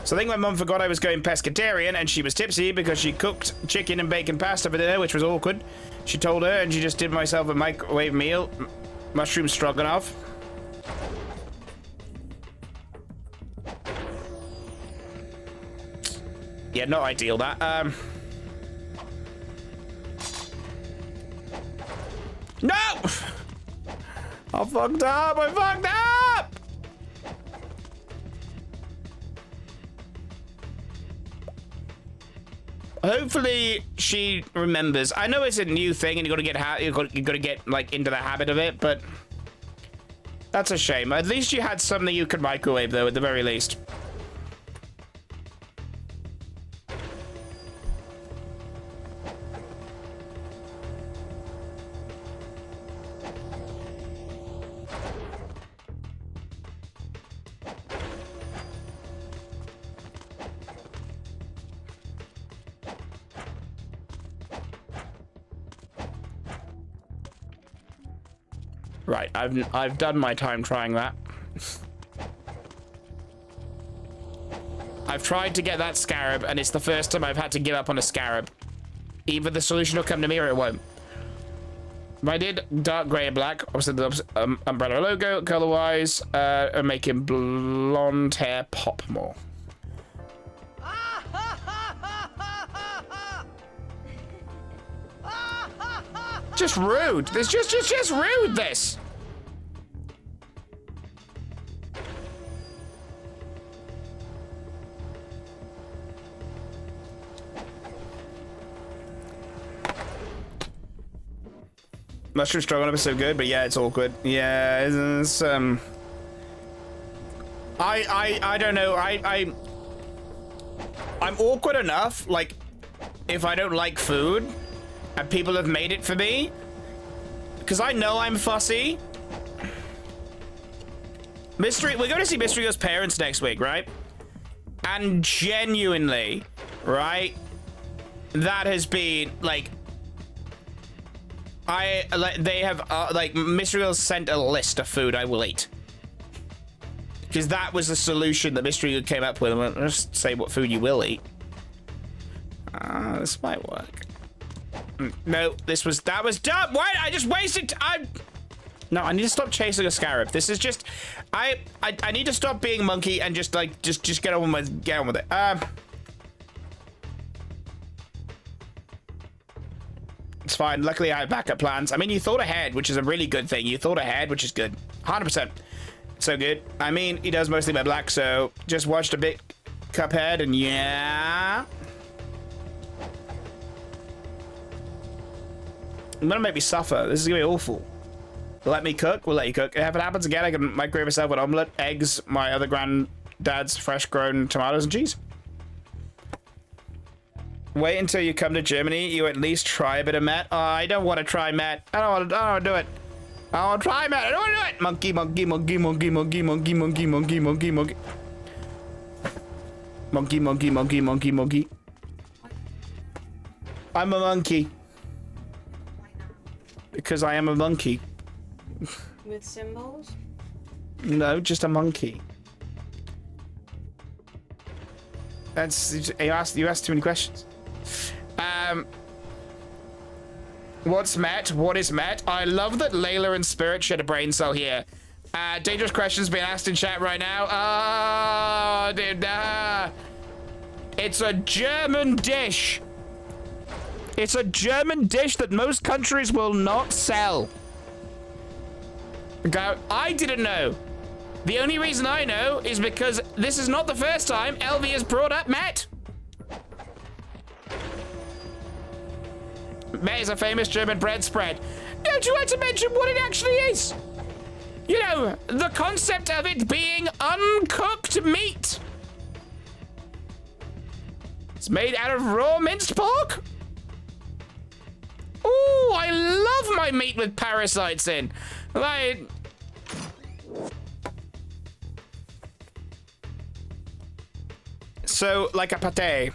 So I think my mum forgot I was going pescatarian, and she was tipsy because she cooked chicken and bacon pasta for dinner, which was awkward. She told her, and she just did myself a microwave meal. Mushroom stroganoff. Yeah, not ideal, that. No! I fucked up! I fucked up! Hopefully she remembers. I know it's a new thing, and you gotta get like into the habit of it, but that's a shame. At least you had something you could microwave, though, at the very least. Right, I've done my time trying that. I've tried to get that scarab, and it's the first time I've had to give up on a scarab. Either the solution will come to me or it won't. If I did dark grey and black, obviously the umbrella logo, color-wise, and making blonde hair pop more. Just rude. This just rude, this. Mushroom stroganoff is so good, but yeah, it's awkward. Yeah, it's I don't know. I'm awkward enough, like, if I don't like food and people have made it for me, because I know I'm fussy. Mystery, we're going to see Mystery Girl's parents next week, right? And genuinely, right, that has been like, they have like, Mystery Girl sent a list of food I will eat, because that was the solution that Mystery Girl came up with. I'm gonna just say what food you will eat. This might work. No, that was dumb. Why? I just wasted time. No, I need to stop chasing a scarab. This is just, I need to stop being monkey and just like, just get on with it. It's fine. Luckily, I have backup plans. I mean, you thought ahead, which is a really good thing. You thought ahead, which is good. 100%. So good. I mean, he does mostly by black, so just watched a bit Cuphead, and yeah. I'm gonna make me suffer. This is gonna be awful. Let me cook. We'll let you cook. If it happens again, I can microwave myself an omelet, eggs, my other granddad's fresh-grown tomatoes and cheese. Wait until you come to Germany. You at least try a bit of Met. Oh, I don't want to try Met. I don't want to do it. I want to try Met. I don't want to do it. Monkey, monkey, monkey, monkey, monkey, monkey, monkey, monkey, monkey, monkey. Monkey, monkey, monkey, monkey, monkey. I'm a monkey. Because I am a monkey. With symbols? No, just a monkey. That's, you asked too many questions. What's Met? What is Met? I love that Layla and Spirit shared a brain cell here. Dangerous questions being asked in chat right now. Oh, dude, it's a German dish. It's a German dish that most countries will not sell. I didn't know. The only reason I know is because this is not the first time LV has brought up Met. Met is a famous German bread spread. Don't you want to mention what it actually is? You know, the concept of it being uncooked meat. It's made out of raw minced pork. Ooh, I love my meat with parasites in. Like... So, like a pate.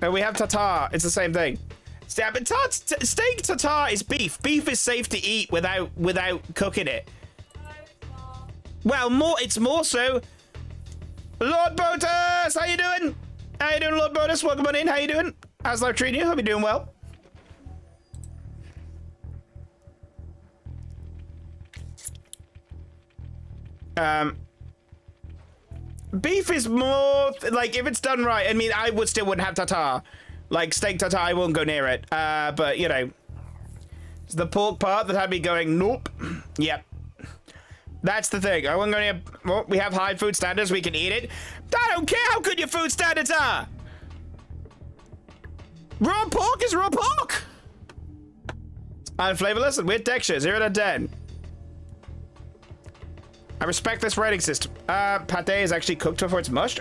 No, we have tartare. It's the same thing. But steak tartare is beef. Beef is safe to eat without cooking it. Well, it's more so. Lord Botus, how you doing? How you doing, Lord Botus? Welcome on in. How you doing? How's life treating you? Hope you're doing well. Beef is more like if it's done right. I mean, I wouldn't have tartare. Like steak tartare, I won't go near it. But you know, it's the pork part that had me going. Nope. Yep. That's the thing. I won't go near. Well, we have high food standards. We can eat it. I don't care how good your food standards are. Raw pork is raw pork. Unflavorless and weird texture. 0 to 10. I respect this rating system. Pate is actually cooked before it's mushed.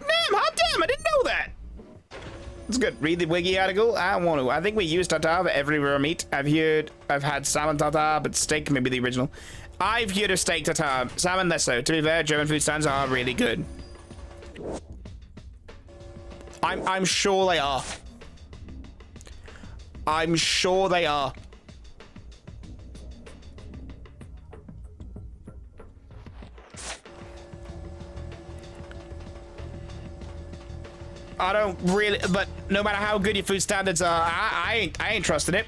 Damn, hot damn, I didn't know that. That's good. Read the wiki article. I don't want to. I think we use tartare for every raw meat. I've had salmon tartare, but steak may be the original. I've heard of steak tartare. Salmon less so. To be fair, German food standards are really good. I'm sure they are. I'm sure they are. I don't really, but no matter how good your food standards are, I ain't trusting it.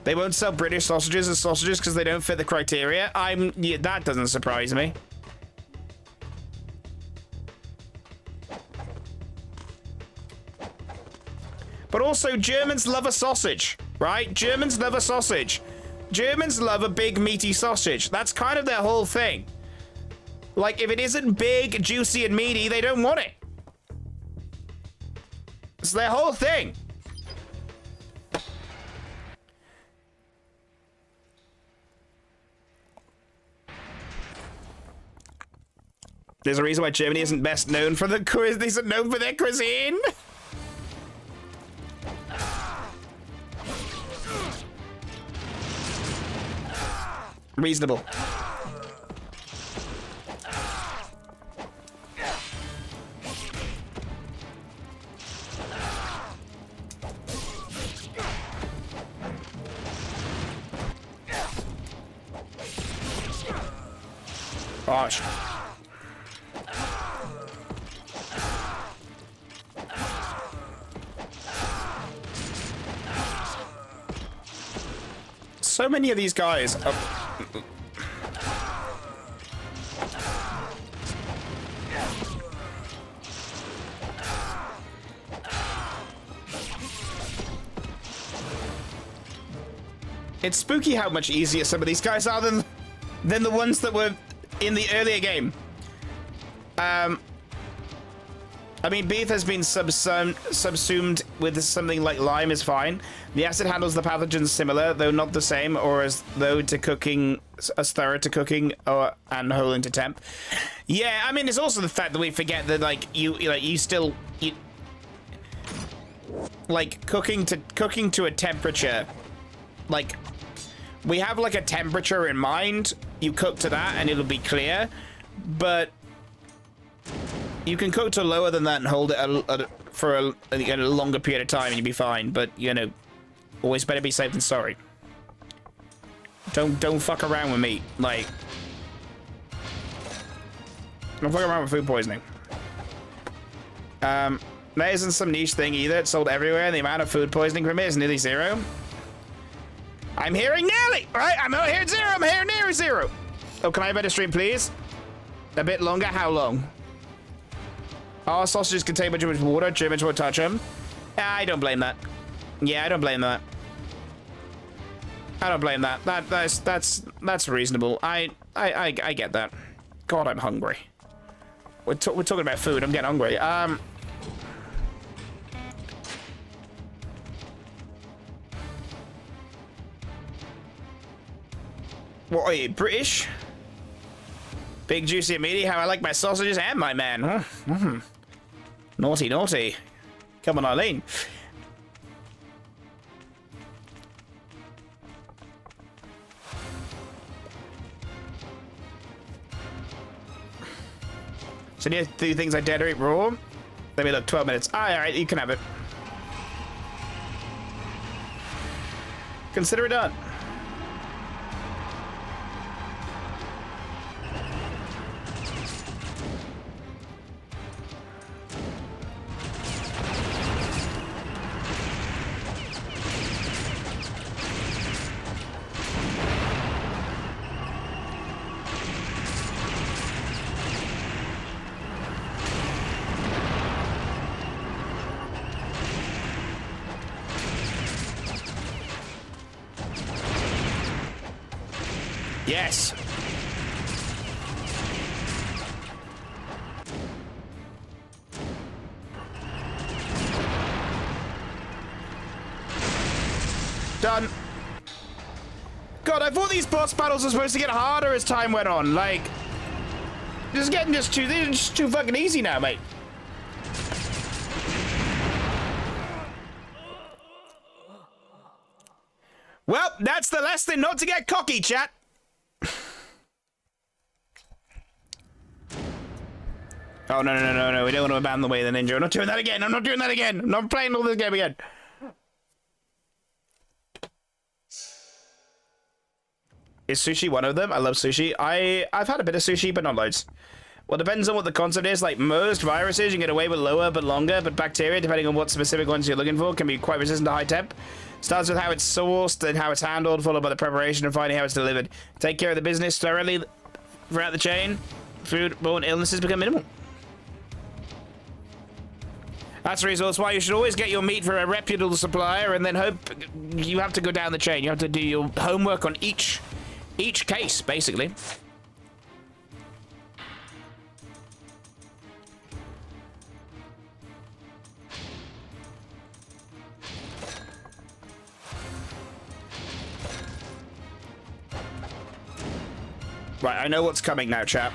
They won't sell British sausages as sausages because they don't fit the criteria. Yeah, that doesn't surprise me. But also, Germans love a sausage, right? Germans love a sausage. Germans love a big meaty sausage. That's kind of their whole thing. Like, if it isn't big, juicy, and meaty, they don't want it. It's their whole thing. There's a reason why Germany isn't best known for the isn't known for their cuisine. Reasonable. Gosh. So many of these guys are... It's spooky how much easier some of these guys are than the ones that were in the earlier game. I mean, beef has been subsumed with something like lime is fine. The acid handles the pathogens similar, though not the same, or as thorough to cooking, and holding to temp. Yeah, I mean, it's also the fact that we forget that cooking to a temperature, like we have like a temperature in mind. You cook to that, and it'll be clear, but. You can cook to lower than that and hold it for a longer period of time and you'll be fine. But, you know, always better be safe than sorry. Don't fuck around with meat. Like, don't fuck around with food poisoning. That isn't some niche thing either. It's sold everywhere and the amount of food poisoning from it is nearly zero. I'm hearing nearly, right? I'm not hearing zero. I'm hearing near zero. Oh, can I have a better stream, please? A bit longer? How long? Our sausages contain much water. Germans won't touch them. I don't blame that. Yeah, I don't blame that. I don't blame that. That's reasonable. I get that. God, I'm hungry. We're talking about food. I'm getting hungry. What are you, British? Big, juicy, and meaty, how I like my sausages and my man. Huh? Naughty, naughty. Come on, Eileen. So you do things I dare to eat raw? Let me look, 12 minutes. Alright, you can have it. Consider it done. Yes. Done. God, I thought these boss battles were supposed to get harder as time went on. Like, they're just too fucking easy now, mate. Well, that's the lesson not to get cocky, chat. Oh, no. We don't want to abandon the way of the ninja. I'm not doing that again. I'm not doing that again. I'm not playing all this game again. Is sushi one of them? I love sushi. I've had a bit of sushi, but not loads. Well, depends on what the concept is. Like, most viruses, you can get away with lower but longer, but bacteria, depending on what specific ones you're looking for, can be quite resistant to high temp. Starts with how it's sourced and how it's handled, followed by the preparation and finally how it's delivered. Take care of the business thoroughly throughout the chain. Food-borne illnesses become minimal. That's the reason. That's why you should always get your meat from a reputable supplier, and then hope you have to go down the chain. You have to do your homework on each case, basically. Right, I know what's coming now, chap.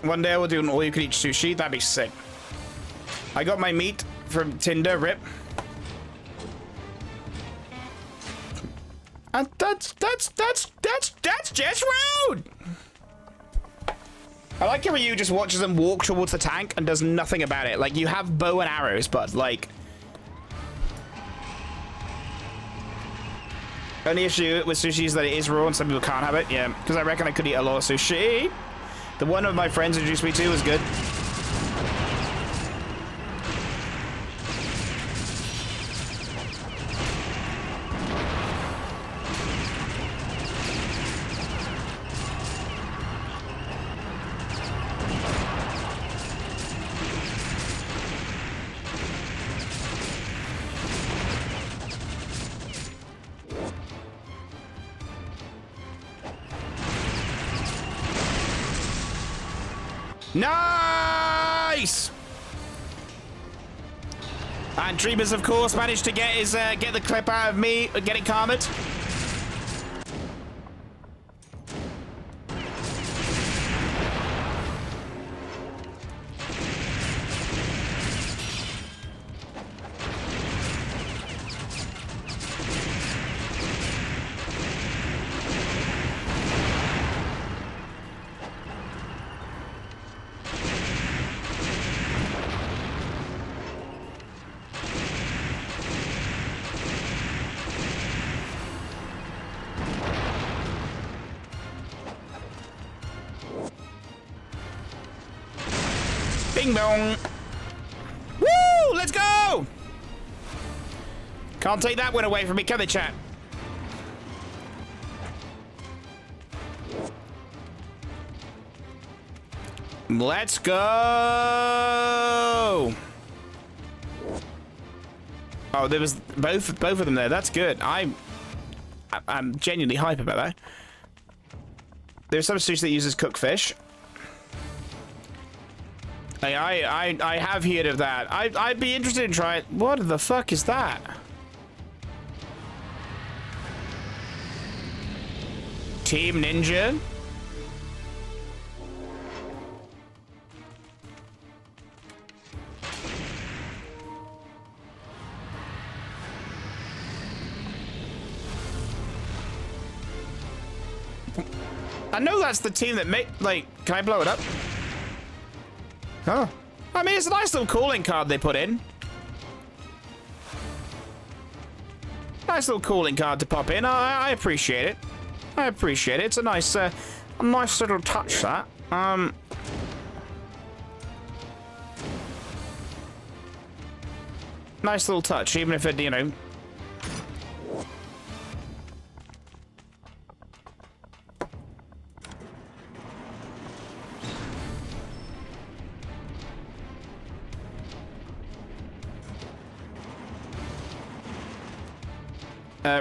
One day we'll do an all-you-can-eat sushi. That'd be sick. I got my meat from Tinder, rip. And that's just rude. I like how you just watches them walk towards the tank and does nothing about it. Like, you have bow and arrows, but like, only issue with sushi is that it is raw and some people can't have it. Yeah, because I reckon I could eat a lot of sushi. The one of my friends introduced me to was good. Nice! And Dreamers, of course, managed to get the clip out of me getting karmed. Bing bong. Woo! Let's go! Can't take that one away from me, can they, chat? Let's go! Oh, there was both of them there. That's good. I'm genuinely hype about that. There's some sushi that uses cooked fish. I have heard of that. I'd be interested in trying. What the fuck is that? Team Ninja? I know that's the team that make, like, can I blow it up? Oh. I mean, it's a nice little calling card they put in. Nice little calling card to pop in. I appreciate it. I appreciate it. It's a nice little touch, that. Nice little touch, even if it, you know...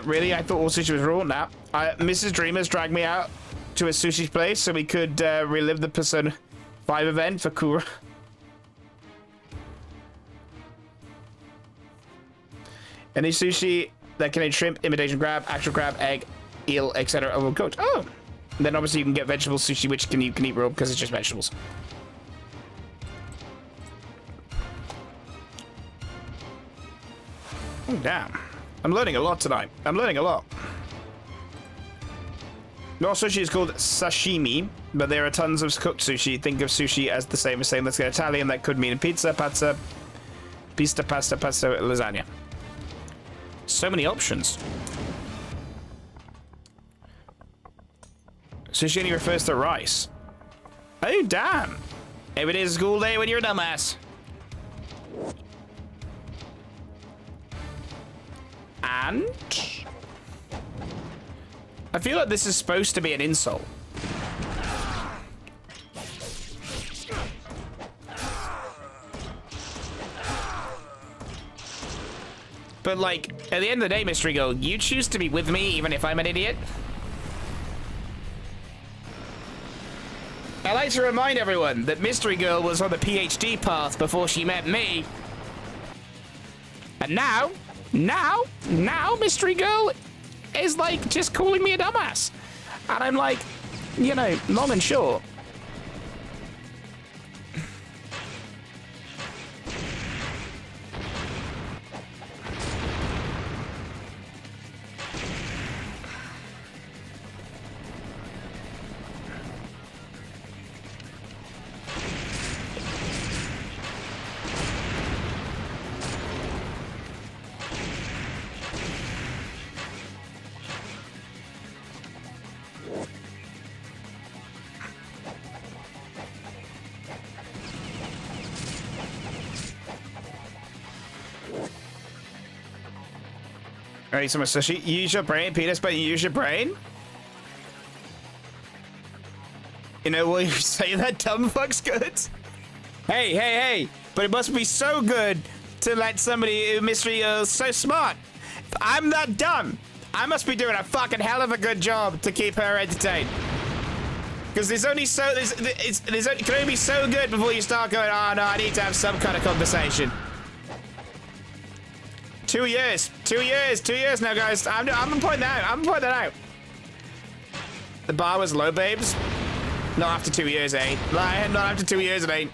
Really? I thought all sushi was raw. Nah. Mrs. Dreamers dragged me out to a sushi place so we could relive the Persona 5 event for Kura. Any sushi that can eat shrimp, imitation crab, actual crab, egg, eel, etc. overcooked. Oh! Then obviously you can get vegetable sushi, which you can eat raw because it's just vegetables. Oh, damn. I'm learning a lot tonight. I'm learning a lot. No sushi is called sashimi, but there are tons of cooked sushi. Think of sushi as the same as saying let's get Italian. That could mean pizza, pasta, lasagna. So many options. Sushi only refers to rice. Oh, damn. Every day is a school day when you're a dumbass. And I feel like this is supposed to be an insult. But like, at the end of the day, Mystery Girl, you choose to be with me even if I'm an idiot. I like to remind everyone that Mystery Girl was on the PhD path before she met me. And now, Mystery Girl is like just calling me a dumbass. And I'm like, you know, long and short. Alright, some sushi. Use your brain, penis, but use your brain. You know what you say that dumb fuck's good? Hey. But it must be so good to let somebody Mystery so smart. If I'm that dumb, I must be doing a fucking hell of a good job to keep her entertained. Because there's only so it can only be so good before you start going, oh no, I need to have some kind of conversation. 2 years now, guys. I'm gonna point that out. The bar was low, babes. Not after 2 years, eh? Not after 2 years, it ain't.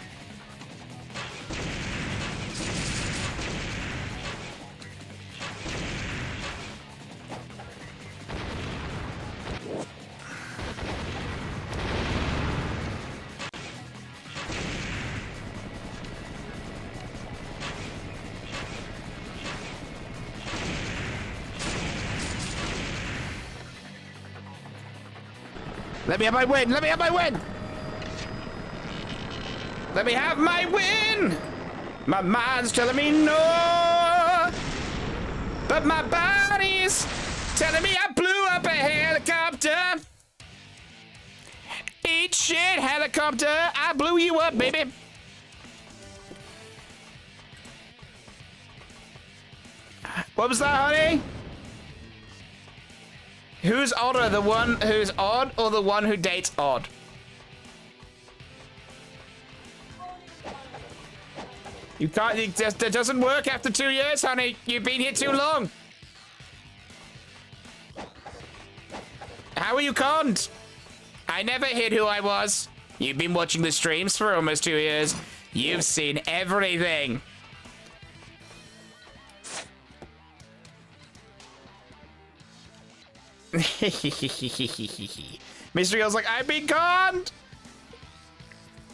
Let me have my win! Let me have my win! Let me have my win! My mind's telling me no, but my body's telling me I blew up a helicopter. Eat shit, helicopter! I blew you up, baby! What was that, honey? Who's odder, the one who's odd or the one who dates odd? You can't, it doesn't work after 2 years, honey. You've been here too long. How are you conned? I never hid who I was. You've been watching the streams for almost 2 years. You've seen everything. Mystery Girl's like, I've been conned.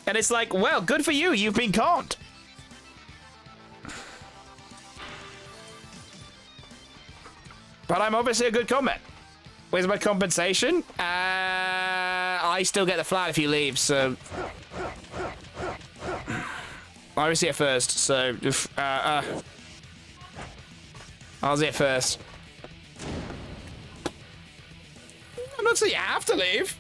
And it's like, well, good for you. You've been conned. But I'm obviously a good comment. Where's my compensation? I still get the flat if you leave, so... I was here first, so... I was here first. I'm not saying you have to leave.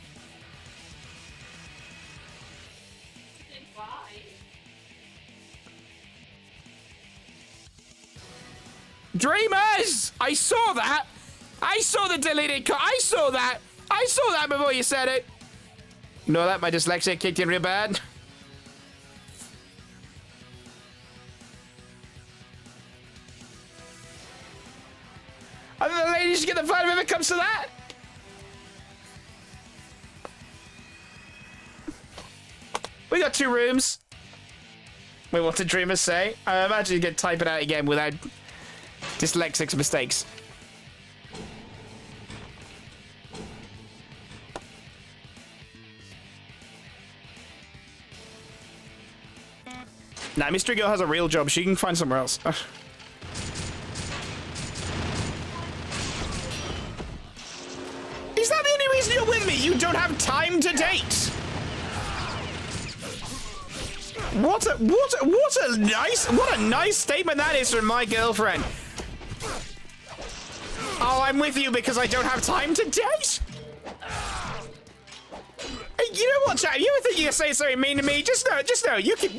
Dreamers! I saw that! I saw the deleted cut. I saw that! I saw that before you said it! You know that? My dyslexia kicked in real bad. I think the ladies should get the fun if it comes to that! We got 2 rooms. Wait, what did Dreamers say? I imagine you can type it out again without dyslexic mistakes. Nah, Mystery Girl has a real job. She can find somewhere else. Is that the only reason you're with me? You don't have time to date. What a nice statement that is from my girlfriend. Oh, I'm with you because I don't have time to date. You know what, chat? You ever think you say something mean to me? Just know, you can.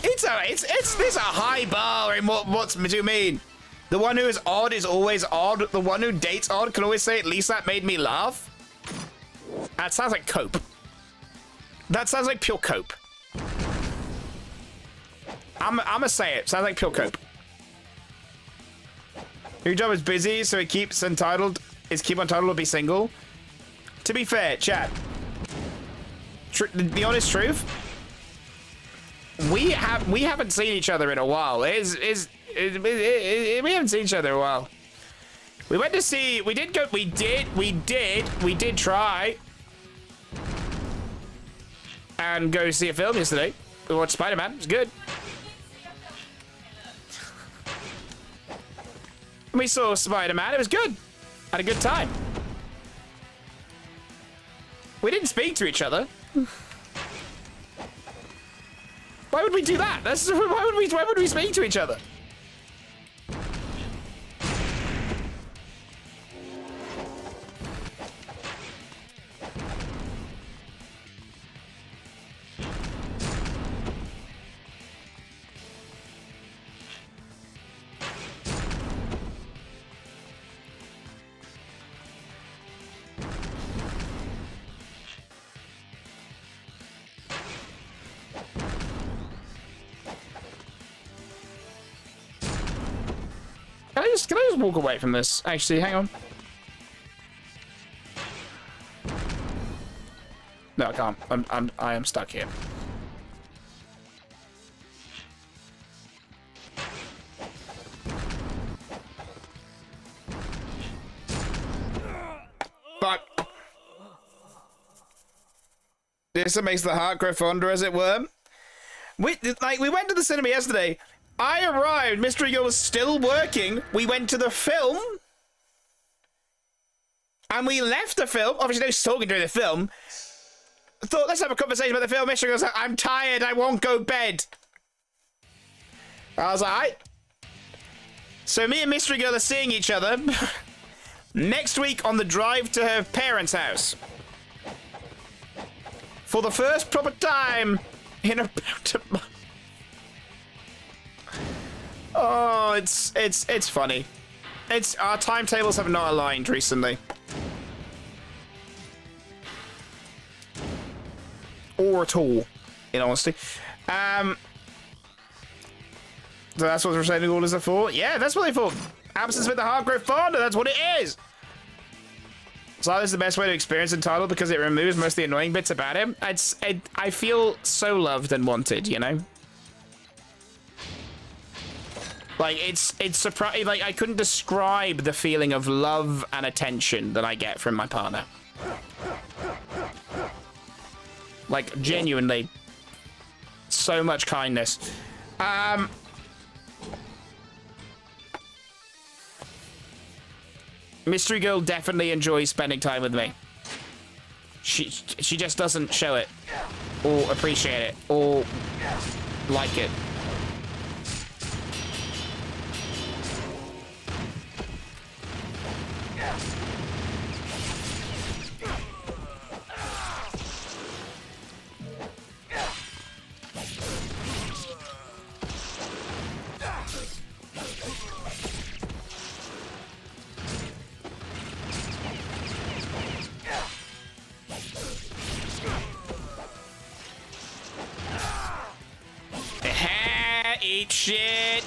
There's a high bar in what's to mean. The one who is odd is always odd. The one who dates odd can always say, at least that made me laugh. That sounds like cope. That sounds like pure cope. I'ma say it. Sounds like pure cope. Your job is busy, so it keeps entitled. Keep entitled to be single. To be fair, chat. The honest truth. We haven't seen each other in a while. We haven't seen each other in a while. We went to see. We did try and go see a film yesterday. We watched Spider-Man. It was good. We saw Spider-Man. It was good. Had a good time. We didn't speak to each other. Why would we do that? Why would we speak to each other? Can I just walk away from this? Actually, hang on. No, I can't. I am stuck here. Fuck. This makes the heart grow fonder, as it were. We went to the cinema yesterday. I arrived, Mystery Girl was still working, we went to the film, and we left the film, obviously no talking during the film, thought, let's have a conversation about the film. Mystery Girl's like, I'm tired, I won't go bed. I was like, alright. So me and Mystery Girl are seeing each other next week on the drive to her parents' house. For the first proper time in about a month. Oh, it's funny. It's our timetables have not aligned recently. Or at all, in honesty. So that's what retaining orders are for? Yeah, that's what they for. Absence with the hard growth fonder, that's what it is. So this is the best way to experience Entitled because it removes most of the annoying bits about him. I feel so loved and wanted, you know? Like, it's surprising. Like, I couldn't describe the feeling of love and attention that I get from my partner. Like, genuinely. So much kindness. Mystery Girl definitely enjoys spending time with me. She just doesn't show it. Or appreciate it. Or like it. Eat shit.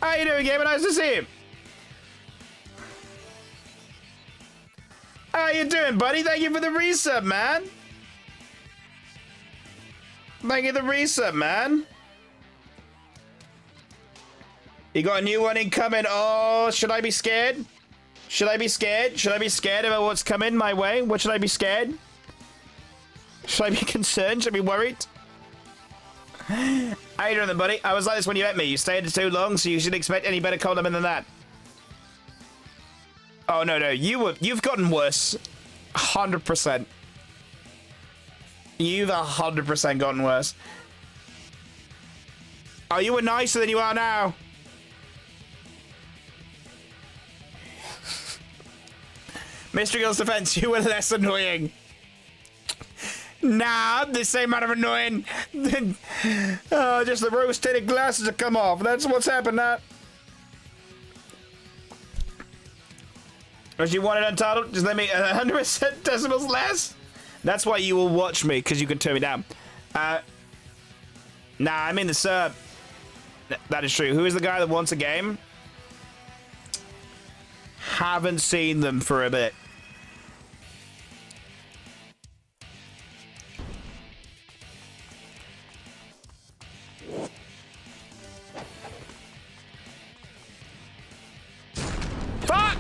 How you doing, Gamer? Nice to see you. How you doing, buddy? Thank you for the resub, man. Thank you for the resub, man. You got a new one incoming. Oh, should I be scared? Should I be scared? Should I be scared about what's coming my way? What should I be scared? Should I be concerned? Should I be worried? How you doing then, buddy? I was like this when you met me. You stayed too long, so you shouldn't expect any better compliment than that. Oh, no. You've gotten worse. 100%. You've 100% gotten worse. Oh, you were nicer than you are now. Mystery Girl's defense, you were less annoying. Nah, I'm the same amount of annoying. Oh, just the rose-tinted glasses have come off. That's what's happened now. If you want it Untitled, just let me 100% decimals less. That's why you will watch me, because you can turn me down. Nah, I'm in the sub. That is true. Who is the guy that wants a game? Haven't seen them for a bit. Fuck!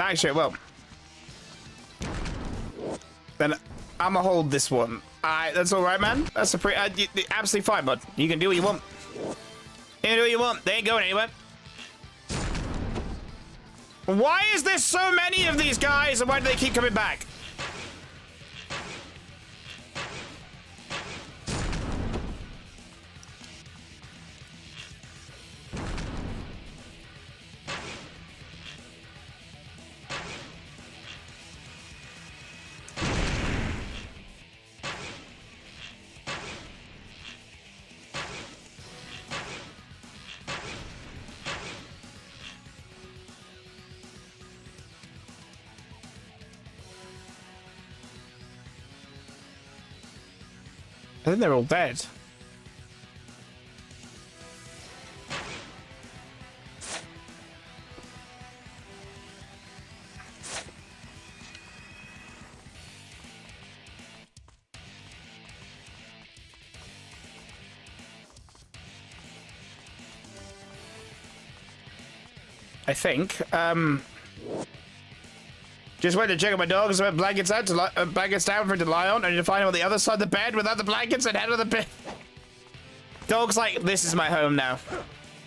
Actually, well, then I'm gonna hold this one. That's all right, man. That's a pretty absolutely fine, bud. You can do what you want. You can do what you want. They ain't going anywhere. Why is there so many of these guys, and why do they keep coming back? I think they're all dead. I think. Just went to check on my dogs, went blankets out to blankets down for it to lie on, and to find him on the other side of the bed without the blankets and head of the bed. Dog's like, this is my home now.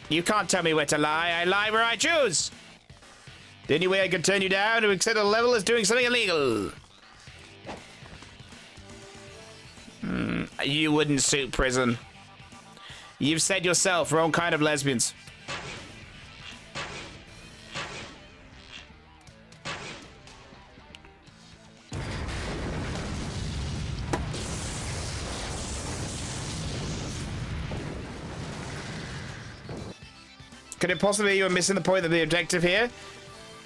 You can't tell me where to lie. I lie where I choose. The only way I can turn you down to accept a level is doing something illegal. You wouldn't suit prison. You've said yourself, wrong kind of lesbians. Could it possibly be you're missing the point of the objective here?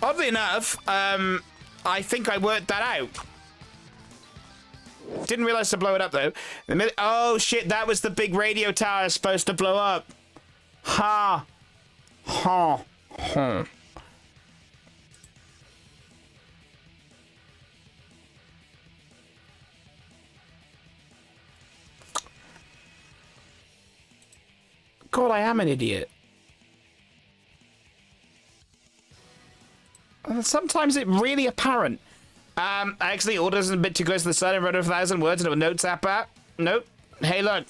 Oddly enough, I think I worked that out. Didn't realize to blow it up though. Oh shit, that was the big radio tower supposed to blow up. Ha. Ha. Ha. God, I am an idiot. Sometimes it's really apparent. Actually, orders a bit too close to the sun and wrote 1,000 words into a notes app. Nope. Hey, look.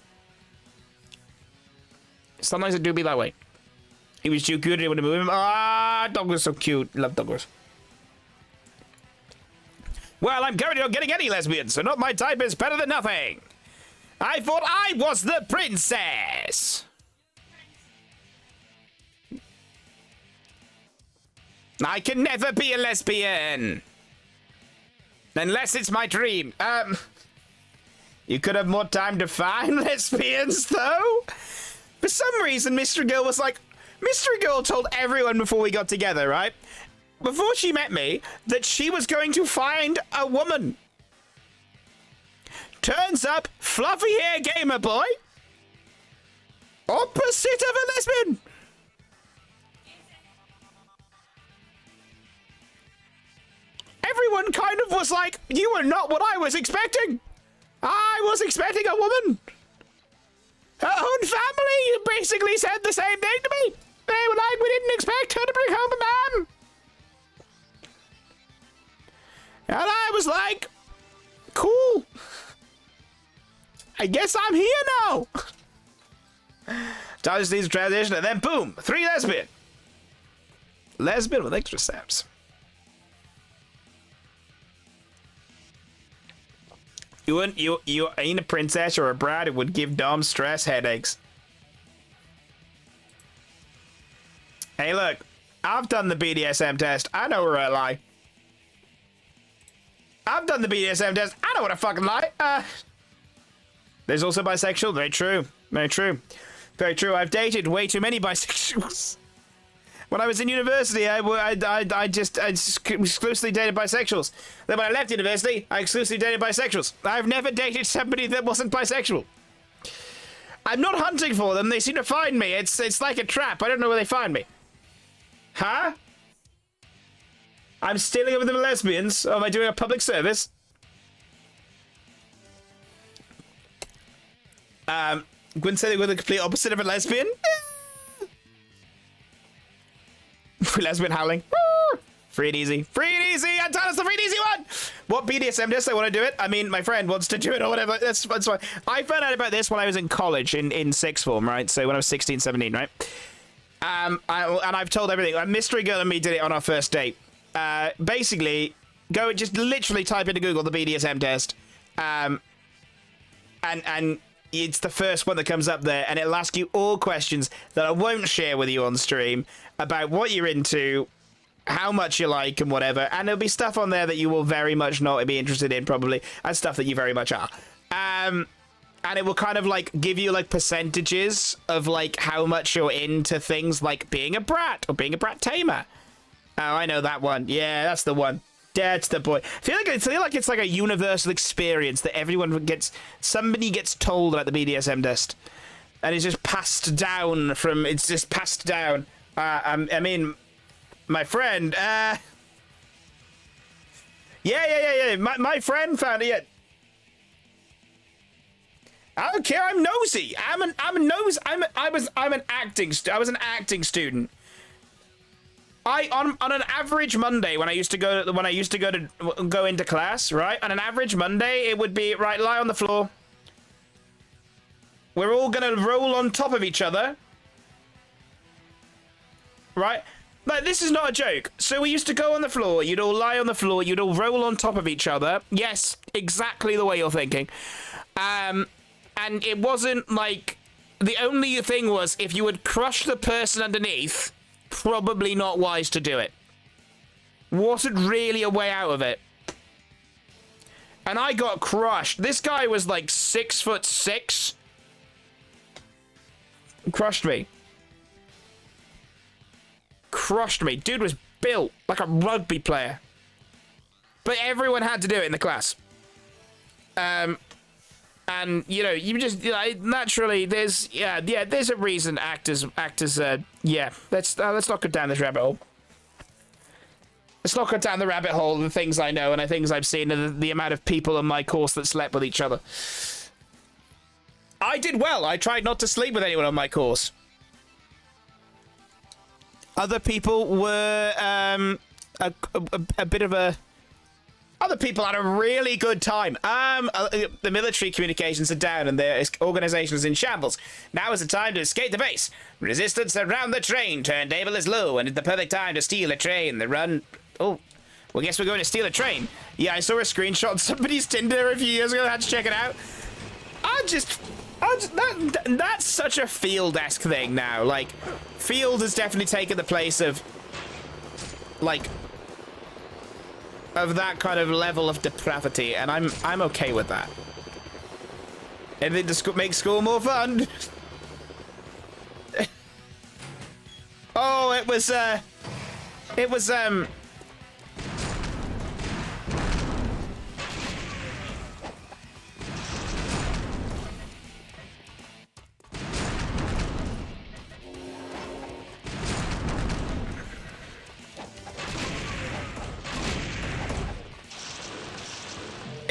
Sometimes it do be that way. He was too cute. He would move him. Ah, dog was so cute. Love doggers. Well, I'm currently not getting any lesbians, so not my type is better than nothing. I thought I was the princess. I can never be a lesbian. Unless it's my dream. You could have more time to find lesbians, though. For some reason, Mystery Girl was like... Mystery Girl told everyone before we got together, right? Before she met me, that she was going to find a woman. Turns up, fluffy hair gamer boy. Opposite of a lesbian. Everyone kind of was like, you were not what I was expecting. I was expecting a woman. Her own family basically said the same thing to me. They were like, we didn't expect her to become a man. And I was like, cool. I guess I'm here now. Just needs transition, and then boom, 3 lesbian. Lesbian with extra steps. You ain't a princess or a bride. It would give Dom stress headaches. Hey, look. I've done the BDSM test. I know where I lie. I've done the BDSM test. I know what I fucking lie. There's also bisexual. Very true. Very true. Very true. I've dated way too many bisexuals. When I was in university, I just exclusively dated bisexuals. Then when I left university, I exclusively dated bisexuals. I've never dated somebody that wasn't bisexual. I'm not hunting for them. They seem to find me. It's like a trap. I don't know where they find me. Huh? I'm stealing over the lesbians. Or am I doing a public service? Gwen said they were the complete opposite of a lesbian. Lesbian howling. Free and easy. Free and easy! Antanas, the free and easy one! What BDSM does, I want to do it. I mean, my friend wants to do it or whatever. That's fine. I found out about this when I was in college, in sixth form, right? So when I was 16, 17, right? And I've told everything. Mystery Girl and me did it on our first date. Basically, go and just literally type into Google the BDSM test. And it's the first one that comes up there, and it'll ask you all questions that I won't share with you on stream about what you're into, how much you like, and whatever. And there'll be stuff on there that you will very much not be interested in, probably, and stuff that you very much are. And it will kind of like give you like percentages of like how much you're into things like being a brat or being a brat tamer. Oh, I know that one. Yeah, that's the one. That's the boy. I feel like it's like a universal experience that everyone gets. Somebody gets told about the BDSM test, and it's just passed down from. It's just passed down. I mean, my friend. Yeah. My friend found it. Yeah. I don't care. I'm nosy. I'm an acting student. on an average Monday when I used to go into class, right? On an average Monday, it would be right, lie on the floor. We're all gonna roll on top of each other, right? Like, this is not a joke. So we used to go on the floor. You'd all lie on the floor. You'd all roll on top of each other. Yes, exactly the way you're thinking. And it wasn't like, the only thing was if you would crush the person underneath, probably not wise to do it. Wasn't really a way out of it. And I got crushed. This guy was like 6'6". Crushed me. Crushed me. Dude was built like a rugby player. But everyone had to do it in the class. And you know, you just, you know, naturally there's there's a reason actors yeah, let's not go down this rabbit hole. Let's not go down the rabbit hole of the things I know and the things I've seen and the amount of people on my course that slept with each other. I did well. I tried not to sleep with anyone on my course. Other people were a bit of a... Other people had a really good time. The military communications are down and their organization is in shambles. Now is the time to escape the base. Resistance around the train. Turntable is low and it's the perfect time to steal a train. The run... Oh, well, guess we're going to steal a train. Yeah, I saw a screenshot on somebody's Tinder a few years ago. I had to check it out. That's such a Field-esque thing now. Like, Field has definitely taken the place of, like, of that kind of level of depravity, and I'm okay with that. Anything to make school more fun. Oh, it was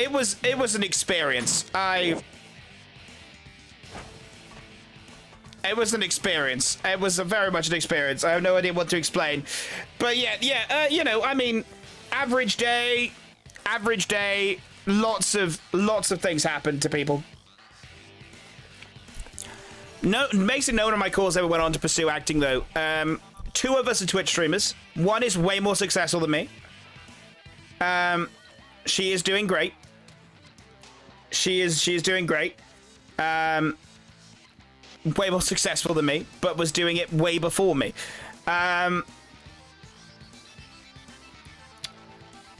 It was an experience. It was an experience. It was very much an experience. I have no idea what to explain. But yeah, you know, I mean, average day, lots of things happen to people. No, makes it known on my course ever went on to pursue acting though. 2 of us are Twitch streamers. 1 is way more successful than me. She is doing great. She is doing great. Way more successful than me, but was doing it way before me.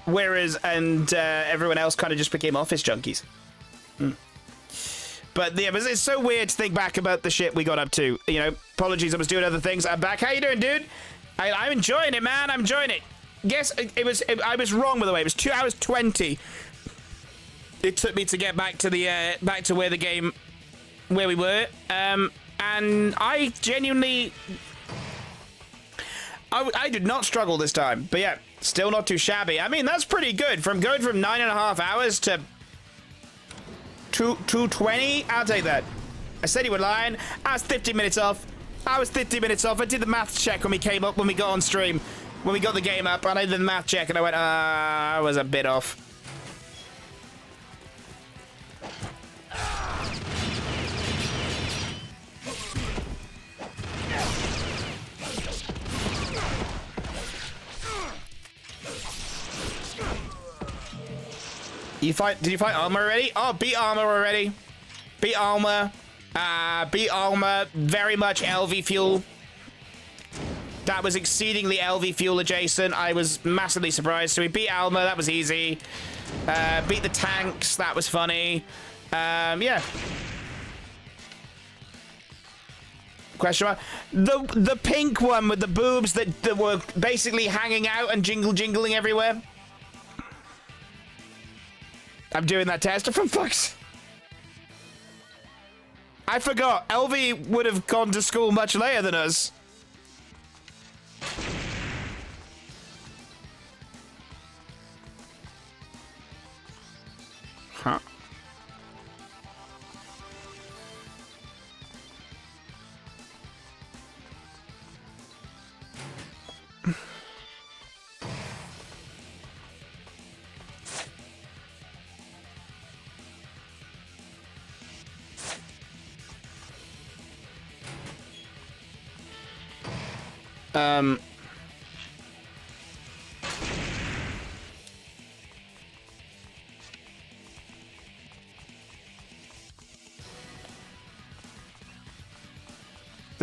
Whereas, everyone else kind of just became office junkies. But yeah, it's so weird to think back about the shit we got up to. You know, apologies, I was doing other things. I'm back. How you doing, dude? I'm enjoying it, man. I'm enjoying it. Guess I was wrong, by the way. It was 2 hours 20. It took me to get back to the back to where we were. And I genuinely, I did not struggle this time. But yeah, still not too shabby. I mean, that's pretty good. From going from 9.5 hours to 220. I'll take that. I said you were lying. I was 50 minutes off. I did the math check when we got on stream. When we got the game up, and I did the math check, and I went, I was a bit off. Did you fight Armor already? Oh, beat Armor already. Beat Armor. Very much LV fuel. That was exceedingly LV fuel adjacent. I was massively surprised. So we beat Alma. That was easy. Beat the tanks. That was funny. Yeah. Question mark. The pink one with the boobs that were basically hanging out and jingling everywhere. I'm doing that test for fuck's. I forgot. LV would have gone to school much later than us. Huh. Did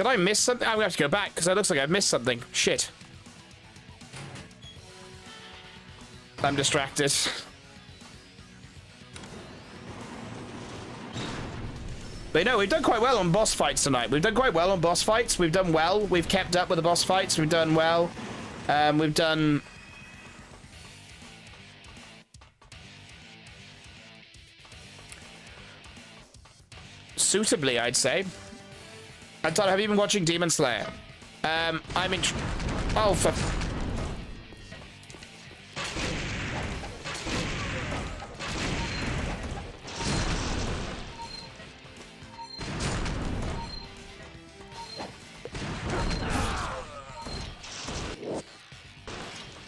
I miss something? I'm gonna have to go back because it looks like I've missed something. Shit. I'm distracted. But no, we've done quite well on boss fights tonight. We've done quite well on boss fights. We've done well. We've kept up with the boss fights. We've done well. We've done... suitably, I'd say. Anton, have you been watching Demon Slayer? I'm in... Oh, for...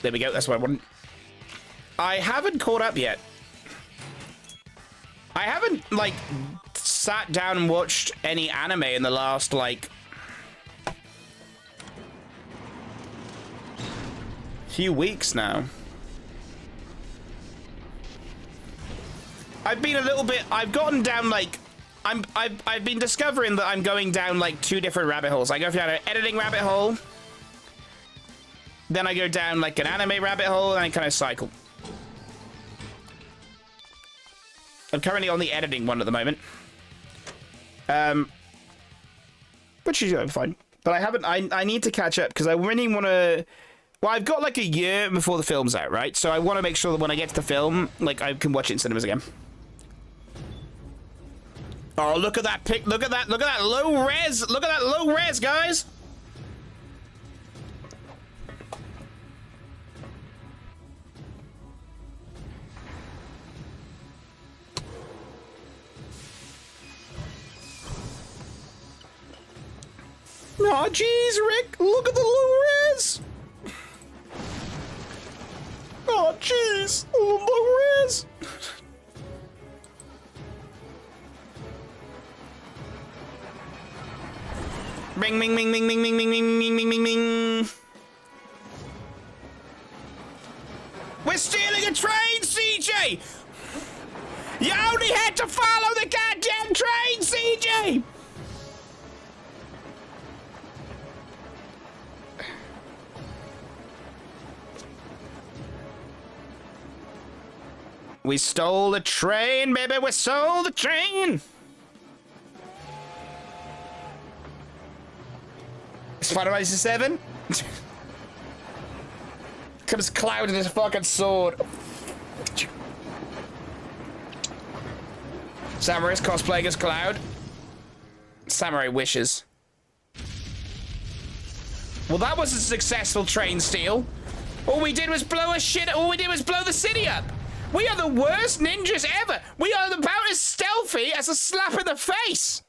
There we go, that's what I wanted. I haven't caught up yet. I haven't, like, sat down and watched any anime in the last, like, few weeks now. I've been a little bit, I've gotten down, like, I've been discovering that I'm going down, like, 2 different rabbit holes. I go down an editing rabbit hole, then I go down, like, an anime rabbit hole, and I kind of cycle. I'm currently on the editing one at the moment. Which is fine. But I haven't, I need to catch up, because I really want to... Well, I've got, like, a year before the film's out, right? So I want to make sure that when I get to the film, like, I can watch it in cinemas again. Oh, look at that pic, look at that low res, look at that low res, guys! Aw, oh, jeez, Rick! Look at the low res! Oh, jeez! Low res! Bing, bing, bing, bing, bing, bing, bing, bing, bing, bing, bing, bing. We're stealing a train, CJ! You only had to follow the goddamn train, CJ! We stole the train, baby, we stole the train! Final Fantasy 7? Comes Cloud in his fucking sword. Samurai's cosplaying as Cloud. Samurai wishes. Well, that was a successful train steal. All we did was blow the city up. We are the worst ninjas ever. We are about as stealthy as a slap in the face.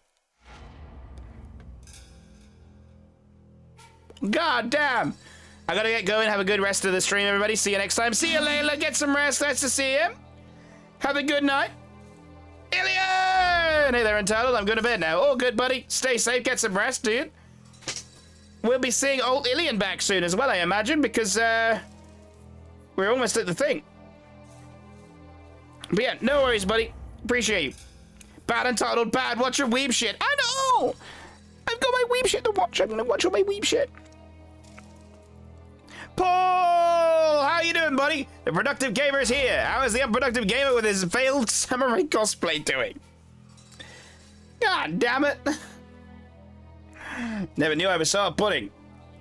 God damn. I gotta get going. Have a good rest of the stream, everybody. See you next time. See you, Layla. Get some rest. Nice to see you. Have a good night. Ilian! Hey there, Entitled. I'm going to bed now. All good, buddy. Stay safe. Get some rest, dude. We'll be seeing old Ilian back soon as well, I imagine, because, we're almost at the thing. But yeah, no worries, buddy. Appreciate you. Bad Entitled, bad. Watch your weeb shit. I know! I've got my weeb shit to watch. I'm gonna watch all my weeb shit. Paul! How you doing, buddy? The Productive Gamer is here. How is the Unproductive Gamer with his failed samurai cosplay doing? God damn it. Never knew I was so pudding.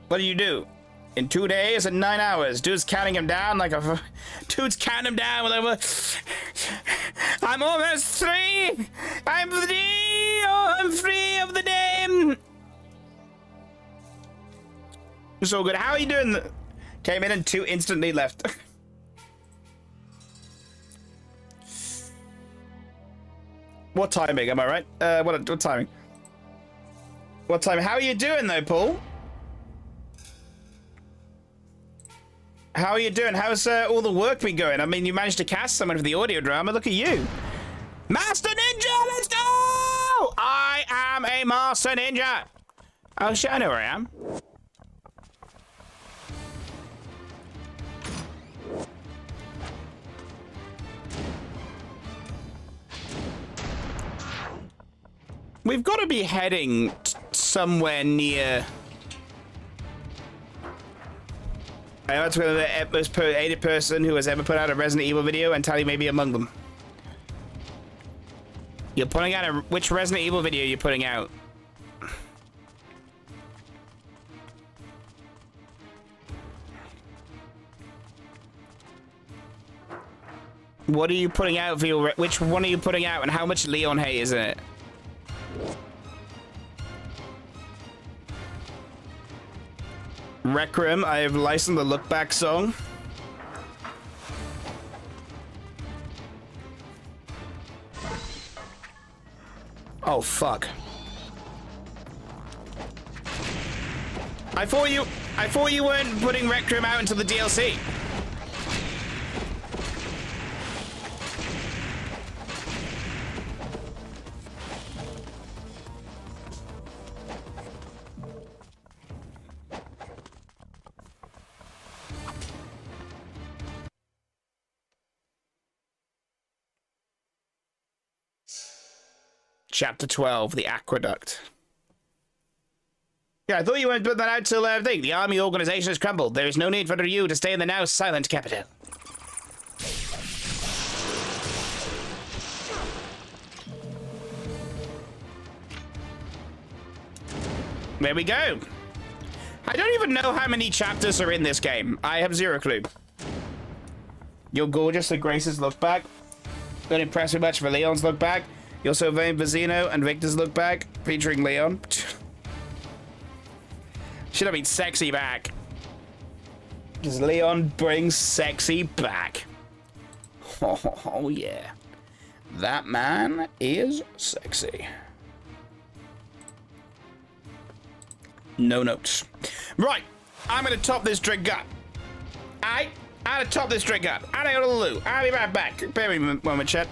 What do you do? In 2 days and 9 hours. Dude's counting him down like a... Dude's counting him down with a... I'm almost 3! I'm 3! Oh, I'm free of the day! So good. How are you doing? Came in and 2 instantly left. What timing? Am I right? What timing? What time? How are you doing though, Paul? How are you doing? How's all the work been going? I mean, you managed to cast someone for the audio drama. Look at you. Master Ninja, let's go! I am a Master Ninja. Oh shit, I know where I am. We've got to be heading somewhere near... I want to be the most hated person who has ever put out a Resident Evil video, and Tally may be among them. You're putting out a... Which Resident Evil video are you putting out? What are you putting out for your... Which one are you putting out, and how much Leon hate is in it? Rec Room, I have licensed the Look Back song. Oh, fuck. I thought you weren't putting Rec Room out into the DLC. Chapter 12, The Aqueduct. Yeah, I thought you weren't putting that out till thing. The army organization has crumbled. There is no need for you to stay in the now silent capital. There we go. I don't even know how many chapters are in this game. I have zero clue. You're gorgeous, the Grace's look back. Don't impress me much for Leon's look back. You're so vain, Vizino and Victor's look back, featuring Leon. Should have been sexy back. Because Leon brings sexy back. Oh, yeah. That man is sexy. No notes. Right. I'm going to top this drink up. I'm going to top this drink up. I'm going to loo. I'll be right back. Bear with me a moment, chat.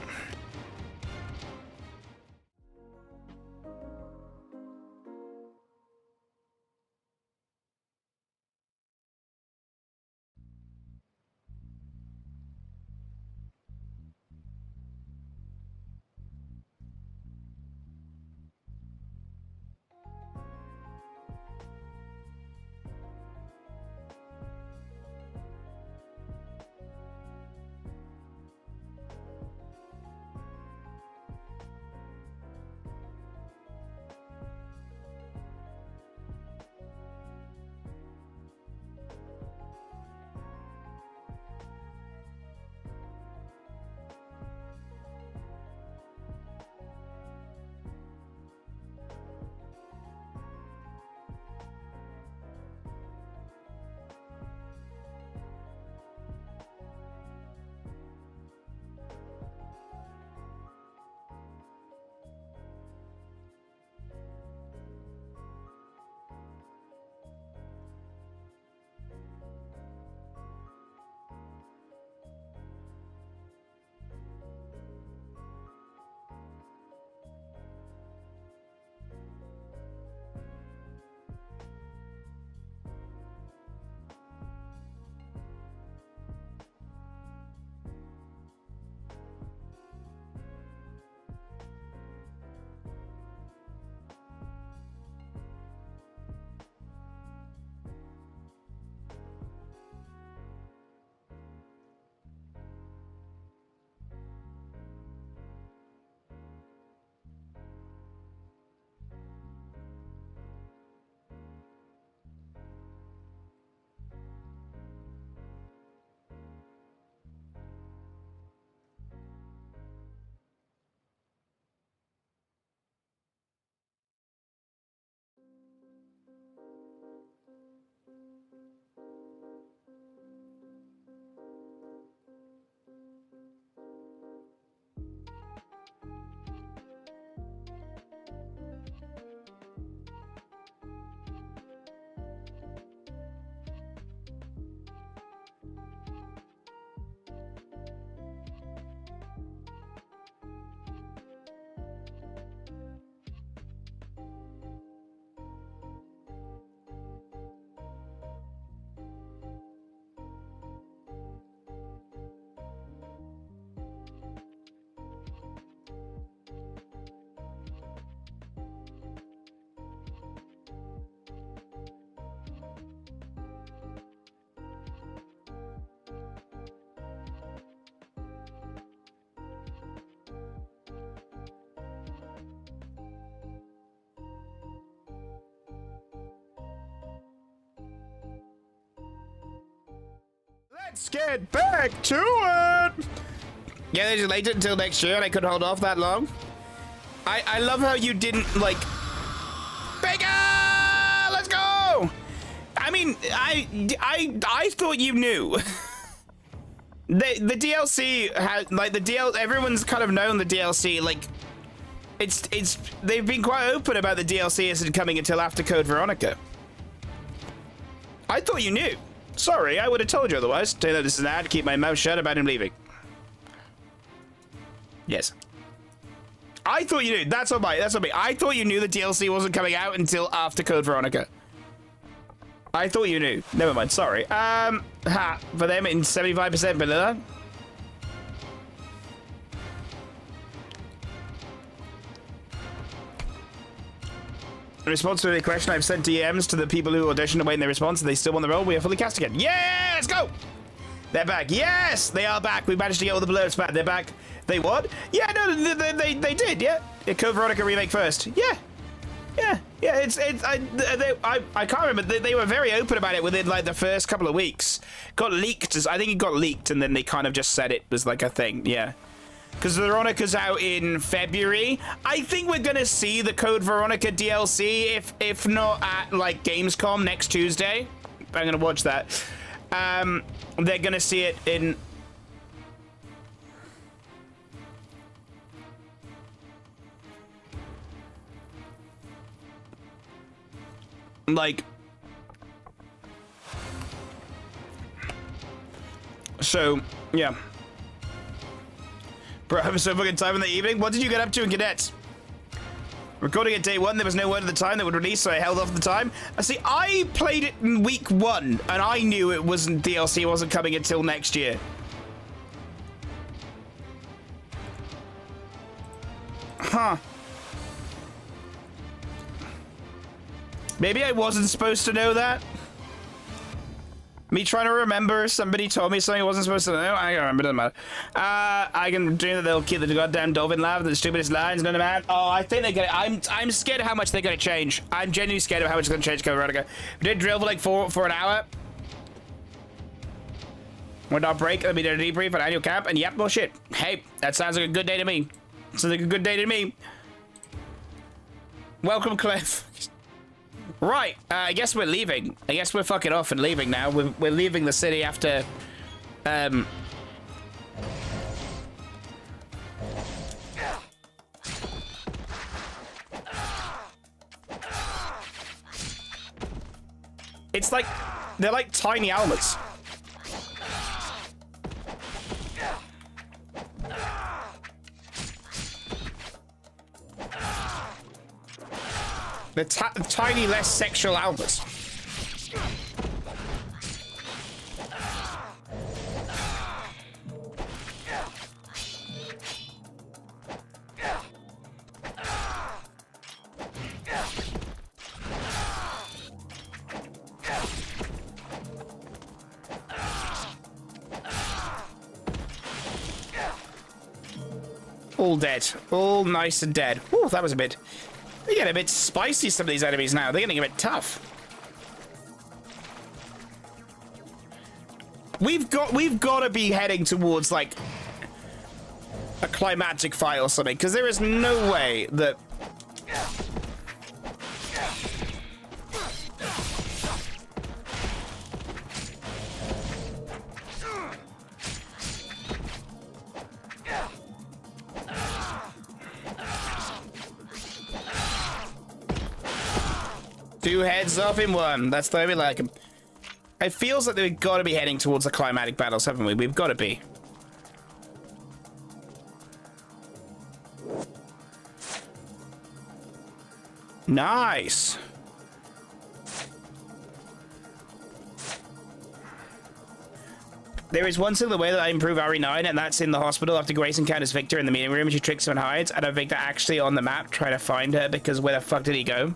Let's get back to it. Yeah, they delayed it until next year, and I couldn't hold off that long. I love how you didn't like. Bigger! Let's go! I mean, I thought you knew. the DLC has like everyone's kind of known the DLC, like it's they've been quite open about the DLC isn't coming until after Code Veronica. I thought you knew. Sorry, I would have told you otherwise. Tell you that this is an ad, keep my mouth shut about him leaving. Yes. I thought you knew. That's on me. I thought you knew the DLC wasn't coming out until after Code Veronica. I thought you knew. Never mind. Sorry. For them in 75% vanilla. In response to the question, I've sent DMs to the people who auditioned awaiting their response, and they still want the role. We are fully cast again. Yeah, let's go. They're back. Yes, they are back. We managed to get all the blurs back. They're back. They what? Yeah, no, they did. Yeah, Code Veronica remake first. Yeah. I can't remember. They were very open about it within like the first couple of weeks. Got leaked. I think it got leaked, and then they kind of just said it was like a thing. Yeah. Because Veronica's out in February. I think we're gonna see the Code Veronica DLC, if not at like Gamescom next Tuesday. I'm gonna watch that. They're gonna see it in. Like. So, yeah. Bro, I'm so fucking time in the evening. What did you get up to in Cadets? Recording at day one, there was no word at the time that would release, so I held off at the time. See, I played it in week 1, and I knew it wasn't DLC, wasn't coming until next year. Huh. Maybe I wasn't supposed to know that. Me trying to remember, somebody told me something I wasn't supposed to know. I don't remember, doesn't matter. I can dream that they'll keep the goddamn dolphin laugh, the stupidest lines, none of that. Oh, I think they're gonna. I'm scared of how much they're gonna change. I'm genuinely scared of how much it's gonna change Code Veronica. We did drill for like for an hour. Went on break, then we did a debrief on annual camp, and yep, well shit. Hey, that sounds like a good day to me. Sounds like a good day to me. Welcome, Cliff. Right, I guess we're leaving. I guess we're fucking off and leaving now. We're leaving the city after, It's like, they're like tiny Almas. The tiny, less sexual Almas. All dead. All nice and dead. Ooh, that was a bit... They get a bit spicy, some of these enemies now. They're getting a bit tough. We've got to be heading towards, like, a climactic fight or something, because there is no way that... Two heads off in one. That's the way we like them. It feels like we've got to be heading towards the climatic battles, haven't we? We've got to be. Nice. There is one single way that I improve RE9, and that's in the hospital after Grace encounters Victor in the meeting room. She tricks him and hides. I don't think Victor actually on the map trying to find her because where the fuck did he go?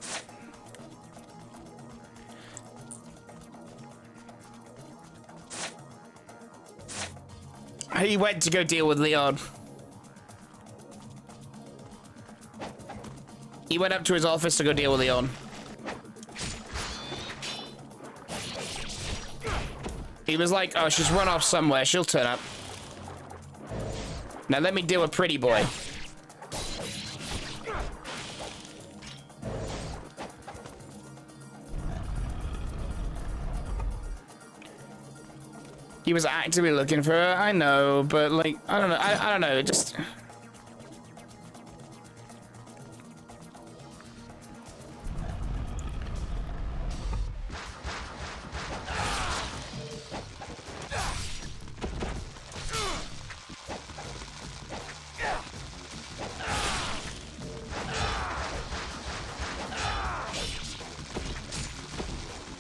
He went to go deal with Leon. He went up to his office to go deal with Leon. He was like, oh, she's run off somewhere. She'll turn up. Now let me deal with pretty boy. He was actively looking for her. I know, but like, I don't know. I don't know. It just...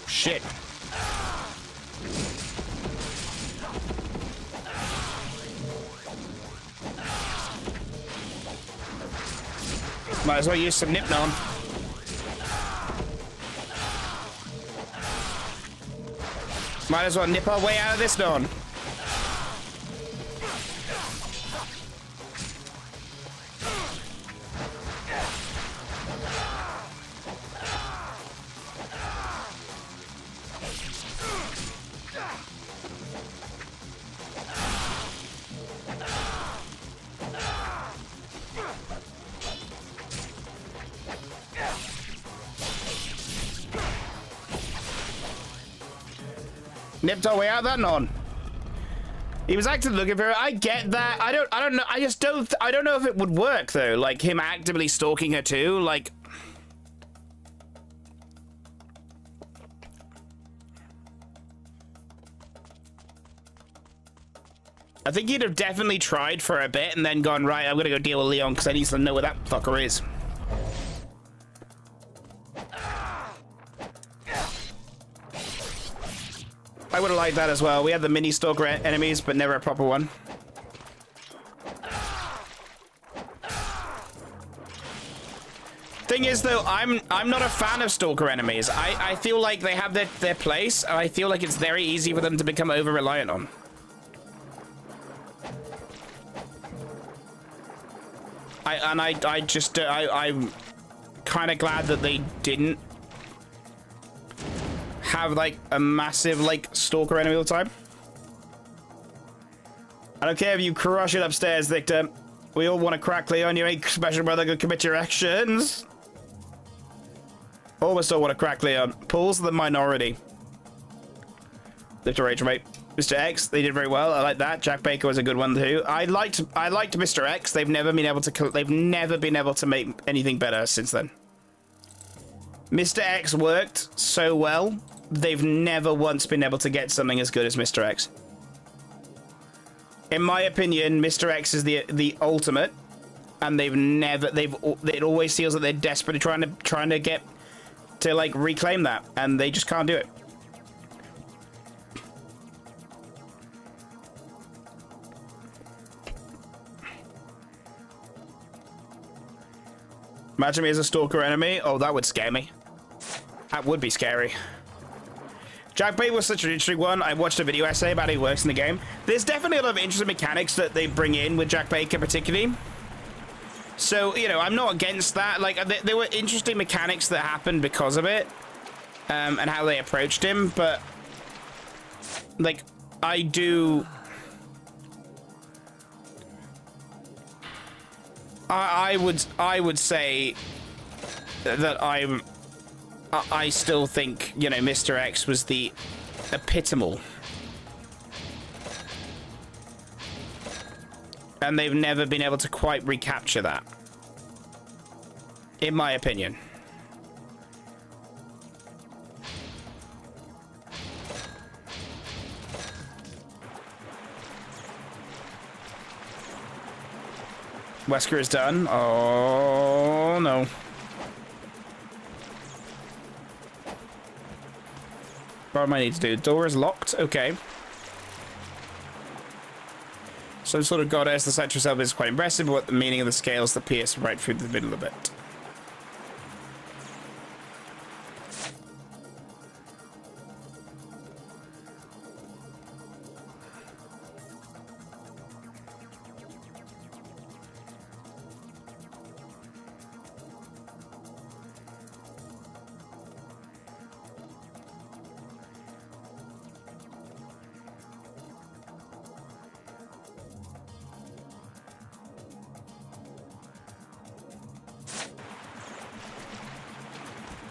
Shit. Might as well use some Nipnon. Might as well nip our way out of this dawn. Nipped our way out of that non. He was actively looking for her. I get that. I don't know. I just don't. I don't know if it would work though. Like him actively stalking her too. Like. I think he'd have definitely tried for a bit and then gone, right, I'm gonna go deal with Leon because I need to know where that fucker is. I would have liked that as well. We had the mini stalker enemies, but never a proper one. Thing is, though, I'm not a fan of stalker enemies. I feel like they have their place, and I feel like it's very easy for them to become over-reliant on. I'm kind of glad that they didn't have like a massive like stalker enemy all the time. I don't care if you crush it upstairs, Victor. We all want to crack Leon. You ain't special brother. Go commit your actions. Almost all want to crack Leon. Paul's the minority. Lift rage, mate. Mr. X, they did very well. I like that. Jack Baker was a good one too. I liked Mr. X. They've never been able to make anything better since then. Mr. X worked so well. They've never once been able to get something as good as Mr. X. In my opinion, Mr. X is the ultimate, and it always feels that they're desperately trying to get to like reclaim that, and they just can't do it. Imagine me as a stalker enemy. Oh, that would scare me. That would be scary. Jack Bait was such an interesting one. I watched a video essay about how he works in the game. There's definitely a lot of interesting mechanics that they bring in with Jack Baker particularly. So, you know, I'm not against that. Like, there were interesting mechanics that happened because of it. And how they approached him. But, like, I do... I would say that I still think, you know, Mr. X was the epitomal. And they've never been able to quite recapture that. In my opinion. Wesker is done. Oh, no. What do I need to do? Door is locked? Okay. Some sort of goddess. The statue itself is quite impressive, but what the meaning of the scales that pierce right through the middle of it.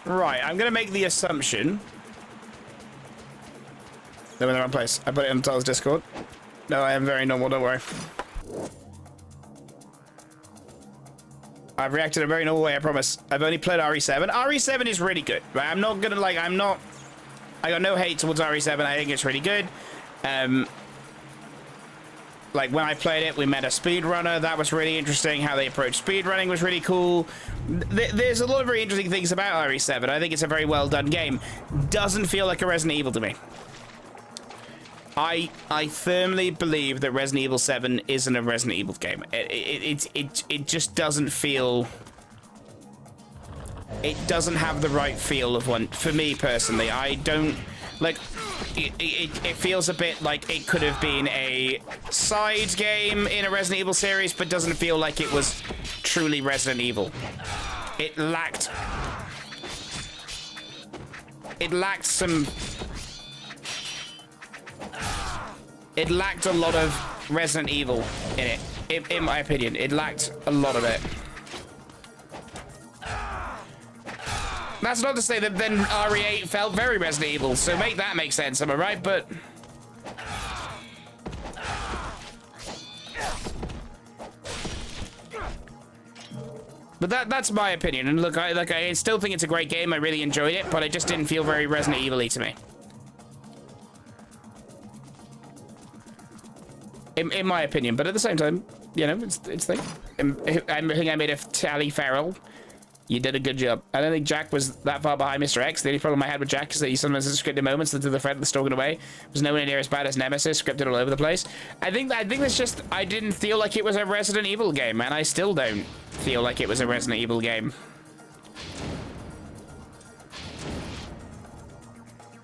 Right, I'm gonna make the assumption. I'm in the wrong place. I put it in Tyler's Discord. No, I am very normal, don't worry. I've reacted in a very normal way, I promise. I've only played RE7. RE7 is really good, right? I'm not gonna, like, I got no hate towards RE7. I think it's really good. Like, when I played it, we met a speedrunner. That was really interesting. How they approached speedrunning was really cool. There's a lot of very interesting things about RE7. I think it's a very well done game. Doesn't feel like a Resident Evil to me. I firmly believe that Resident Evil 7 isn't a Resident Evil game. It just doesn't feel... It doesn't have the right feel of one. For me, personally, I don't... Like, it feels a bit like it could have been a side game in a Resident Evil series, but doesn't feel like it was truly Resident Evil. It lacked some... It lacked a lot of Resident Evil in it, in my opinion. It lacked a lot of it. That's not to say that then RE8 felt very Resident Evil, so make that make sense, am I right? But... But that's my opinion, and look, I still think it's a great game. I really enjoyed it, but it just didn't feel very Resident Evil-y to me. In my opinion, but at the same time, you know, it's thing. I think I made a tally Farrell. You did a good job. I don't think Jack was that far behind Mr. X. The only problem I had with Jack is that he sometimes has scripted moments that the thread that's stalking away was nowhere near as bad as Nemesis, scripted all over the place. I think that's just, I didn't feel like it was a Resident Evil game, and I still don't feel like it was a Resident Evil game.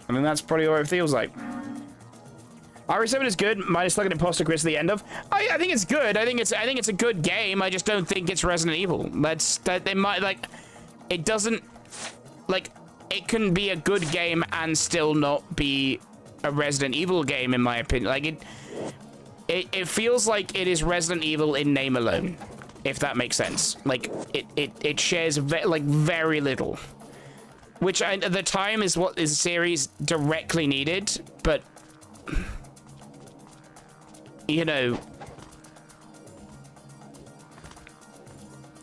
I mean, that's probably what it feels like. RE7 is good, minus like an imposter quiz at the end of. I think it's good. I think it's a good game. I just don't think it's Resident Evil. They might, like, it doesn't, like, it can be a good game and still not be a Resident Evil game, in my opinion. Like, it feels like it is Resident Evil in name alone, if that makes sense. Like, it shares very little, which at the time is what this series directly needed, but you know,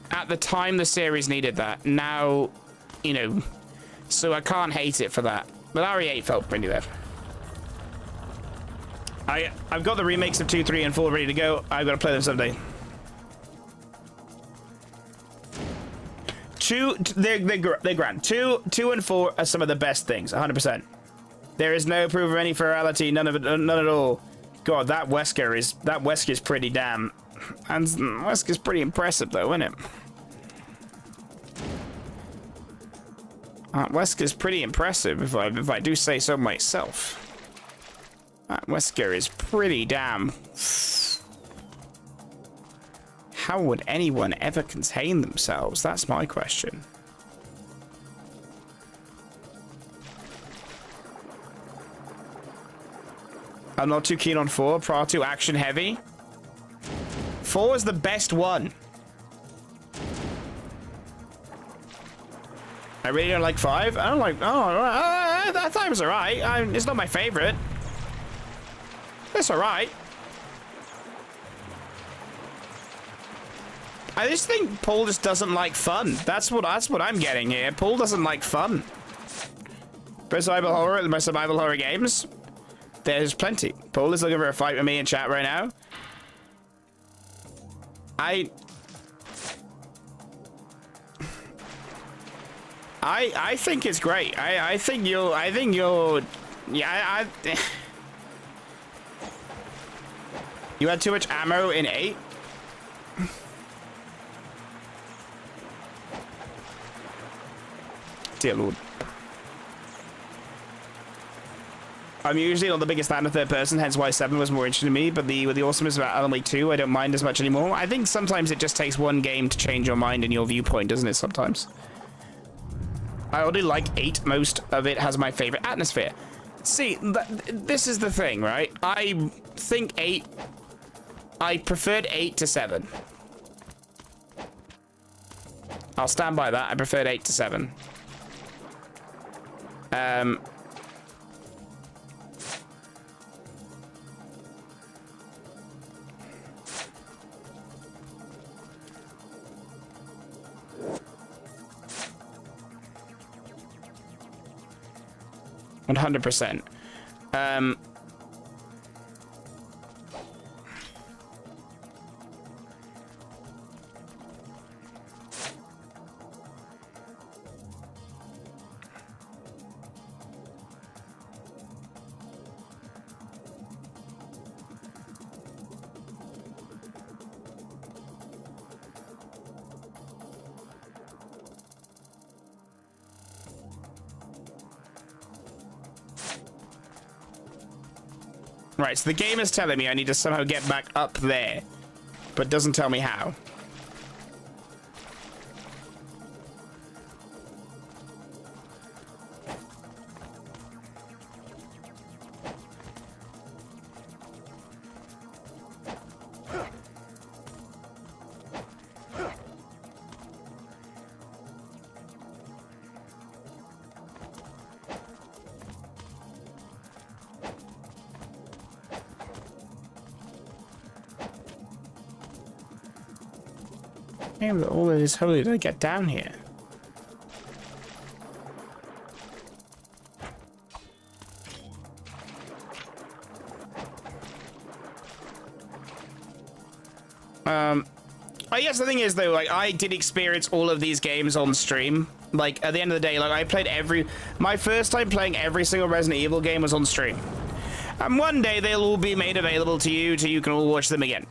at the time the series needed that. Now, you know, so I can't hate it for that. But RE8 felt pretty there. I've got the remakes of 2, 3, and 4 ready to go. I've got to play them someday. They're grand. 2 and 4 are some of the best things, 100%. There is no proof of any virality, none at all. God, that Wesker is pretty damn, and Wesker's pretty impressive though, isn't it? Wesker's pretty impressive, if I do say so myself. Wesker is pretty damn. How would anyone ever contain themselves? That's my question. I'm not too keen on 4. Prior to action heavy. 4 is the best one. I really don't like 5. I don't like. Oh, I thought it was alright. It's not my favorite. It's alright. I just think Paul just doesn't like fun. That's what I'm getting here. Paul doesn't like fun. Best survival horror games. There's plenty. Paul is looking for a fight with me in chat right now. I think it's great. I think you'll yeah, you had too much ammo in 8. Dear Lord. I'm usually not the biggest fan of third person, hence why 7 was more interesting to me, but with the awesomeness about Alan Wake 2, I don't mind as much anymore. I think sometimes it just takes one game to change your mind and your viewpoint, doesn't it, sometimes? I already like 8. Most of it has my favorite atmosphere. See, this is the thing, right? I think 8... I preferred 8 to 7. I'll stand by that. I preferred 8 to 7. $100%. Right, so the game is telling me I need to somehow get back up there, but doesn't tell me how. Damn, all of this holy did I get down here? I guess the thing is though, like, I did experience all of these games on stream. Like, at the end of the day, like, I played my first time playing every single Resident Evil game was on stream. And one day they'll all be made available to you, so you can all watch them again.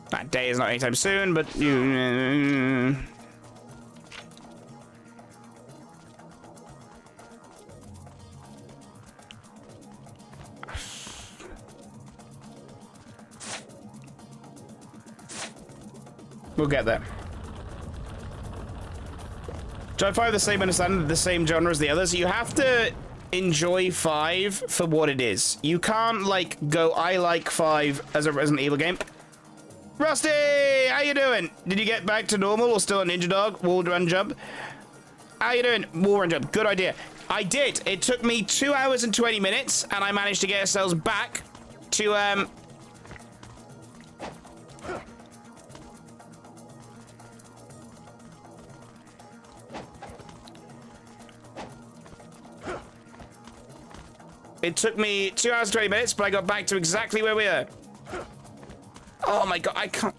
That day is not anytime soon, but you... We'll get there. Do I find the same understanding, the same genre as the others? You have to enjoy 5 for what it is. You can't, like, go, I like 5 as a Resident Evil game. Rusty, how you doing? Did you get back to normal or still a ninja dog? Wall run jump? How you doing? Wall run jump. Good idea. I did. It took me 2 hours and 20 minutes, and I managed to get ourselves back to, It took me 2 hours and 20 minutes, but I got back to exactly where we were. Oh my god, I can't...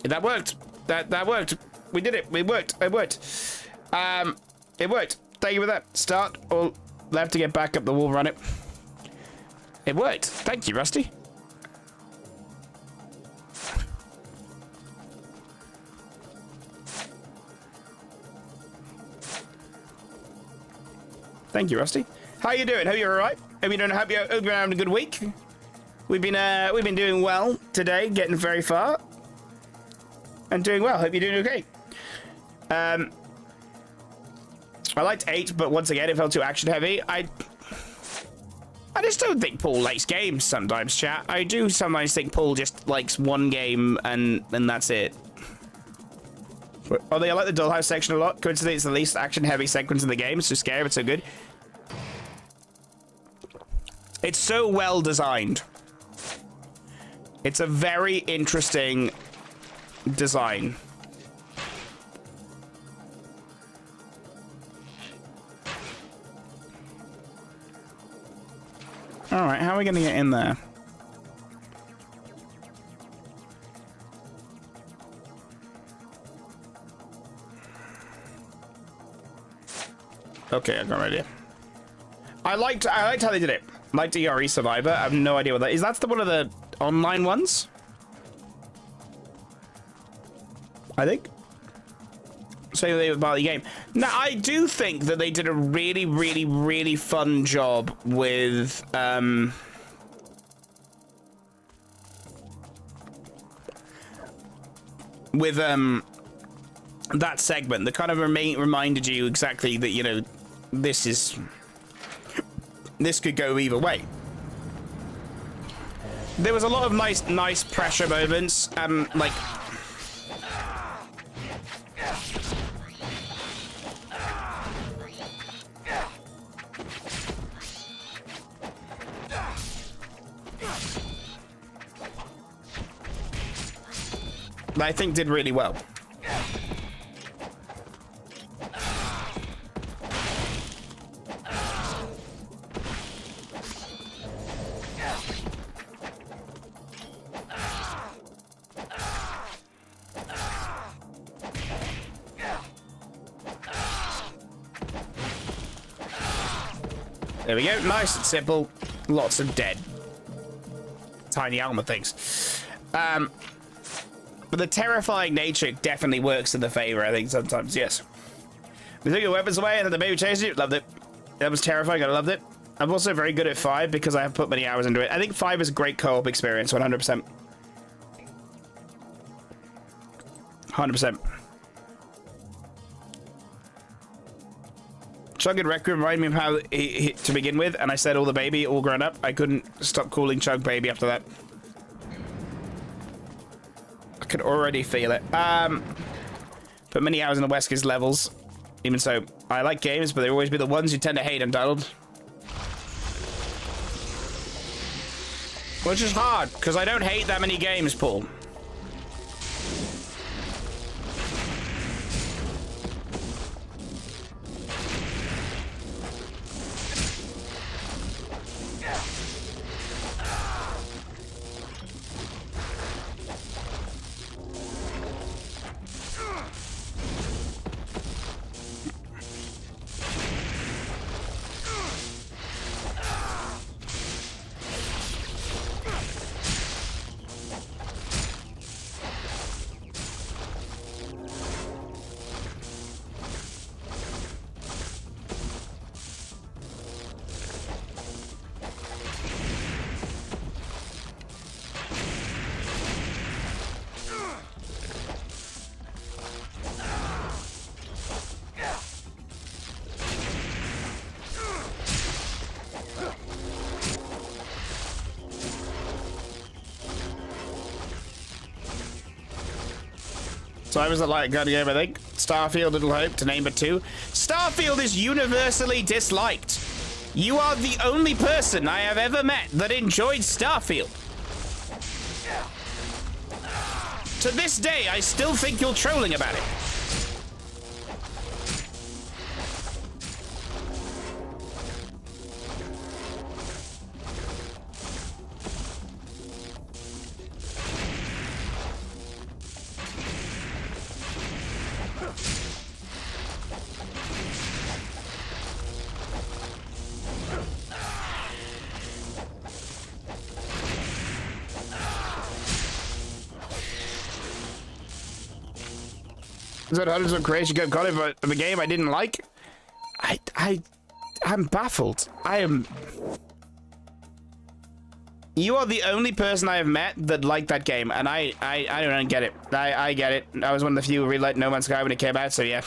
That worked. That worked. We did it. It worked. It worked. It worked. Thank you for that. Start or left to get back up the wall, run it. It worked. Thank you, Rusty. Thank you, Rusty. How you doing? Hope you're all right. Hope you're having a good week. We've been doing well today, getting very far, and doing well. Hope you're doing okay. I liked 8, but once again, it felt too action heavy. I just don't think Paul likes games sometimes, chat. I do sometimes think Paul just likes one game and that's it. Although I like the Dollhouse section a lot. Coincidentally, it's the least action-heavy sequence in the game. It's so scary, but so good. It's so well designed. It's a very interesting design. All right, how are we going to get in there? Okay, I got an idea. I liked how they did it. Liked ERE Survivor. I have no idea what that is. That's the one of the online ones, I think. So they were about the game. Now, I do think that they did a really, really, really fun job with that segment that kind of reminded you exactly that, you know, this could go either way. There was a lot of nice pressure moments. Like. That I think did really well. There we go. Nice and simple. Lots of dead tiny armor things. But the terrifying nature definitely works in the favor, I think, sometimes, yes. We took your weapons away and then the baby chased you. Loved it. That was terrifying. I loved it. I'm also very good at 5 because I have put many hours into it. I think 5 is a great co-op experience, 100%. 100%. Chug and Requiem reminded me of how he to begin with, and I said all the baby, all grown up. I couldn't stop calling Chug baby after that. I could already feel it. Put many hours in the Wesker's levels. Even so, I like games, but they always be the ones you tend to hate, Untitled. Which is hard, because I don't hate that many games, Paul. So I was a light gun game, I think. Starfield, Little Hope, to name but 2. Starfield is universally disliked. You are the only person I have ever met that enjoyed Starfield. To this day, I still think you're trolling about it. Is that hundreds of creation code content of a game I didn't like? I'm baffled. You are the only person I have met that liked that game, and I don't get it. I get it. I was one of the few who really liked No Man's Sky when it came out, so yeah.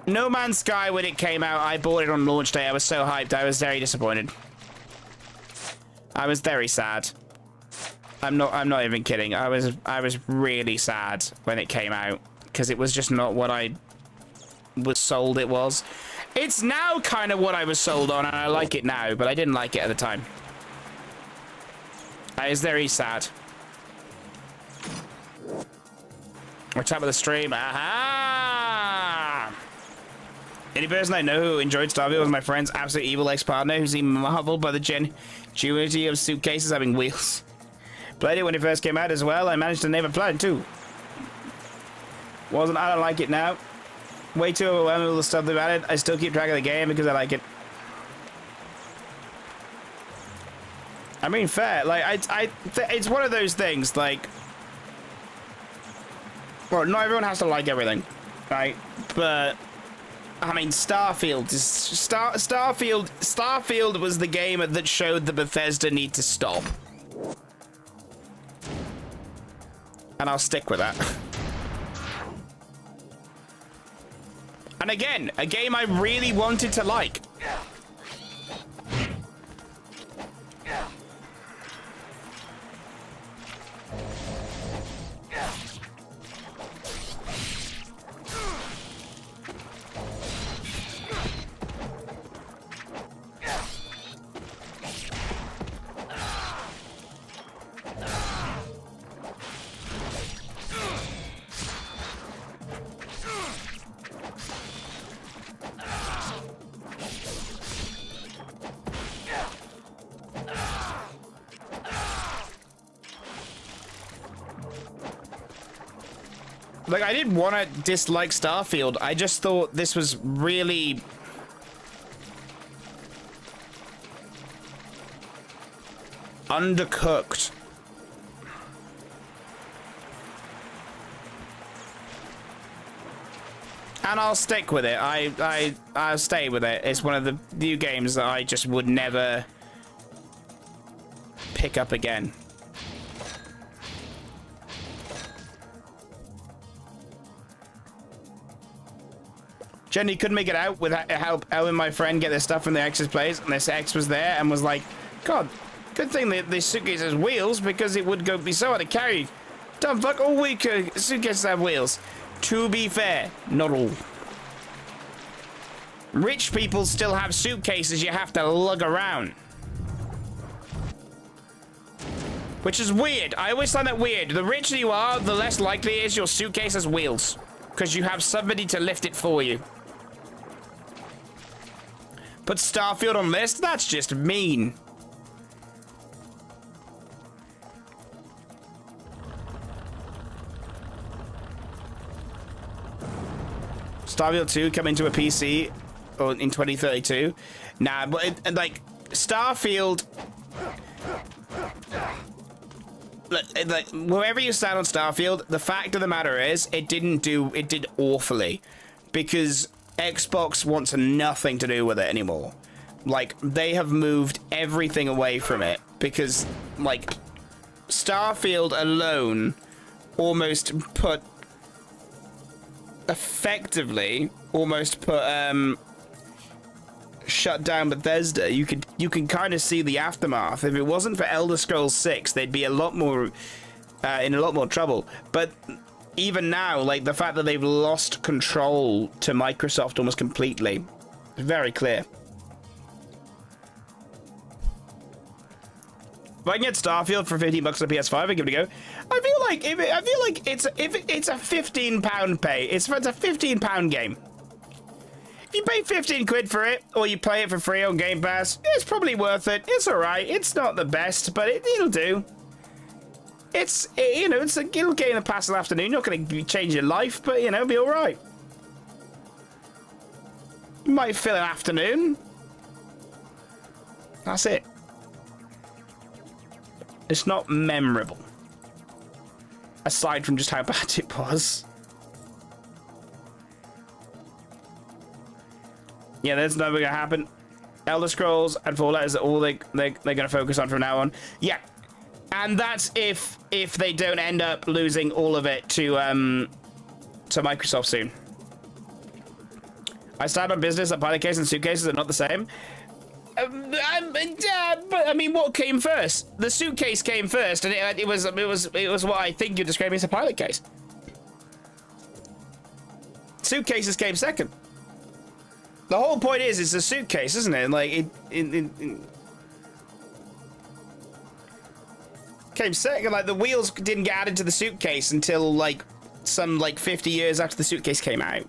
No Man's Sky, when it came out, I bought it on launch day. I was so hyped. I was very disappointed. I was very sad. I'm not even kidding. I was really sad when it came out because it was just not what I was sold it was. It's now kind of what I was sold on, and I like it now, but I didn't like it at the time. I was very sad. We're top of the stream. Aha! Any person I know who enjoyed Starfield was my friend's absolute evil ex-partner who seemed marveled by the genuinity of suitcases having wheels. Played it when it first came out as well. I managed to name a planet too. I don't like it now. Way too overwhelming with all the stuff they've added. I still keep track of the game because I like it. I mean, fair. Like, it's one of those things, like... Well, not everyone has to like everything, right? But... I mean, Starfield is... Starfield was the game that showed the Bethesda need to stop. And I'll stick with that. And again, a game I really wanted to like. Like, I didn't want to dislike Starfield. I just thought this was really... undercooked. And I'll stick with it. I'll stay with it. It's one of the few games that I just would never pick up again. Jenny couldn't make it out without helping my friend get their stuff from the X's place, and this X was there and was like, God, good thing that this suitcase has wheels, because it would be so hard to carry. Dumb fuck, all suitcases have wheels. To be fair, not all. Rich people still have suitcases you have to lug around. Which is weird. I always find that weird. The richer you are, the less likely it is your suitcase has wheels. Because you have somebody to lift it for you. Put Starfield on list? That's just mean. Starfield 2 coming to a PC in 2032. Nah, but like Starfield, like wherever you stand on Starfield, the fact of the matter is it did awfully, because Xbox wants nothing to do with it anymore. Like, they have moved everything away from it, because like Starfield alone almost effectively shut down Bethesda. You can kind of see the aftermath. If it wasn't for Elder Scrolls 6, they'd be a lot more in a lot more trouble. But even now, like, the fact that they've lost control to Microsoft almost completely, very clear. If I can get Starfield for $15 on PS5, I give it a go. I feel like if it's a £15 pay, it's a £15 game. If you pay 15 quid for it, or you play it for free on Game Pass, it's probably worth it. It's alright. It's not the best, but it'll do. It's a little game to pass an afternoon. You're not going to change your life, but it'll be alright. You might fill an afternoon. That's it. It's not memorable. Aside from just how bad it was. Yeah, that's never gonna happen. Elder Scrolls and Fallout is all they're gonna focus on from now on. Yeah, and that's if they don't end up losing all of it to Microsoft soon. I started on business. A pilot case and suitcases are not the same. But I mean, what came first? The suitcase came first, and it was what I think you're describing as a pilot case. Suitcases came second. The whole point is, it's a suitcase, isn't it? Like it came second. Like, the wheels didn't get added to the suitcase until like 50 years after the suitcase came out.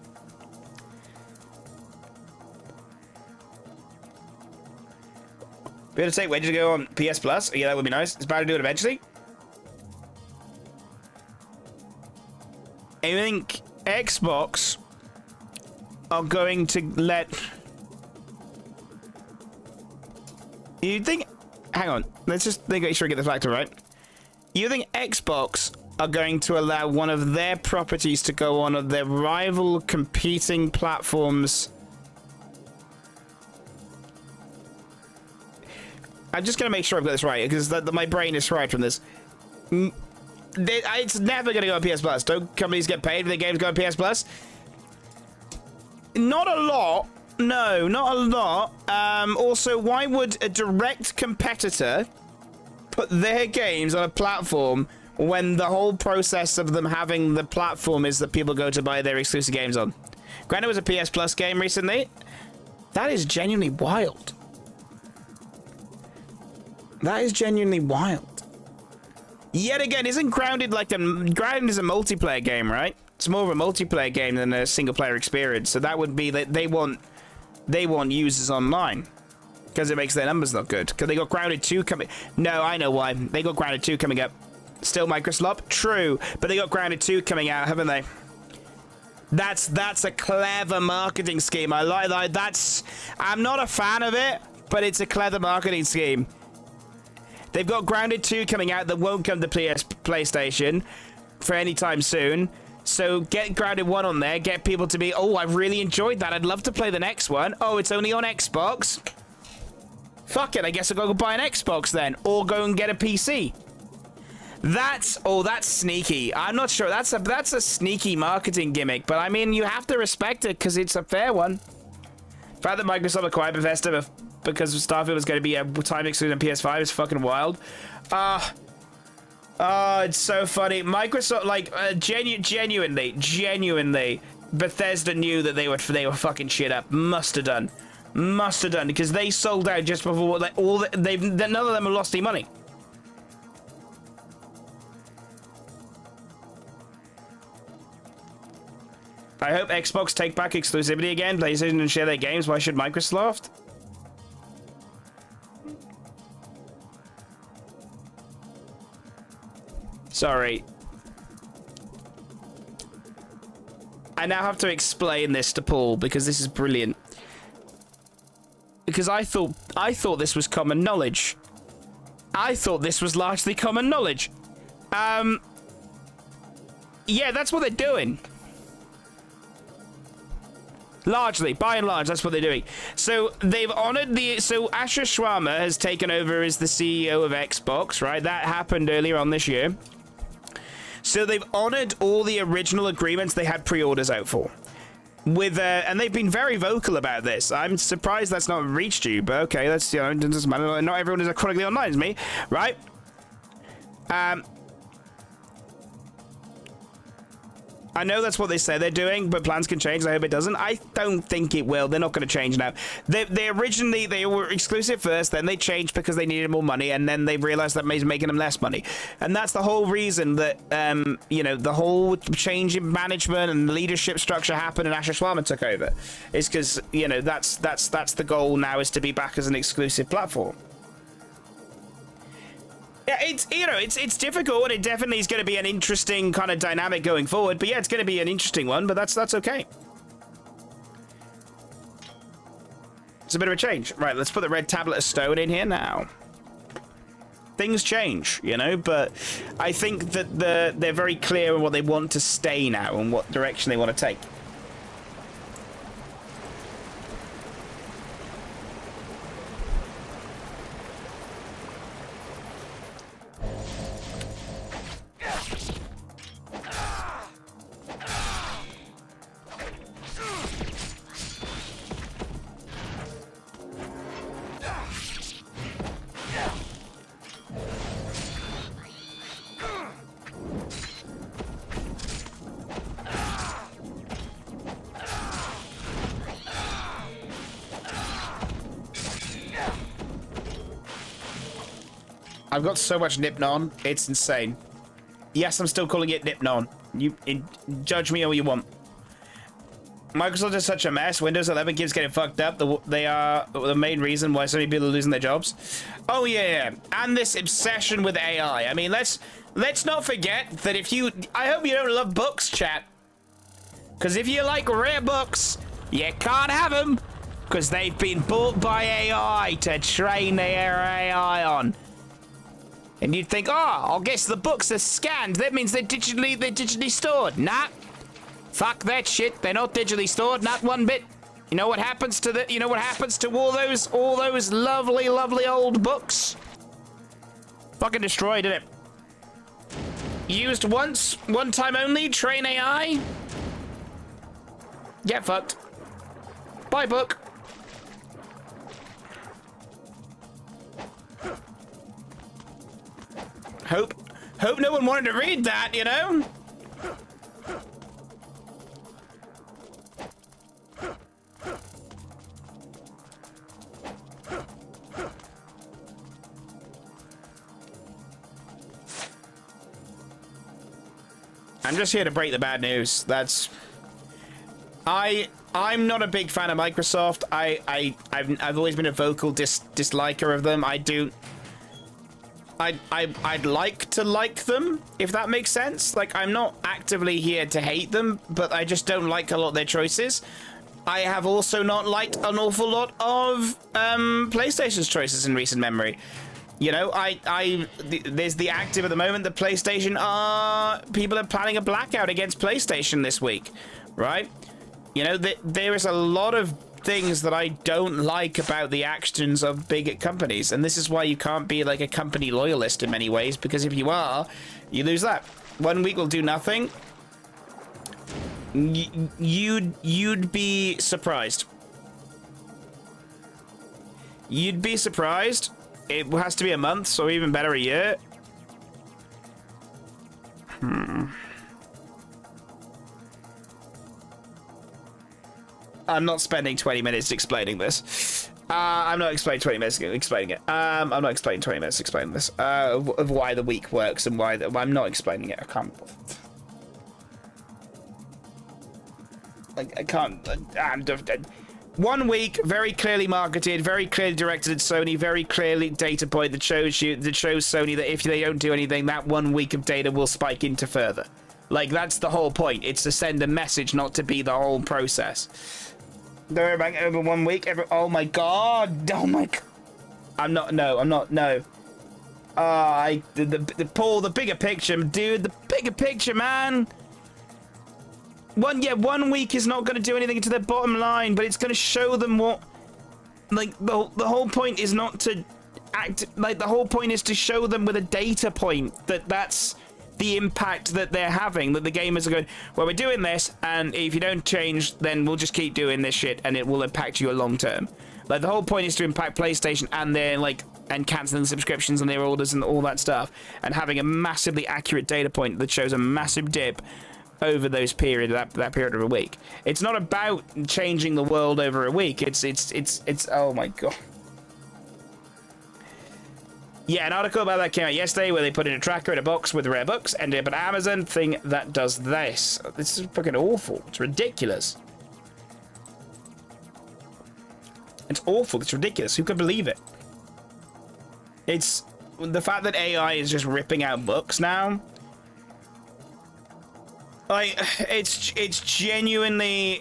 Be able to take Wedge to go on PS Plus. Yeah, that would be nice. It's about to do it eventually. I think Xbox are going to let... You think... Hang on. Let's just make sure I get the factor right. You think Xbox are going to allow one of their properties to go on their rival competing platforms? I'm just going to make sure I've got this right, because my brain is fried from this. It's never going to go on PS Plus. Don't companies get paid for their games go on PS Plus? Not a lot. No, not a lot. Also, why would a direct competitor put their games on a platform when the whole process of them having the platform is that people go to buy their exclusive games on? Granted, it was a PS Plus game recently. That is genuinely wild. That is genuinely wild. Yet again, isn't Grounded Grounded is a multiplayer game, right? It's more of a multiplayer game than a single player experience. So that would be that they want users online, because it makes their numbers look good. Because they got Grounded 2 coming. No, I know why. They got Grounded 2 coming up. Still Microsoft. True, but they got Grounded 2 coming out, haven't they? That's a clever marketing scheme. I like that's. I'm not a fan of it, but it's a clever marketing scheme. They've got Grounded 2 coming out that won't come to PlayStation for any time soon. So get Grounded 1 on there. Get people to be, oh, I really enjoyed that. I'd love to play the next one. Oh, it's only on Xbox. Fuck it. I guess I'll go buy an Xbox then, or go and get a PC. That's sneaky. I'm not sure. That's a sneaky marketing gimmick, but I mean, you have to respect it because it's a fair one. The fact that Microsoft acquired Bethesda because Starfield was going to be a time exclusive on PS5 is fucking wild. It's so funny. Microsoft, like, genuinely, Bethesda knew that they were fucking shit up. Must have done, because they sold out just before none of them have lost any money. I hope Xbox take back exclusivity again. PlayStation and share their games. Why should Microsoft? Sorry. I now have to explain this to Paul because this is brilliant. Because I thought this was common knowledge. I thought this was largely common knowledge. Yeah, that's what they're doing. Largely, by and large, that's what they're doing. So they've honored so Asher Schwarmer has taken over as the CEO of Xbox, right? That happened earlier on this year. So they've honored all the original agreements they had pre-orders out for. And they've been very vocal about this. I'm surprised that's not reached you, but okay, that's, you know, it doesn't matter. Not everyone is chronically online as me, right? I know that's what they say they're doing, but plans can change. I hope it doesn't. I don't think it will. They're not going to change now. They originally were exclusive first, then they changed because they needed more money, and then they realized that was making them less money. And that's the whole reason that you know, the whole change in management and leadership structure happened, and Asher Schwarman took over. Is because, you know, that's the goal now, is to be back as an exclusive platform. Yeah, it's difficult, and it definitely is going to be an interesting kind of dynamic going forward. But yeah, it's going to be an interesting one, but that's okay. It's a bit of a change. Right, let's put the red tablet of stone in here now. Things change, you know, but I think that they're very clear on what they want to stay now and what direction they want to take. I've got so much Nipnon, it's insane. Yes, I'm still calling it Nipnon. Judge me all you want. Microsoft is such a mess. Windows 11 keeps getting fucked up. They are the main reason why so many people are losing their jobs. Oh yeah, and this obsession with AI. I mean, let's not forget that I hope you don't love books, chat. Because if you like rare books, you can't have them. Because they've been bought by AI to train their AI on. And you'd think, oh, I guess the books are scanned. That means they're digitally stored. Nah. Fuck that shit. They're not digitally stored, not one bit. You know what happens to all those lovely, lovely old books? Fucking destroyed, didn't it? Used once, one time only, train AI. Get fucked. Bye, book. Hope no one wanted to read that, you know? I'm just here to break the bad news. I'm not a big fan of Microsoft. I've always been a vocal disliker of them. I'd like to like them, if that makes sense. Like, I'm not actively here to hate them, but I just don't like a lot of their choices. I have also not liked an awful lot of PlayStation's choices in recent memory. You know, there's the active at the moment. The PlayStation people are planning a blackout against PlayStation this week, right? You know, there is a lot of things that I don't like about the actions of big companies, and this is why you can't be like a company loyalist in many ways, because if you are, you lose that. 1 week will do nothing. You'd be surprised. You'd be surprised. It has to be a month, or even better, a year. I'm not spending 20 minutes explaining this. I'm not explaining 20 minutes explaining it. I'm not explaining 20 minutes explaining this. Of why the week works and why I'm not explaining it. I can't. Like, I can't. 1 week, very clearly marketed, very clearly directed at Sony, very clearly data point that shows Sony that if they don't do anything, that 1 week of data will spike into further. Like, that's the whole point. It's to send a message, not to be the whole process. They're back over 1 week. Oh my god! Oh my god! I'm not. No. Paul, the bigger picture, dude. The bigger picture, man. 1 week is not going to do anything to their bottom line, but it's going to show them what. Like, the whole point is not to act. Like, the whole point is to show them with a data point that's the impact that they're having, that the gamers are going, well, we're doing this, and if you don't change, then we'll just keep doing this shit, and it will impact you long term. Like, the whole point is to impact PlayStation and their, like, and cancelling subscriptions and their orders and all that stuff, and having a massively accurate data point that shows a massive dip over those period, that period of a week. It's not about changing the world over a week. It's oh my god. Yeah, an article about that came out yesterday where they put in a tracker in a box with rare books, ended up an Amazon thing that does this. This is fucking awful. It's ridiculous. It's awful. It's ridiculous. Who could believe it? It's the fact that AI is just ripping out books now. Like, it's genuinely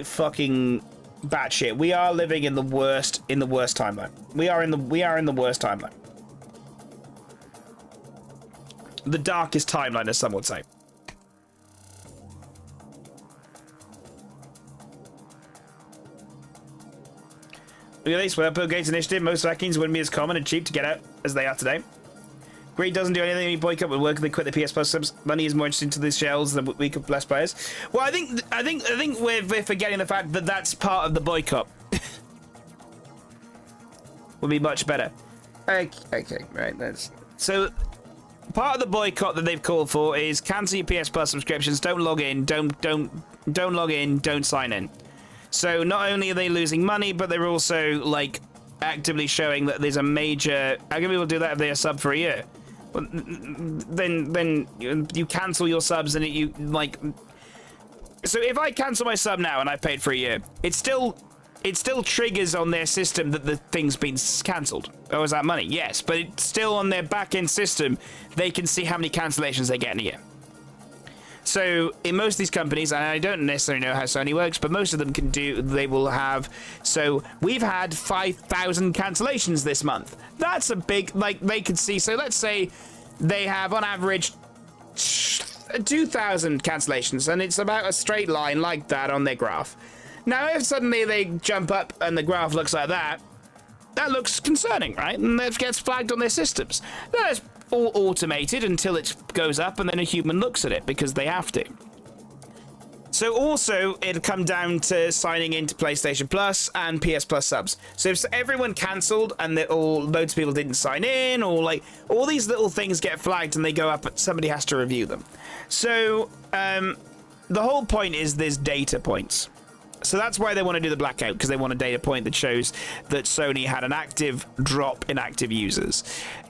fucking batshit. We are living in the worst timeline. We are in the worst timeline. The darkest timeline, as some would say. Look at this. Without Bill Gates' initiative, most vaccines wouldn't be as common and cheap to get out as they are today. Greed doesn't do anything. You boycott would work. They quit the PS Plus subs. Money is more interesting to the shells than we could bless players. Well, I think we're forgetting the fact that that's part of the boycott. Would be much better. Okay, right. That's so. Part of the boycott that they've called for is cancel your PS Plus subscriptions. Don't log in. Don't log in. Don't sign in. So not only are they losing money, but they're also like actively showing that there's a major. How can people do that if they are sub for a year? Well, then you cancel your subs and you like. So if I cancel my sub now and I paid for a year, it still triggers on their system that the thing's been cancelled. Oh, is that money? Yes, but it's still on their back-end system. They can see how many cancellations they get in a year. So in most of these companies, and I don't necessarily know how Sony works, but most of them can do. They will have. So we've had 5,000 cancellations this month. That's a big. Like they can see. So let's say they have on average 2,000 cancellations, and it's about a straight line like that on their graph. Now, if suddenly they jump up and the graph looks like that, that looks concerning, right? And that gets flagged on their systems. That's all automated until it goes up, and then a human looks at it because they have to. So also, it'll come down to signing into PlayStation Plus and PS Plus subs. So if everyone cancelled and loads of people didn't sign in, or like all these little things get flagged and they go up, but somebody has to review them. So the whole point is there's data points. So that's why they want to do the blackout, because they want a data point that shows that Sony had an active drop in active users.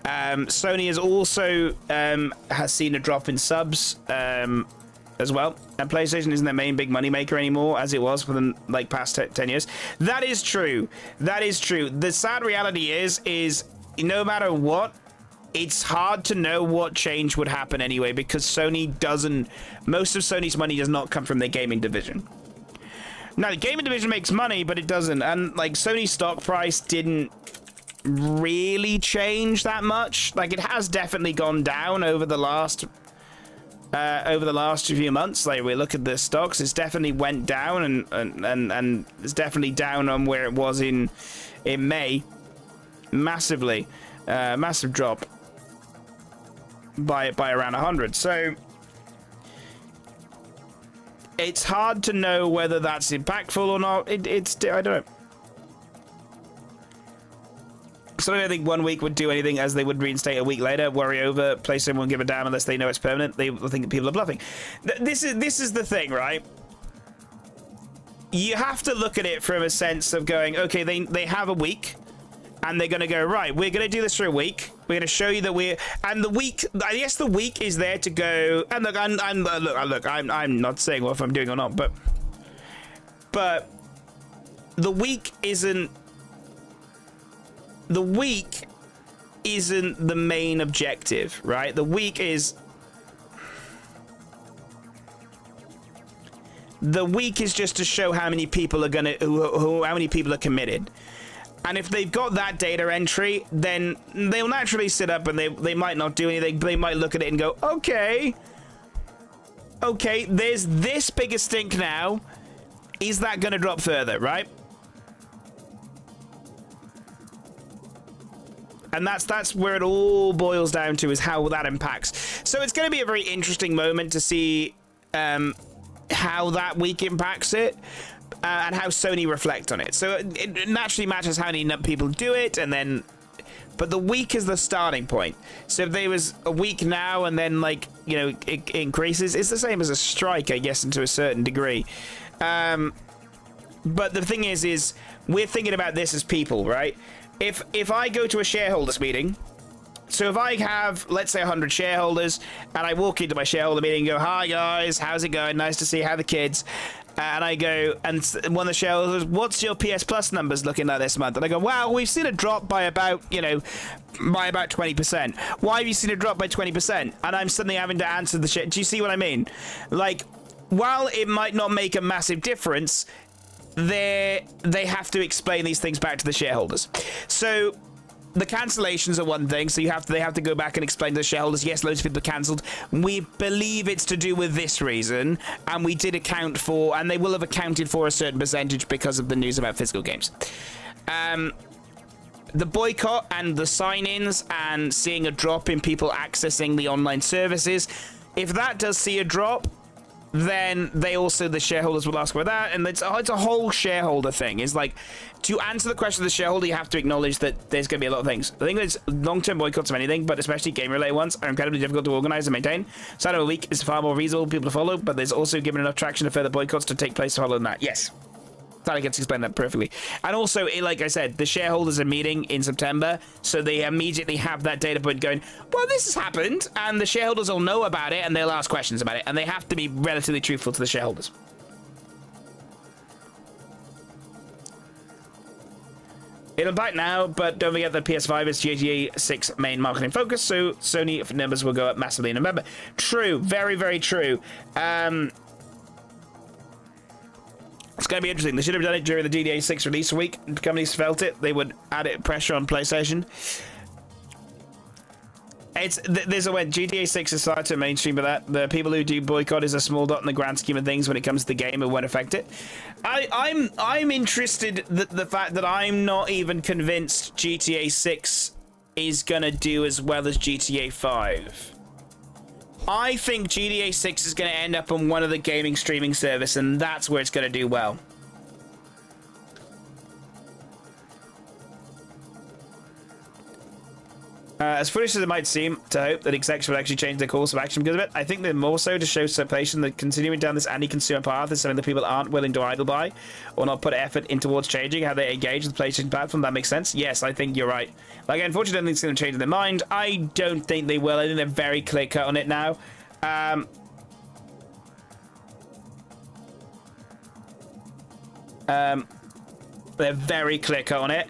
Sony has also has seen a drop in subs as well, and PlayStation isn't their main big money maker anymore as it was for the past 10 years. That is true. That is true. The sad reality is no matter what, it's hard to know what change would happen anyway, because most of Sony's money does not come from their gaming division. Now, the gaming division makes money, but it doesn't. And, like, Sony's stock price didn't really change that much. Like, it has definitely gone down over the last few months. Like, we look at the stocks, it's definitely went down, and it's definitely down on where it was in May. Massively. Massive drop by around 100. So it's hard to know whether that's impactful or not. I don't know. So I don't think 1 week would do anything, as they would reinstate a week later. Worry over. PlayStation won't give a damn unless they know it's permanent. They will think that people are bluffing. This is the thing, right? You have to look at it from a sense of going, okay, they have a week, and they're going to go, right, we're going to do this for a week. We're going to show you that and the week, I guess the week is there to go, and look, I'm not saying what if I'm doing or not, but the week isn't the main objective, right? The week is just to show how many people are how many people are committed. And if they've got that data entry, then they'll naturally sit up and they might not do anything. They might look at it and go, okay, there's this big a stink now. Is that going to drop further, right? And that's where it all boils down to, is how that impacts. So it's going to be a very interesting moment to see how that week impacts it. And how Sony reflect on it. So it naturally matters how many people do it, but the week is the starting point. So if there was a week now and then, like, you know, it increases, it's the same as a strike, I guess, to a certain degree. But the thing is we're thinking about this as people, right? If I go to a shareholders meeting, so if I have, let's say, 100 shareholders, and I walk into my shareholder meeting and go, hi guys, how's it going? Nice to see you. How are the kids? And I go, and one of the shareholders, what's your PS Plus numbers looking like this month? And I go, wow, we've seen a drop by about 20%. Why have you seen a drop by 20%? And I'm suddenly having to answer the shit. Do you see what I mean? Like, while it might not make a massive difference, they have to explain these things back to the shareholders. So the cancellations are one thing, so they have to go back and explain to the shareholders, yes, loads of people are cancelled. We believe it's to do with this reason, and we did account for, and they will have accounted for a certain percentage because of the news about physical games. The boycott and the sign-ins and seeing a drop in people accessing the online services, if that does see a drop, then the shareholders will ask about that, and it's a whole shareholder thing. It's like, to answer the question of the shareholder, you have to acknowledge that there's going to be a lot of things. The thing is, long-term boycotts of anything, but especially game-related ones, are incredibly difficult to organize and maintain. Side of a week is far more reasonable for people to follow, but there's also given enough traction to further boycotts to take place to follow that. Yes. I gets to explain that perfectly. And also, like I said, the shareholders are meeting in September, so they immediately have that data point going, well, this has happened, and the shareholders will know about it, and they'll ask questions about it, and they have to be relatively truthful to the shareholders. It'll bite now, but don't forget that PS5 is GTA 6 main marketing focus, so Sony numbers will go up massively in November. True. Very, very true. It's going to be interesting. They should have done it during the GTA 6 release week. Companies felt it. They would add it pressure on PlayStation. There's a way. GTA 6 is starting to mainstream of that. The people who do boycott is a small dot in the grand scheme of things when it comes to the game. It won't affect it. I'm interested the fact that I'm not even convinced GTA 6 is going to do as well as GTA 5. I think GTA 6 is going to end up on one of the gaming streaming service, and that's where it's going to do well. As foolish as it might seem to hope that execs will actually change their course of action because of it, I think they're more so to show PlayStation that continuing down this anti-consumer path is something that people aren't willing to idle by or not put effort in towards changing how they engage with the PlayStation platform. That makes sense. Yes, I think you're right. Like, unfortunately, I don't think it's going to change their mind. I don't think they will. I think they're very clear-cut on it now. They're very clear-cut on it.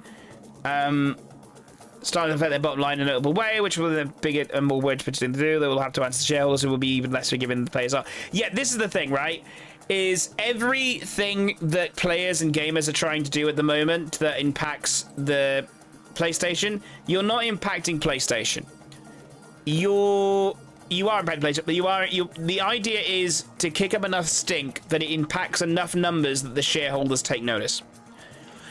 starting to affect their bottom line in a notable way, which will be a bigger and more word to do. They will have to answer to shareholders who will be even less forgiving than the players are. Yeah, this is the thing, right? Is everything that players and gamers are trying to do at the moment that impacts the PlayStation, you're not impacting PlayStation. You are impacting PlayStation, but the idea is to kick up enough stink that it impacts enough numbers that the shareholders take notice.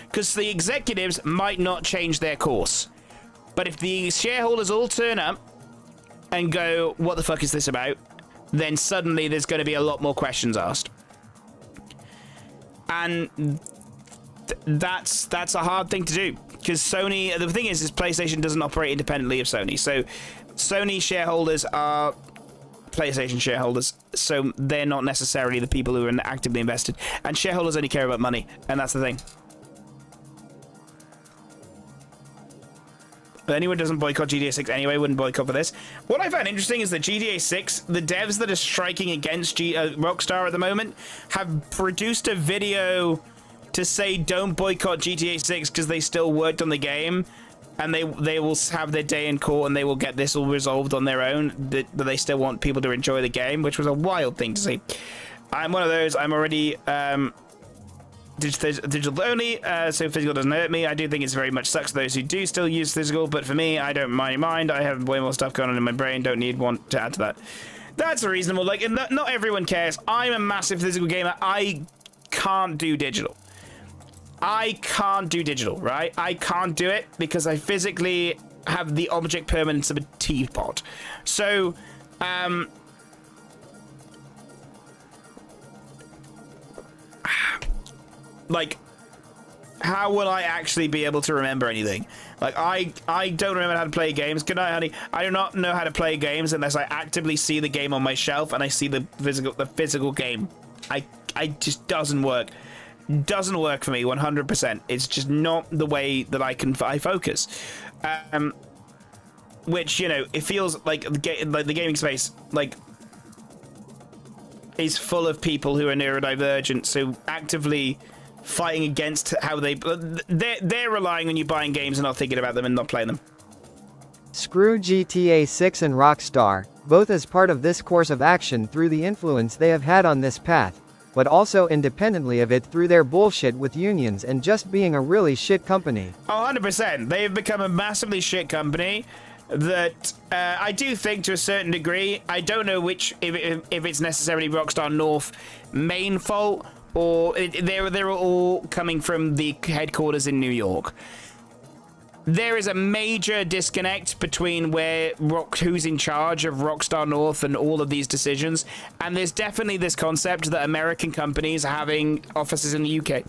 Because the executives might not change their course. But if the shareholders all turn up and go, what the fuck is this about? Then suddenly there's going to be a lot more questions asked. And that's a hard thing to do. Because Sony, the thing is PlayStation doesn't operate independently of Sony. So Sony shareholders are PlayStation shareholders. So they're not necessarily the people who are actively invested. And shareholders only care about money. And that's the thing. But anyone who doesn't boycott GTA 6 anyway wouldn't boycott for this. What I found interesting is that GTA 6, the devs that are striking against Rockstar at the moment have produced a video to say don't boycott GTA 6 because they still worked on the game, and they will have their day in court and they will get this all resolved on their own, but they still want people to enjoy the game, which was a wild thing to see. I'm one of those. I'm already digital only, so physical doesn't hurt me. I do think it's very much sucks those who do still use physical, but for me, I don't mind. I have way more stuff going on in my brain. Don't need one to add to that. That's reasonable. Like, not everyone cares. I'm a massive physical gamer. I can't do digital. Right? I can't do it because I physically have the object permanence of a teapot. So, like, how will I actually be able to remember anything? Like, I don't remember how to play games. Good night, honey. I do not know how to play games unless I actively see the game on my shelf and I see the physical game. I just doesn't work. Doesn't work for me 100%. It's just not the way that I focus. Which, you know, it feels like the gaming space, like, is full of people who are neurodivergent, so actively fighting against how they're relying on you buying games and not thinking about them and not playing them. Screw GTA 6 and Rockstar, both as part of this course of action through the influence they have had on this path, but also independently of it through their bullshit with unions and just being a really shit company. Oh, 100%. They've become a massively shit company that I do think to a certain degree, I don't know if it's necessarily Rockstar North main fault, or they're all coming from the headquarters in New York. There is a major disconnect between who's in charge of Rockstar North and all of these decisions, and there's definitely this concept that American companies having offices in the UK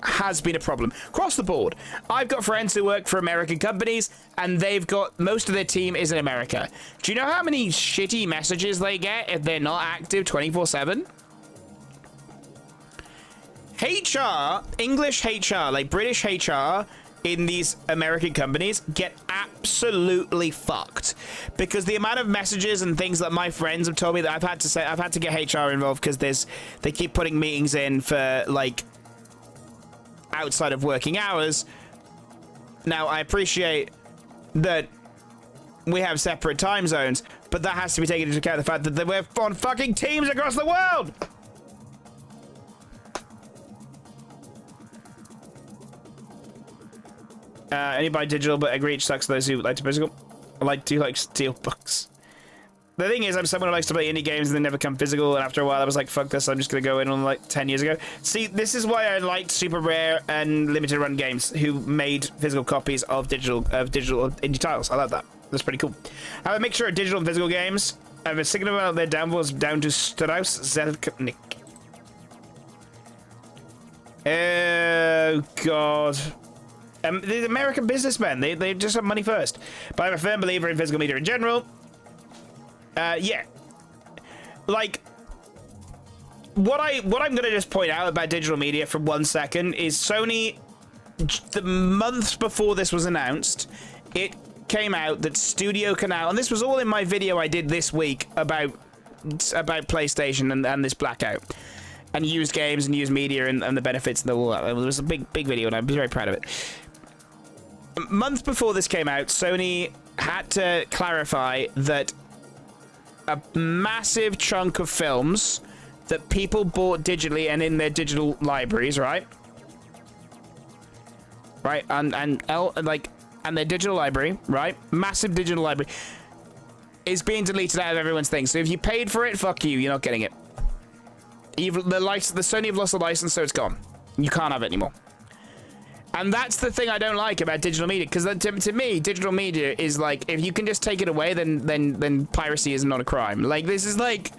has been a problem across the board. I've got friends who work for American companies, and they've got most of their team is in America. Do you know how many shitty messages they get if they're not active 24/7? HR, English HR, like British HR in these American companies get absolutely fucked because the amount of messages and things that my friends have told me that I've had to get HR involved because they keep putting meetings in for like outside of working hours. Now, I appreciate that we have separate time zones, but that has to be taken into account the fact that we're on fucking teams across the world. Anybody digital, but agree it sucks for those who like to physical. I do like steel books. The thing is, I'm someone who likes to play indie games and they never come physical, and after a while I was like, fuck this, I'm just gonna go in on like 10 years ago. See, this is why I liked Super Rare and Limited Run Games, who made physical copies of digital indie titles. I love that. That's pretty cool. I have a mixture of digital and physical games. I have a signal about their downfalls down to Strauss Zelknik. Oh, God. The American businessmen, they just have money first. But I'm a firm believer in physical media in general. Yeah. Like, what I'm gonna just point out about digital media for 1 second is Sony, the months before this was announced, it came out that Studio Canal, and this was all in my video I did this week about PlayStation and this blackout, and used games and used media and the benefits and all that. It was a big video, and I'm very proud of it. a month before this came out, Sony had to clarify that a massive chunk of films that people bought digitally and in their digital libraries, right? Right, and their digital library, right? Massive digital library is being deleted out of everyone's thing. So if you paid for it, fuck you, you're not getting it. The Sony have lost the license, so it's gone. You can't have it anymore. And that's the thing I don't like about digital media, because to me, digital media is like, if you can just take it away, then piracy is not a crime. Like, this is like,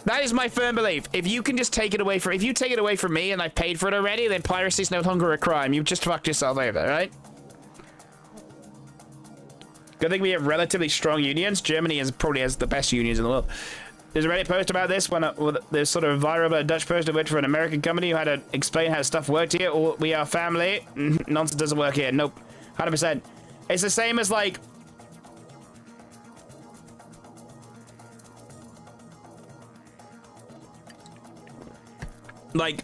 that is my firm belief. If you can just take it away if you take it away from me and I've paid for it already, then piracy is no longer a crime. You've just fucked yourself over, right? Good thing we have relatively strong unions. Germany probably has the best unions in the world. There's a Reddit post about this when there's sort of viral about a Dutch person who worked for an American company who had to explain how stuff worked here. Or we are family. Nonsense doesn't work here. Nope. 100%. It's the same as like... Like,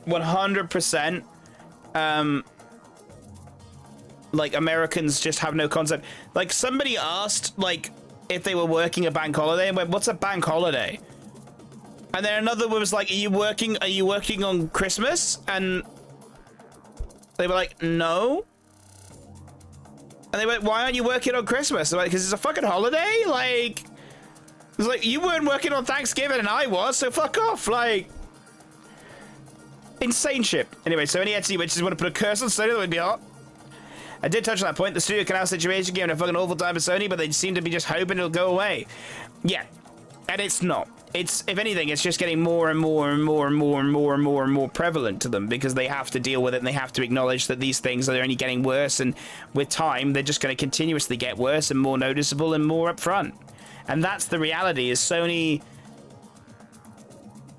100%, like, Americans just have no concept. Like, somebody asked, like, if they were working a bank holiday, and went, what's a bank holiday? And then another one was like, are you working on Christmas? And they were like, no. And they went, why aren't you working on Christmas? They're like, because it's a fucking holiday? Like, it's like, you weren't working on Thanksgiving and I was, so fuck off, like... Insane shit. Anyway, so any Etsy witches want to put a curse on Sony, that would be hot. I did touch on that point. The studio canal situation gave a fucking awful time for Sony, but they seem to be just hoping it'll go away. Yeah. And it's not. It's, if anything, it's just getting more and more and more and more and more and more and more prevalent to them because they have to deal with it and they have to acknowledge that these things are only getting worse, and with time, they're just going to continuously get worse and more noticeable and more upfront. And that's the reality, is Sony...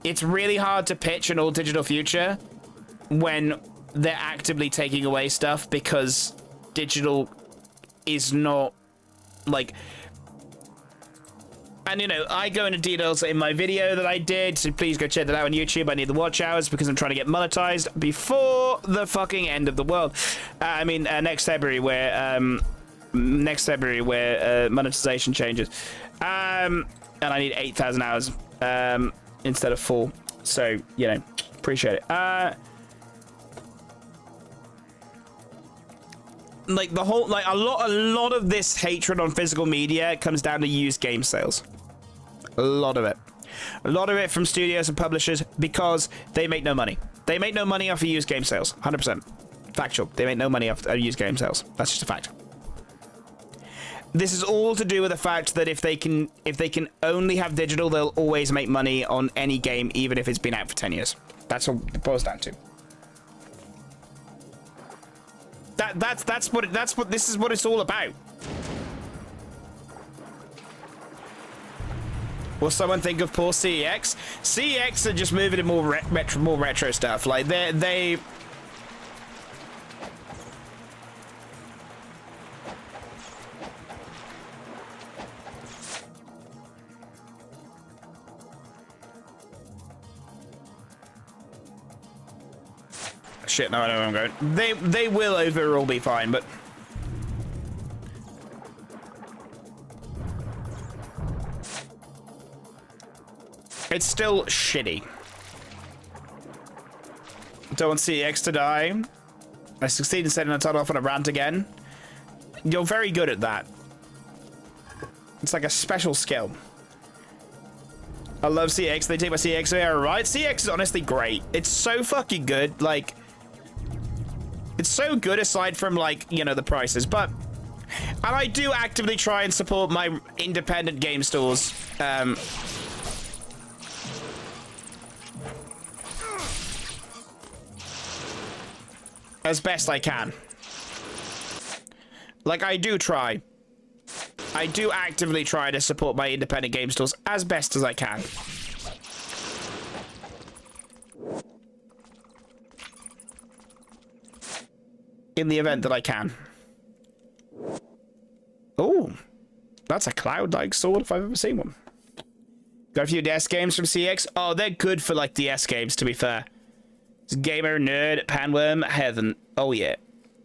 It's really hard to pitch an all-digital future when they're actively taking away stuff because digital is not, like... And, you know, I go into details in my video that I did, so please go check that out on YouTube. I need the watch hours because I'm trying to get monetized before the fucking end of the world. Next February, where monetization changes. And I need 8,000 hours. Instead of 4, so you know, appreciate it. Like the whole, like a lot of this hatred on physical media comes down to used game sales. A lot of it from studios and publishers because they make no money. They make no money off of used game sales. 100% factual. They make no money off of used game sales. That's just a fact. This is all to do with the fact that if they can only have digital, they'll always make money on any game, even if it's been out for 10 years. That's all it boils down to. This is what it's all about. Will someone think of poor CEX? CEX are just moving to more retro stuff. Like they. Shit, no, I know where I'm going. They will overall be fine, but... It's still shitty. Don't want CX to die. I succeeded in setting Untitled off on a rant again. You're very good at that. It's like a special skill. I love CX. They take my CX away, right? CX is honestly great. It's so fucking good. Like... It's so good aside from, like, you know, the prices, but... And I do actively try and support my independent game stores. As best I can. Like, I do try. I do actively try to support my independent game stores as best as I can. In the event that I can. Oh, that's a cloud-like sword if I've ever seen one. Got a few DS games from CX. Oh, they're good for like DS games, to be fair. It's gamer, nerd, panworm, heaven. Oh yeah.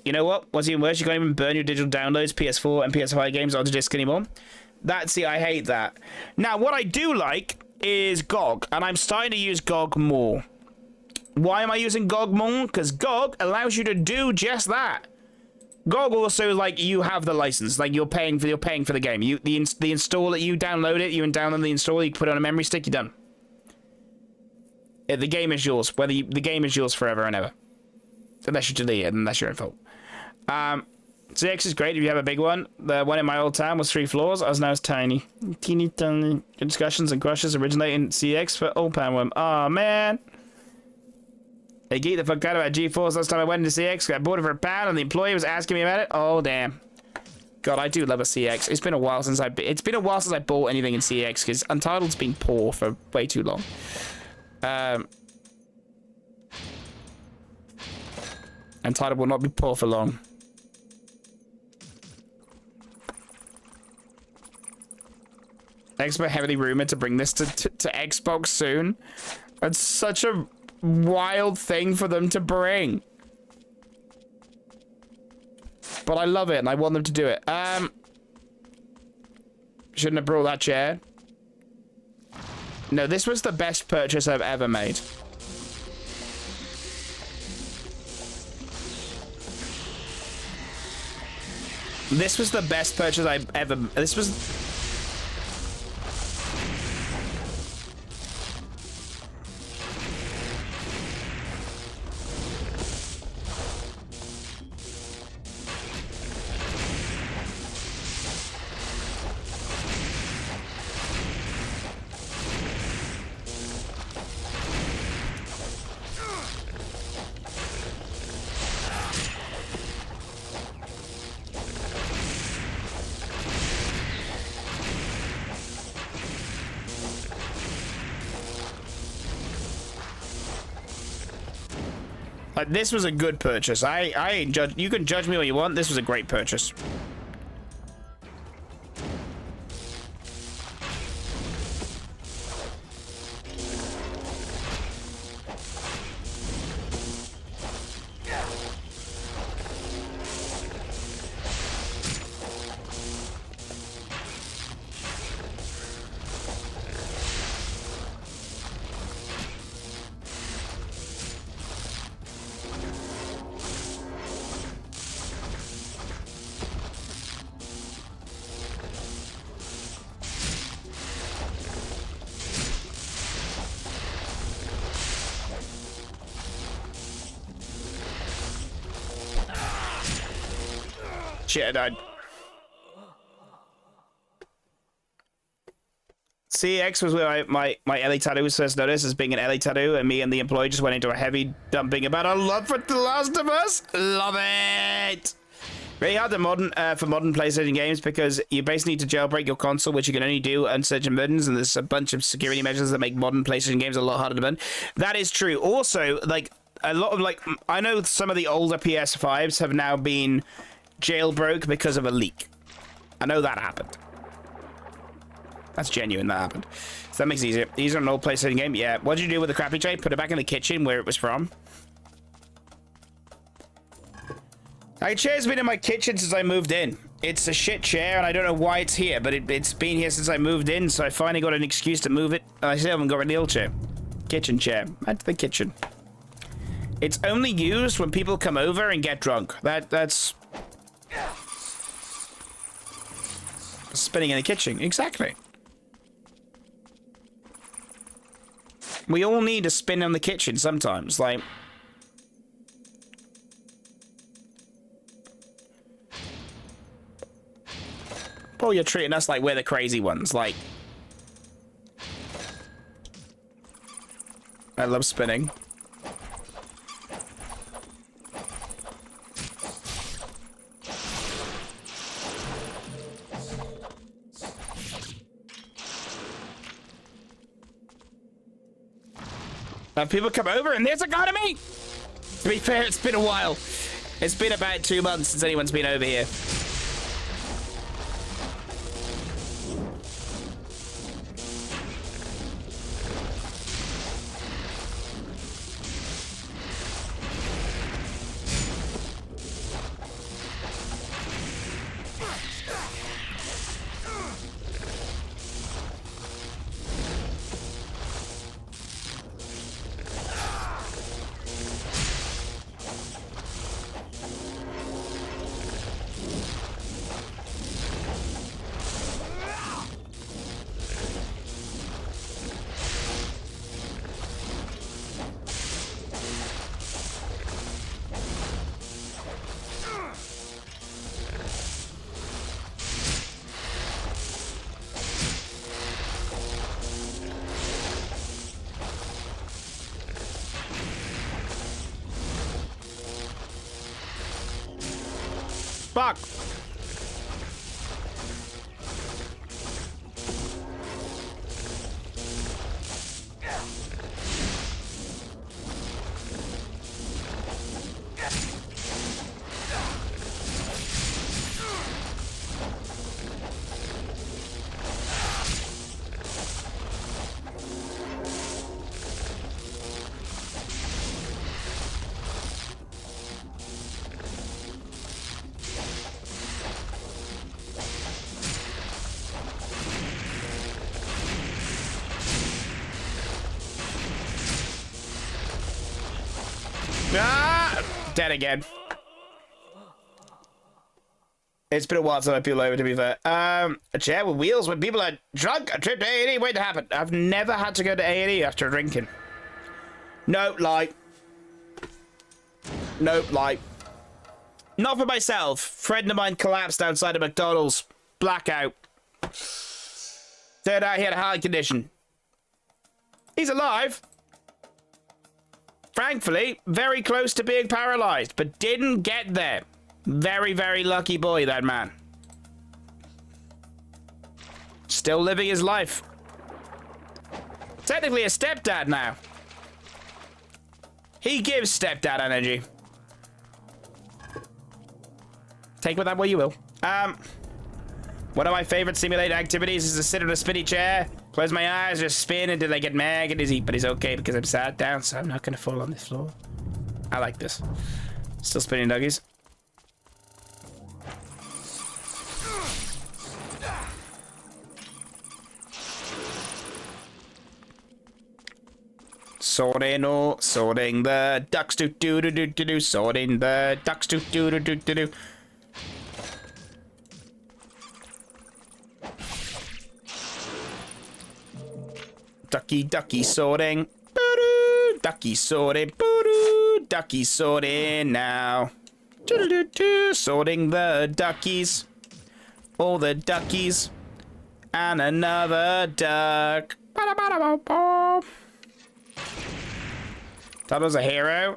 You know what? What's even worse? You can't even burn your digital downloads, PS4 and PS5 games onto disk anymore. See, I hate that. Now, what I do like is GOG, and I'm starting to use GOG more. Why am I using GOG more? Because GOG allows you to do just that. GOG also, like, you have the license, like you're paying for the game. The installer, you download it, you download the installer, you put it on a memory stick, you're done. The game is yours. The game is yours forever and ever, unless you delete it, and that's your own fault. CX is great if you have a big one. The one in my old town was 3 floors. Ours now is tiny. Teeny tiny. Discussions and crushes originating CX for old Panworm. Oh man. They geeked the fuck out about G-Force last time I went into CX. Got bored for £1 and the employee was asking me about it. Oh damn. God, I do love a CX. It's been a while since I bought anything in CX because Untitled's been poor for way too long. Untitled will not be poor for long. Xbox heavily rumored to bring this to Xbox soon. That's such a wild thing for them to bring. But I love it and I want them to do it. Shouldn't have brought that chair. No, this was the best purchase I've ever made. This was the best purchase I've ever... This was... This was a good purchase. You can judge me what you want. This was a great purchase. Shit, I died. CX was where my LA tattoo was first noticed as being an LA tattoo, and me and the employee just went into a heavy dumping about our love for The Last of Us. Love it! Very hard to for modern PlayStation games because you basically need to jailbreak your console, which you can only do on certain buttons, and there's a bunch of security measures that make modern PlayStation games a lot harder to burn. That is true. Also, like, a lot of, like, I know some of the older PS5s have now been jailbroke because of a leak. I know that happened. That's genuine, that happened. So that makes it easier. Easier on an old PlayStation game? Yeah. What did you do with the crappy tray? Put it back in the kitchen where it was from? That chair's been in my kitchen since I moved in. It's a shit chair, and I don't know why it's here, but it's been here since I moved in, so I finally got an excuse to move it. I still haven't got rid of the old chair. Kitchen chair. That's the kitchen. It's only used when people come over and get drunk. That's... spinning in the kitchen. Exactly. We all need a spin in the kitchen sometimes, like... Oh, you're treating us like we're the crazy ones, like... I love spinning. People come over and there's a economy. To be fair, it's been a while. It's been about 2 months since anyone's been over here. Fuck. Ah! Dead again. It's been a while since I feel over, to be fair. A chair with wheels when people are drunk. A trip to A&E waiting to happen. I've never had to go to A&E after drinking. Nope, lie. Nope, lie. Not for myself. Friend of mine collapsed outside of McDonald's. Blackout. Turned out he had a heart condition. He's alive. Thankfully, very close to being paralyzed, but didn't get there. Very, very lucky boy, that man. Still living his life. Technically a stepdad now. He gives stepdad energy. Take with that what you will. One of my favorite simulated activities is to sit in a spinny chair, close my eyes, just spin until I get mad and dizzy. But he's okay because I'm sat down, so I'm not gonna fall on this floor. I like this. Still spinning duggies. Sorting the ducks, do, sorting the ducks, do. Ducky sorting. Ducky sorting. Ducky sorting now. Sorting the duckies. All the duckies. And another duck. Thought I was a hero.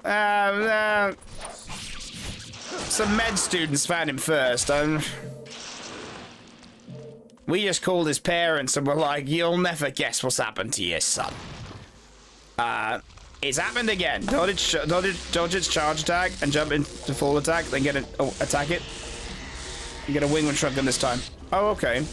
Some med students found him first. We just called his parents and were like, you'll never guess what's happened to your son. It's happened again. Dodge its charge attack and jump into full attack, then get attack it. You get a wing with shotgun this time. Oh, okay.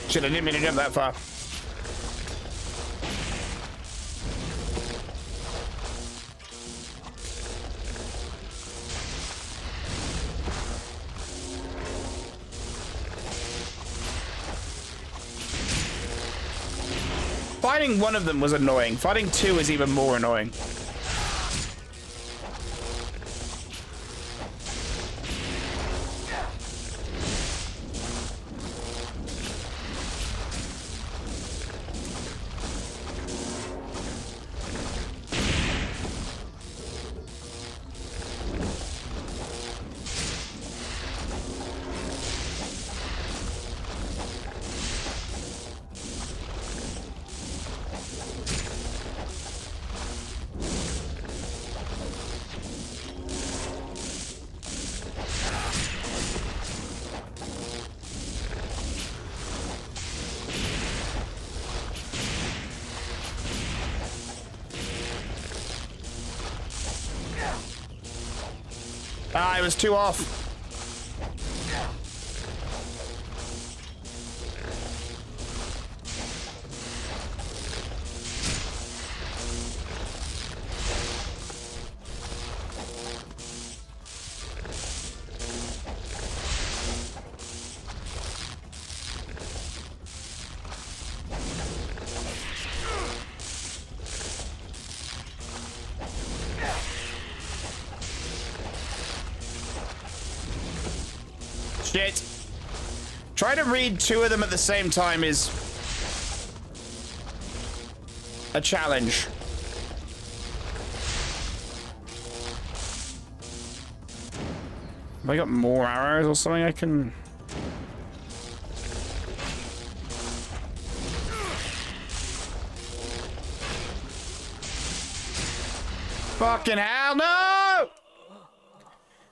Shit, I didn't mean to jump that far. Fighting one of them was annoying. Fighting two is even more annoying. Ah, it was too off. Shit. Trying to read two of them at the same time is a challenge. Have I got more arrows or something I can... Fucking hell, no!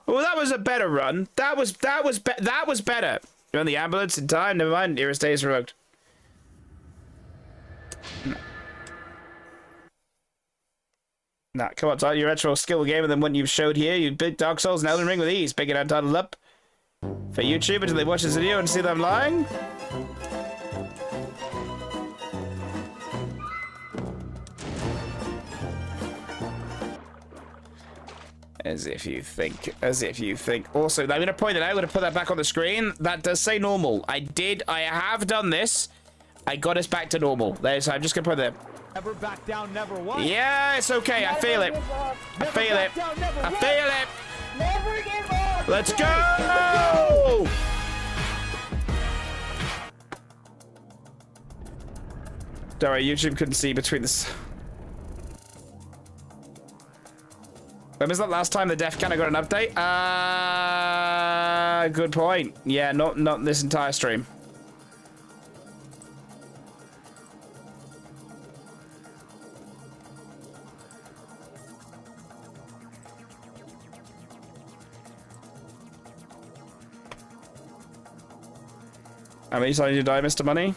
Well, that was a better run. That was better. You're on the ambulance in time. Never mind. Nearest day is revoked. Nah, come on, Todd. Your retro skill gamer than what you've showed here. You beat Dark Souls and Elden Ring with ease. Pick it Untitled up for YouTube until they watch this video and see that I'm lying. As if you think. Also, I'm going to point it out. I'm going to put that back on the screen. That does say normal. I have done this. I got us back to normal. There's, I'm just going to put it there. Never back down, never what? Yeah, it's okay. I feel it. I feel it. I feel it. Never give up. Let's go! Don't worry, YouTube couldn't see between this. When was that last time the Def kind of got an update? Good point. Yeah, not this entire stream. How many times did you die, Mr. Money?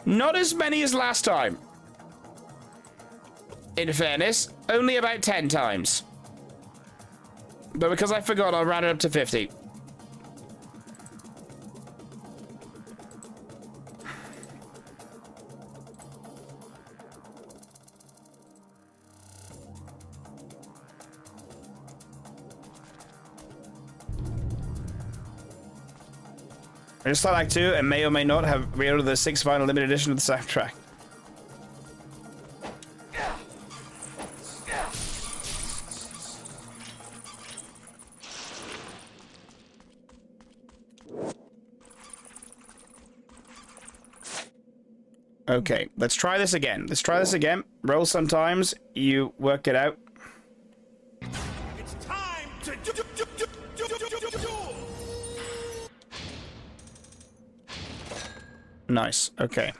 Not as many as last time. In fairness, only about 10 times. But because I forgot, I'll round it up to 50. I just like to, and may or may not have reordered the 6th final limited edition of the soundtrack. Okay, let's try this again. Roll sometimes, you work it out. It's time to do. Nice, okay.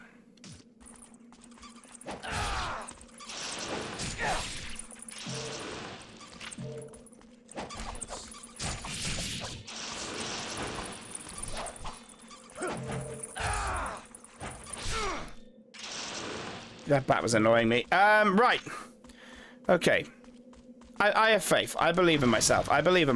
That bat was annoying me. Right. Okay. I have faith. I believe in myself. I believe.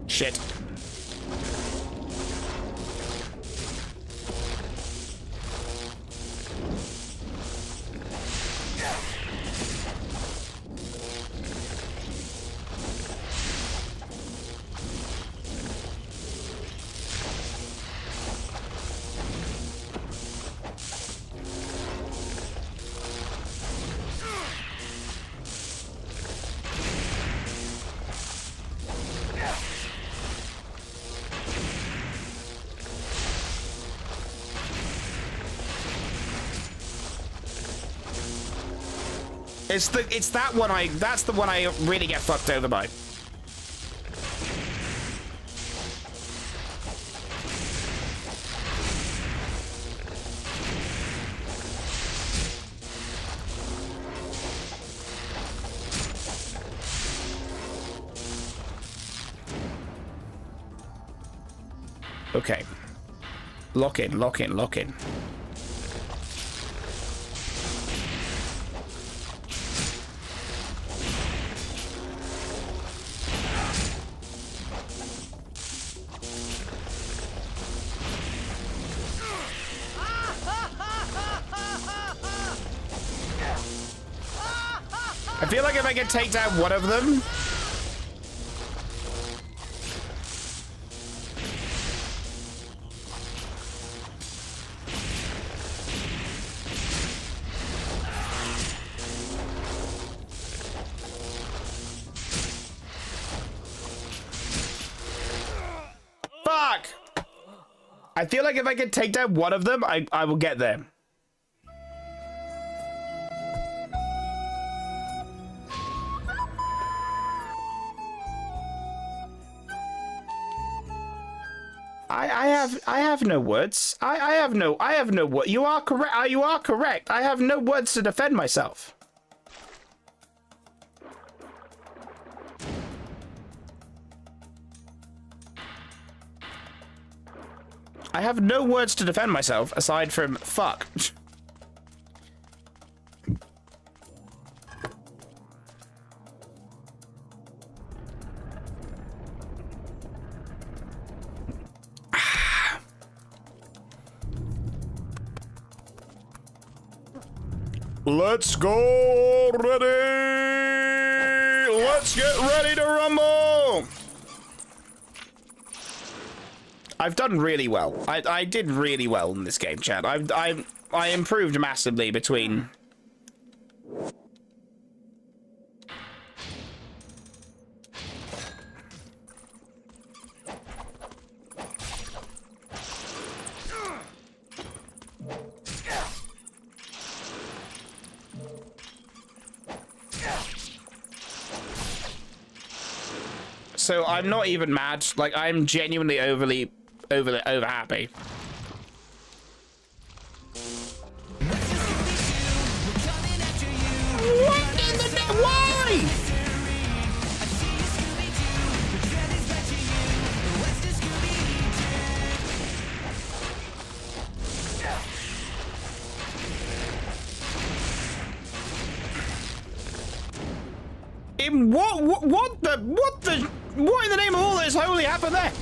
Shit. It's that one that's the one I really get fucked over by. Okay. Lock in. I feel like if I could take down one of them... Fuck! I feel like if I could take down one of them, I will get there. I have no words. I have no word. You are correct. You are correct. I have no words to defend myself. I have no words to defend myself aside from fuck. Let's go ready. Let's get ready to rumble. I've done really well. I did really well in this game, chat. I improved massively between. So I'm not even mad. Like, I'm genuinely over happy. Why? In what in the name of all this holy happened there?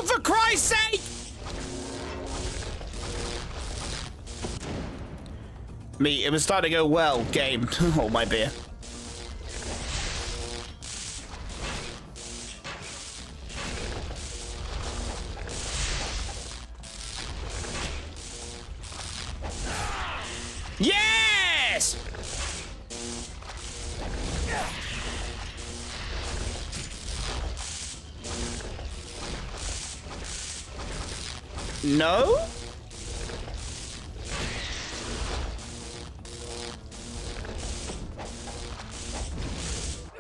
For Christ's sake! Me, it was starting to go well, game. Hold my beer. Yes! No?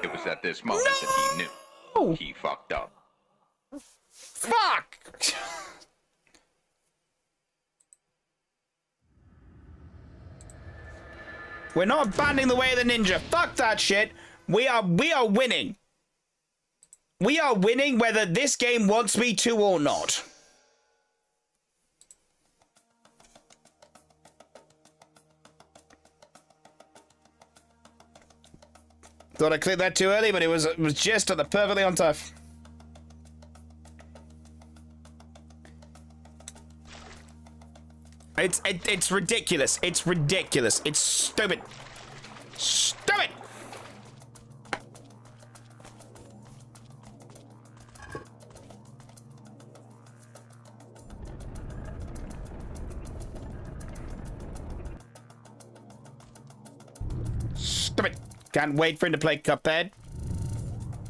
It was at this moment that he knew. He fucked up. Fuck! We're not abandoning the way of the ninja. Fuck that shit. We are winning. We are winning whether this game wants me to or not. Thought I cleared that too early, but it was just at the perfectly on time. It's ridiculous. It's ridiculous. It's stupid. Stupid. Stupid. Can't wait for him to play Cuphead.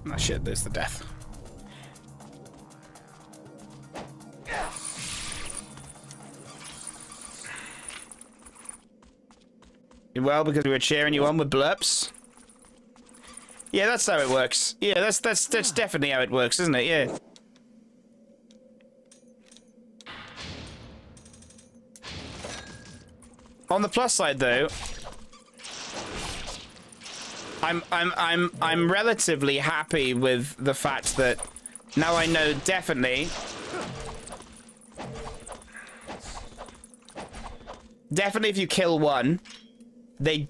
Oh shit, there's the death. Well, because we were cheering you on with blurps. Yeah, that's how it works. Yeah, that's definitely how it works, isn't it? Yeah. On the plus side, though, I'm relatively happy with the fact that now I know definitely if you kill one, they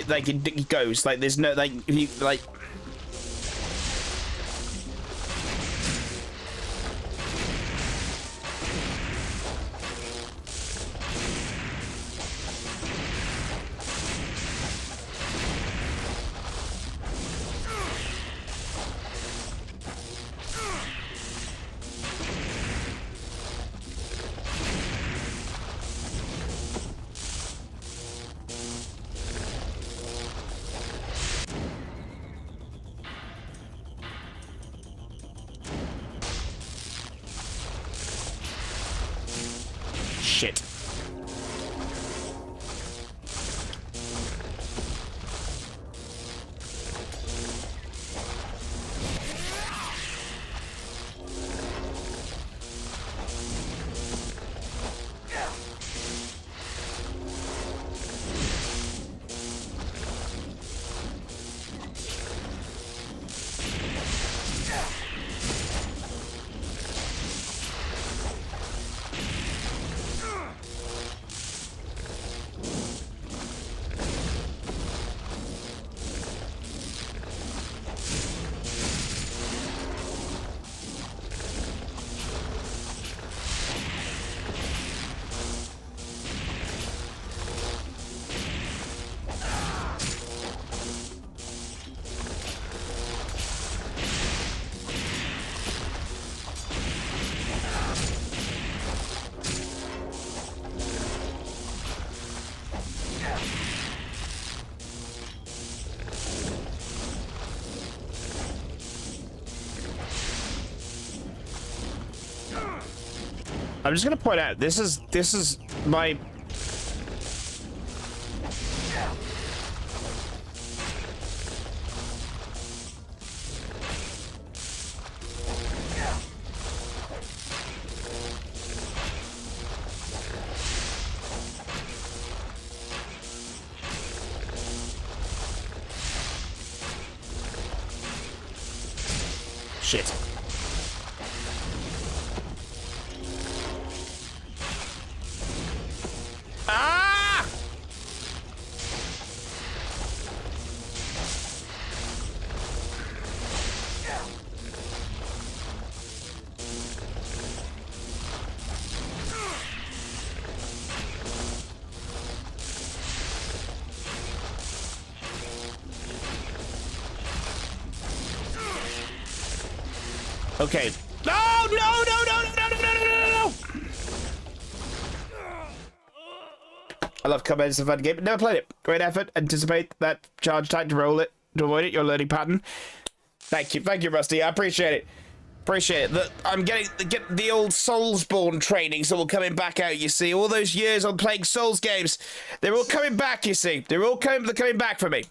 like it goes like there's no like if you like. Shit. I'm just gonna point out this is my shit. Ah! Okay. No! No! No! No! No! No! No! No! No! No! I love Cuphead. It's a fun game. Never played it. Great effort. Anticipate that charge time to roll it to avoid it. Your learning pattern. Thank you, Rusty. I appreciate it. Appreciate it. I'm getting the old Soulsborne trainings that all coming back out. You see, all those years on playing Souls games, they're all coming back. You see, they're coming back for me.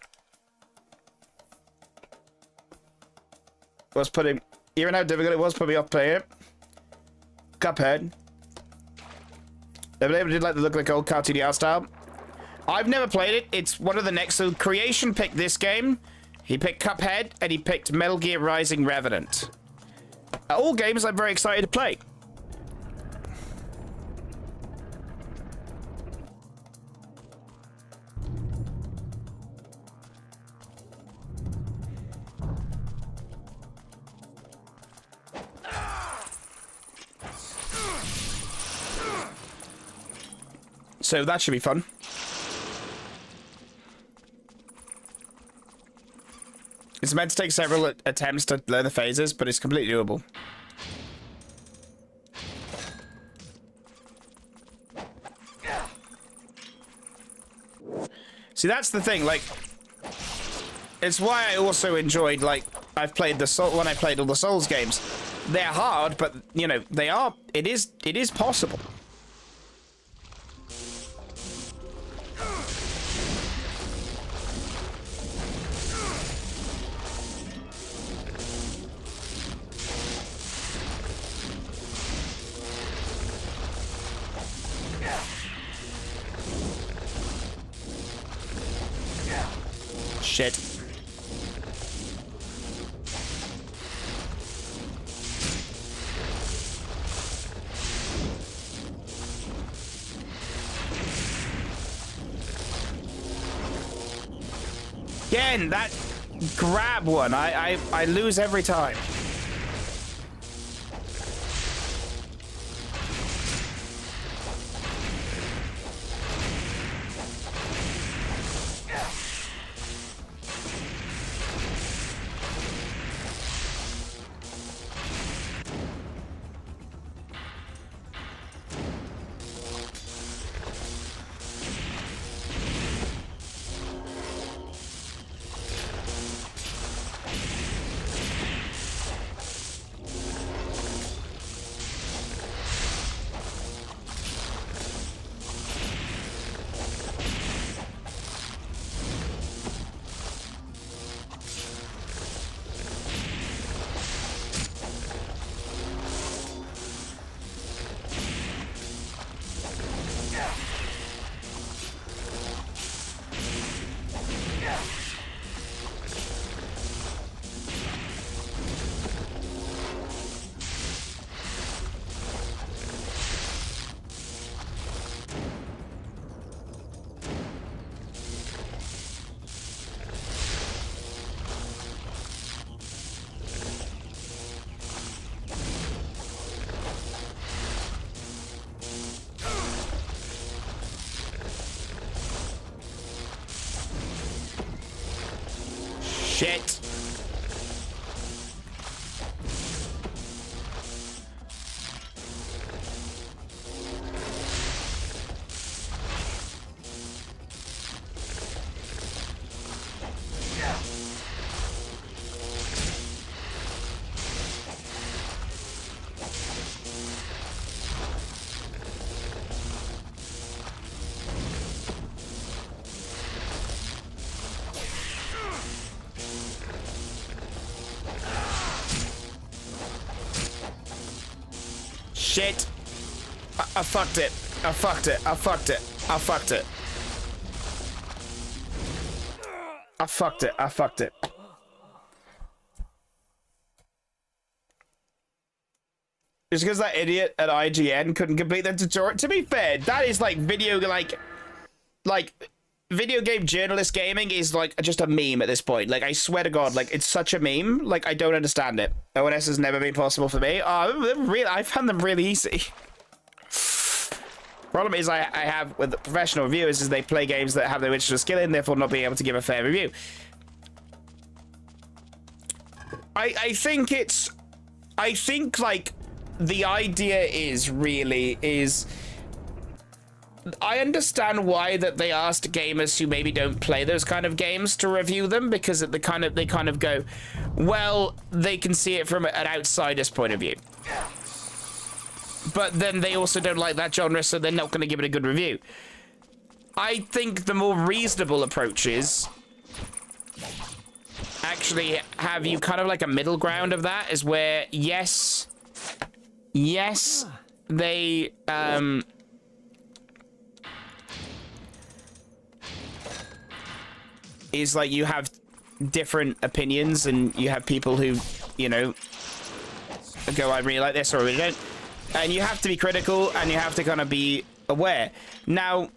Was putting even how difficult it was put me off playing it. Cuphead. Never did like the look like old cartoony art style. I've never played it. It's one of the next. So Creation picked this game. He picked Cuphead and he picked Metal Gear Rising Revenant. All games I'm very excited to play. So that should be fun. It's meant to take several attempts to learn the phases, but it's completely doable. See, that's the thing, like, it's why I also enjoyed, like, I've played when I played all the Souls games. They're hard, but, you know, it is possible. Shit. Again, that grab one, I lose every time. Shit. Shit. I fucked it. I fucked it. I fucked it. I fucked it. I fucked it. I fucked it. Just because that idiot at IGN couldn't complete the tutorial. To be fair, that is like video, like video game journalist gaming is like just a meme at this point. Like, I swear to God, like, it's such a meme. Like, I don't understand it. ONS has never been possible for me. I found them really easy. Problem is, I have with professional reviewers is they play games that have no interest or skill in, therefore not being able to give a fair review. I think like the idea is I understand why that they asked gamers who maybe don't play those kind of games to review them, because they kind of go, well, they can see it from an outsider's point of view. But then they also don't like that genre, so they're not going to give it a good review. I think the more reasonable approach is actually have you kind of like a middle ground of that, is where yes, they is like you have different opinions and you have people who, you know, go, I really like this or I really don't. And you have to be critical and you have to kind of be aware. Now,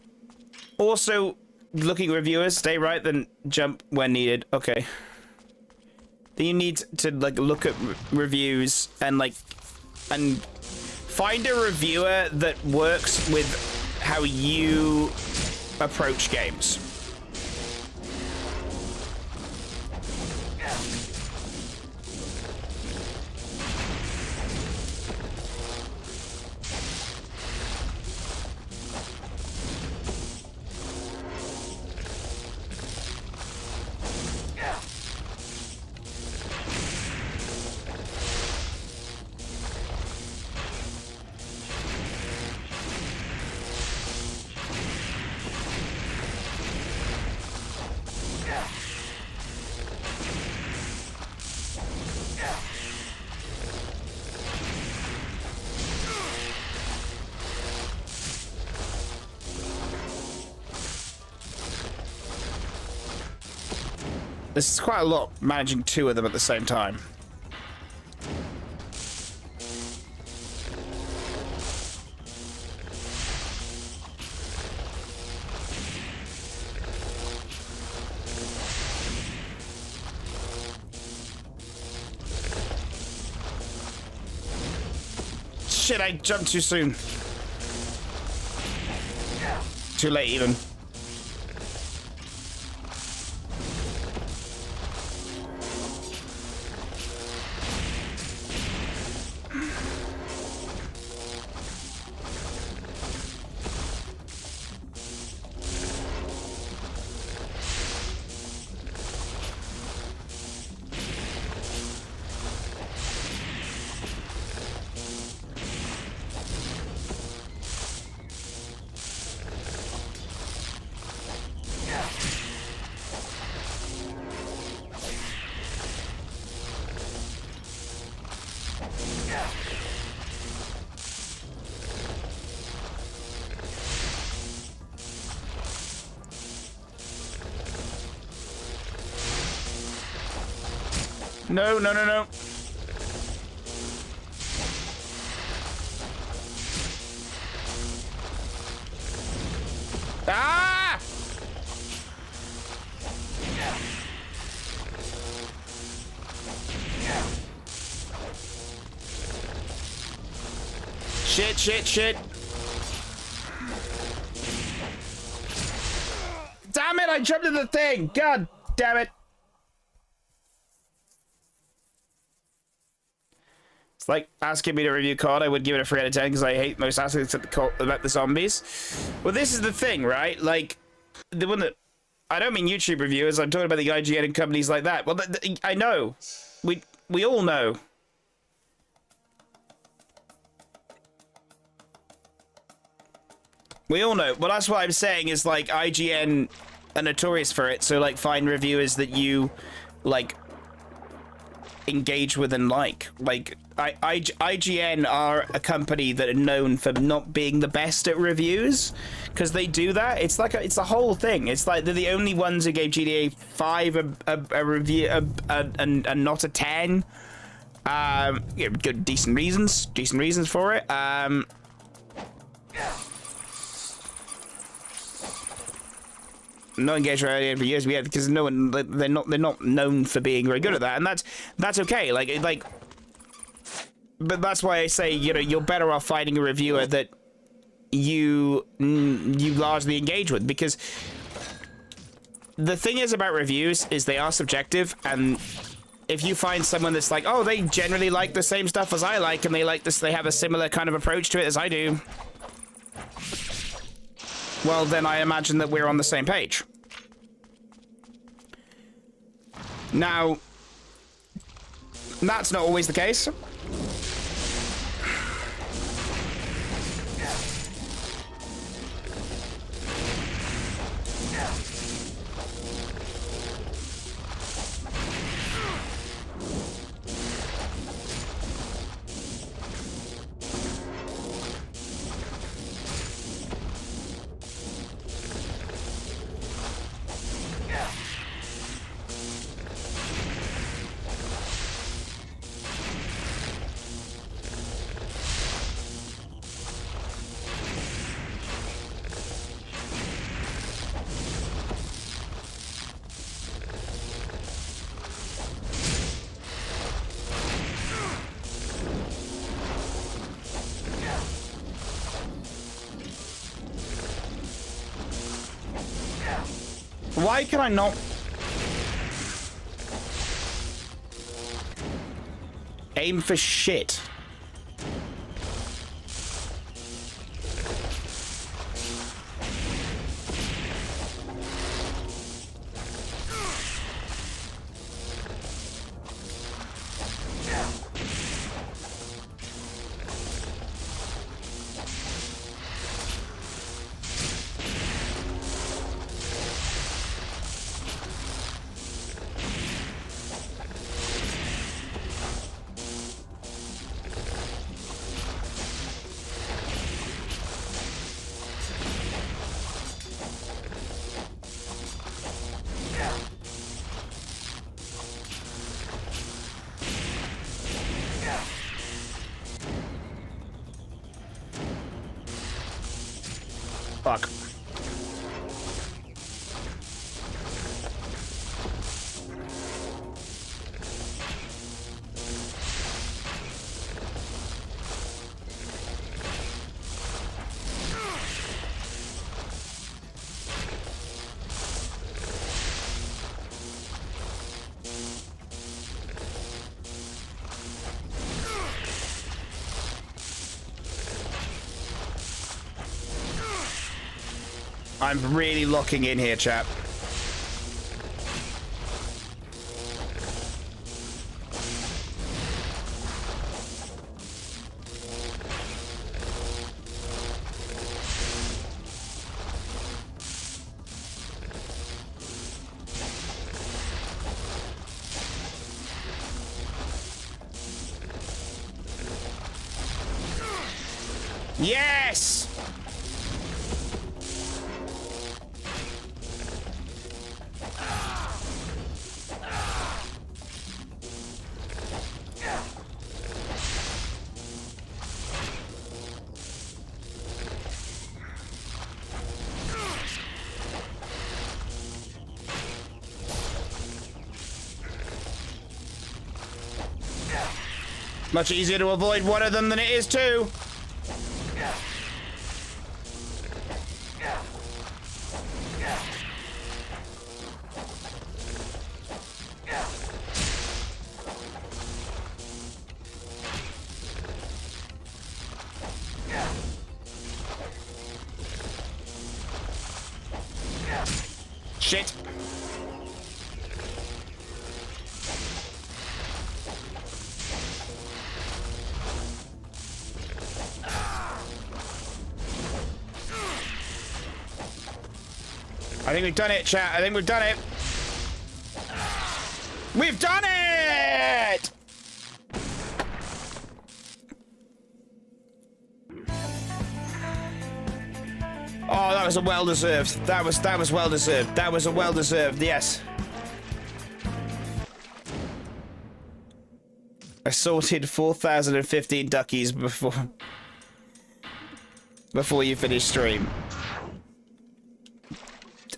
also, looking at reviewers, stay right, then jump when needed. Okay. Then you need to, like, look at reviews and, like, and find a reviewer that works with how you approach games. This is quite a lot, managing 2 of them at the same time. Shit, I jumped too soon. Too late, even. No, no, no, no. Ah! Shit, shit, shit. Damn it, I jumped in the thing. God damn it. Like asking me to review COD, I would give it a 3 out of 10 because I hate most aspects about the zombies. Well, this is the thing, right? Like, the one that I don't mean YouTube reviewers. I'm talking about the IGN and companies like that. Well, I know, we all know. We all know. Well, that's what I'm saying is like IGN are notorious for it. So like, find reviewers that you like engage with and like IGN are a company that are known for not being the best at reviews because they do that. It's like it's a whole thing. It's like they're the only ones who gave GTA 5 a review and not a 10. Good, decent reasons for it. Not engaged for years, yeah, because no one, they're not known for being very good at that, and that's okay. Like, but that's why I say, you know, you're better off finding a reviewer that you largely engage with, because the thing is about reviews is they are subjective, and if you find someone that's like, oh, they generally like the same stuff as I like, and they like this, they have a similar kind of approach to it as I do, well, then I imagine that we're on the same page. Now, that's not always the case. Why can I not... aim for shit? Fuck. I'm really locking in here, chap. Yes! Much easier to avoid one of them than it is two. Shit. I think we've done it, chat. I think we've done it. We've done it! Oh, that was a well-deserved. That was well-deserved. That was a well-deserved, yes. I sorted 4,015 duckies before you finish stream.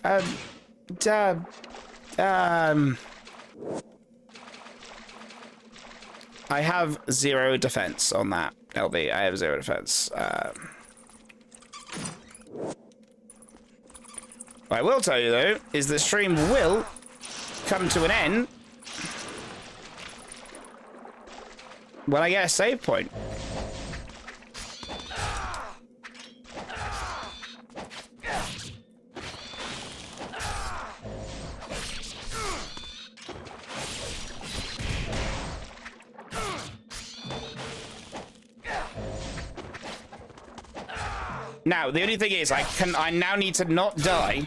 I have 0 defense on that, LB. I have 0 defense. What I will tell you, though, is the stream will come to an end when I get a save point. Now, the only thing is, I now need to not die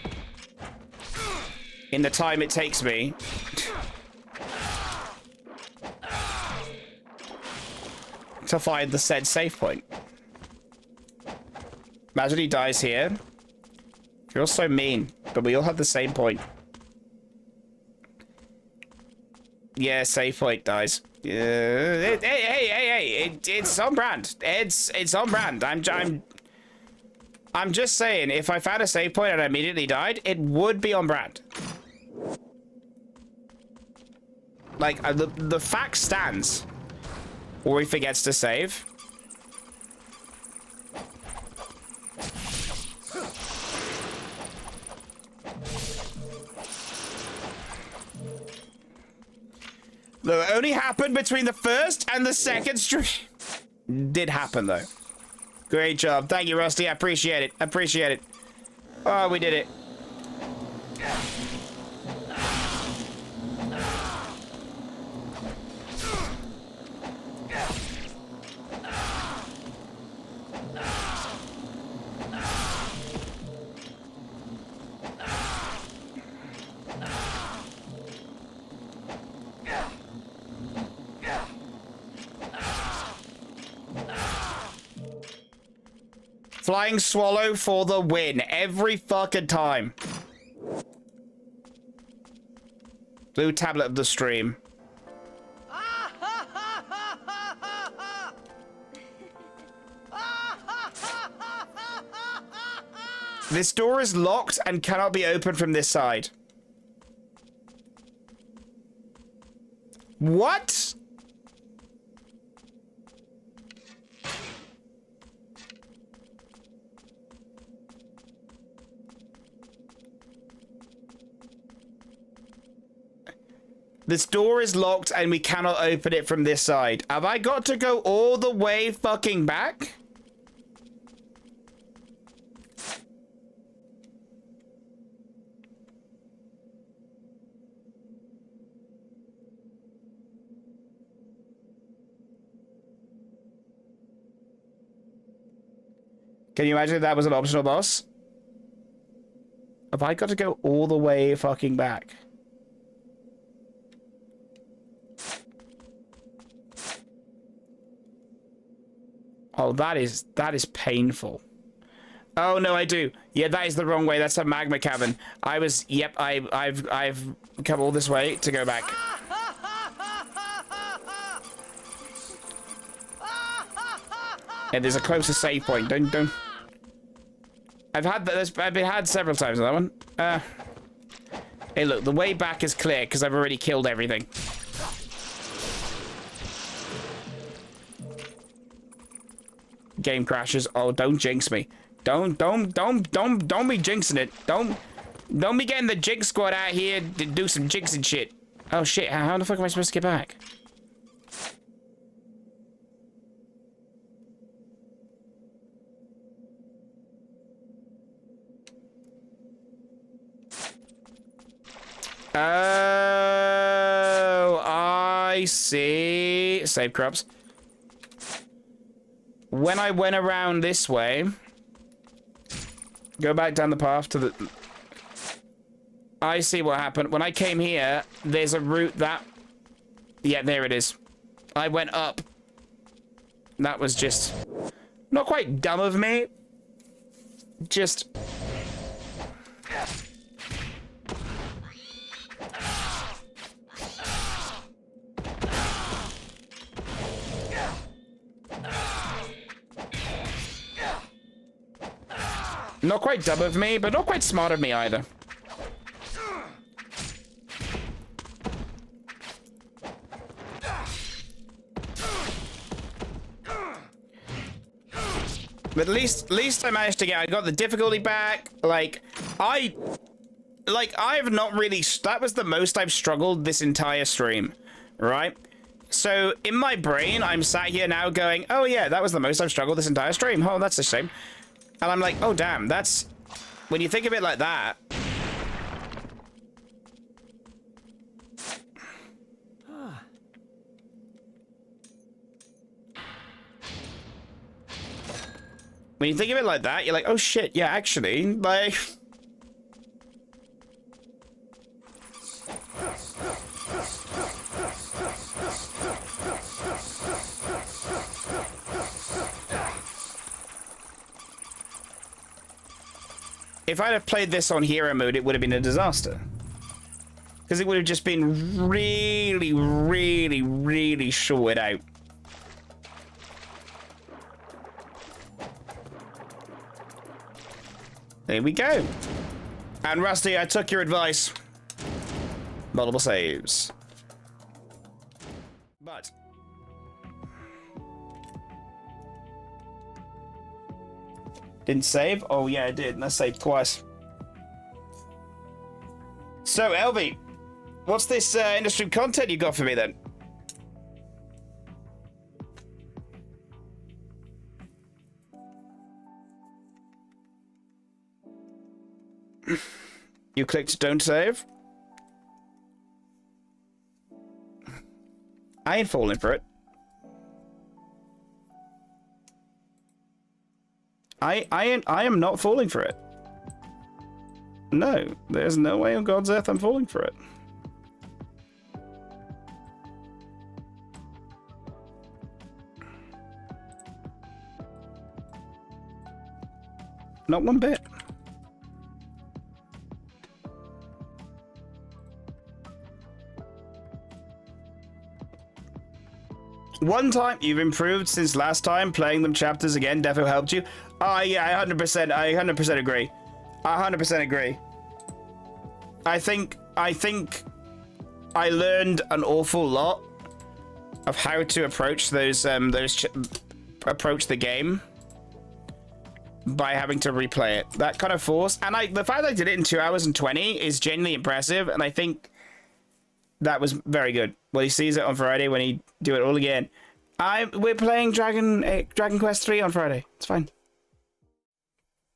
in the time it takes me to find the said save point. Imagine he dies here. You're so mean, but we all have the same point. Yeah, save point dies. Hey, it's on brand. It's on brand. I'm just saying, if I found a save point and I immediately died, it would be on brand. Like, the fact stands. Or he forgets to save. Look, it only happened between the first and the second stream. Did happen, though. Great job. Thank you, Rusty. I appreciate it. I appreciate it. Oh, we did it. Flying Swallow for the win every fucking time. Blue tablet of the stream. This door is locked and cannot be opened from this side. What? This door is locked and we cannot open it from this side. Have I got to go all the way fucking back? Can you imagine if that was an optional boss? Have I got to go all the way fucking back? Oh, that is painful. Oh no, I do. Yeah, that is the wrong way. That's a magma cavern. I was. Yep, I've come all this way to go back. And there's a closer save point. Don't. I've been had several times on that one. Hey, look, the way back is clear because I've already killed everything. Game crashes. Oh, don't jinx me. Don't be jinxing it. Don't be getting the jinx squad out here to do some jinxing shit. Oh shit, how the fuck am I supposed to get back? Oh, I see. Save crops. When I went around this way, go back down the path to the... I see what happened. When I came here, there's a route that... Yeah, there it is. I went up. That was just... Not quite dumb of me. Just... Not quite dumb of me, but not quite smart of me either. But at least I managed to I got the difficulty back. I've not really, that was the most I've struggled this entire stream, right? So in my brain, I'm sat here now going, oh yeah, that was the most I've struggled this entire stream. Oh, that's a shame. And I'm like, oh damn, that's, when you think of it like that. When you think of it like that, you're like, oh shit, yeah, actually, like... If I'd have played this on hero mode, it would have been a disaster. Because it would have just been really, really, really shorted out. There we go. And Rusty, I took your advice. Multiple saves. But... Didn't save? Oh yeah, I did. And I saved twice. So, LV, what's this industry content you got for me then? You clicked don't save? I ain't falling for it. I am not falling for it. No, there's no way on God's earth I'm falling for it. Not one bit. One time you've improved since last time. Playing them chapters again defo helped you. Oh yeah, I 100% agree. I 100% agree. I think I learned an awful lot of how to approach approach the game by having to replay it. That kind of force, and the fact that I did it in 2 hours and 20 is genuinely impressive, and I think that was very good. Well, he sees it on Friday when he do it all again. We're playing Dragon Quest 3 on Friday. It's fine.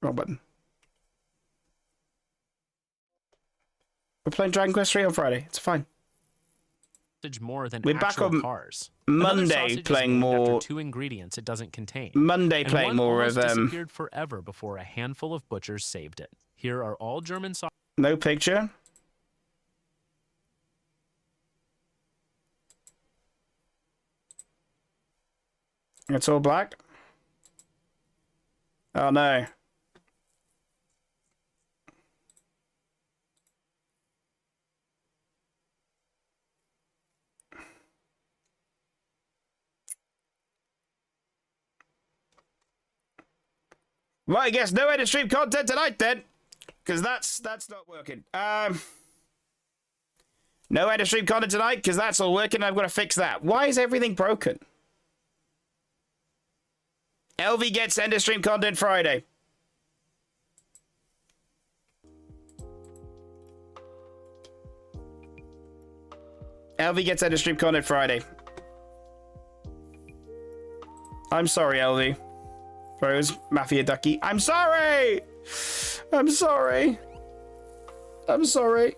Wrong button. We're playing Dragon Quest 3 on Friday. It's fine. More than we're back on cars. Monday playing more. 2 ingredients it doesn't contain. Monday playing more of disappeared forever before a handful of butchers saved it. Here are all German sausages. No picture. It's all black. Oh no. Well, I guess no edit stream content tonight then, because that's not working. No edit stream content tonight because that's all working. I've got to fix that. Why is everything broken? LV gets end of stream content Friday. LV gets end of stream content Friday. I'm sorry, LV. Rose, Mafia Ducky. I'm sorry! I'm sorry. I'm sorry.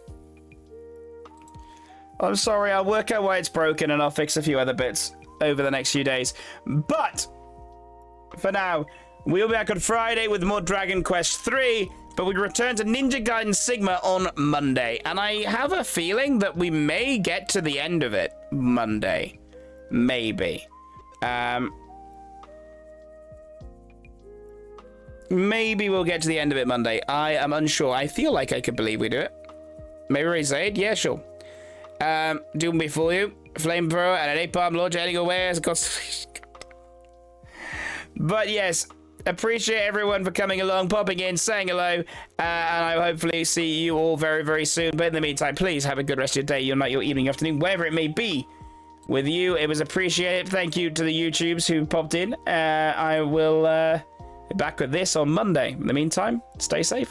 I'm sorry. I'll work out why it's broken and I'll fix a few other bits over the next few days. But for now, we'll be back on Friday with more Dragon Quest 3, but we return to Ninja Gaiden Sigma on Monday. And I have a feeling that we may get to the end of it Monday. Maybe. Maybe we'll get to the end of it Monday. I am unsure. I feel like I could believe we do it. Maybe raise aid? Yeah, sure. Doom before you. Flamethrower and an 8-bomb launch heading away. But yes, appreciate everyone for coming along, popping in, saying hello, and I hopefully see you all very, very soon. But in the meantime, please have a good rest of your day, your night, your evening, afternoon, wherever it may be with you. It was appreciated. Thank you to the YouTubes who popped in. I will be back with this on Monday. In the meantime, stay safe.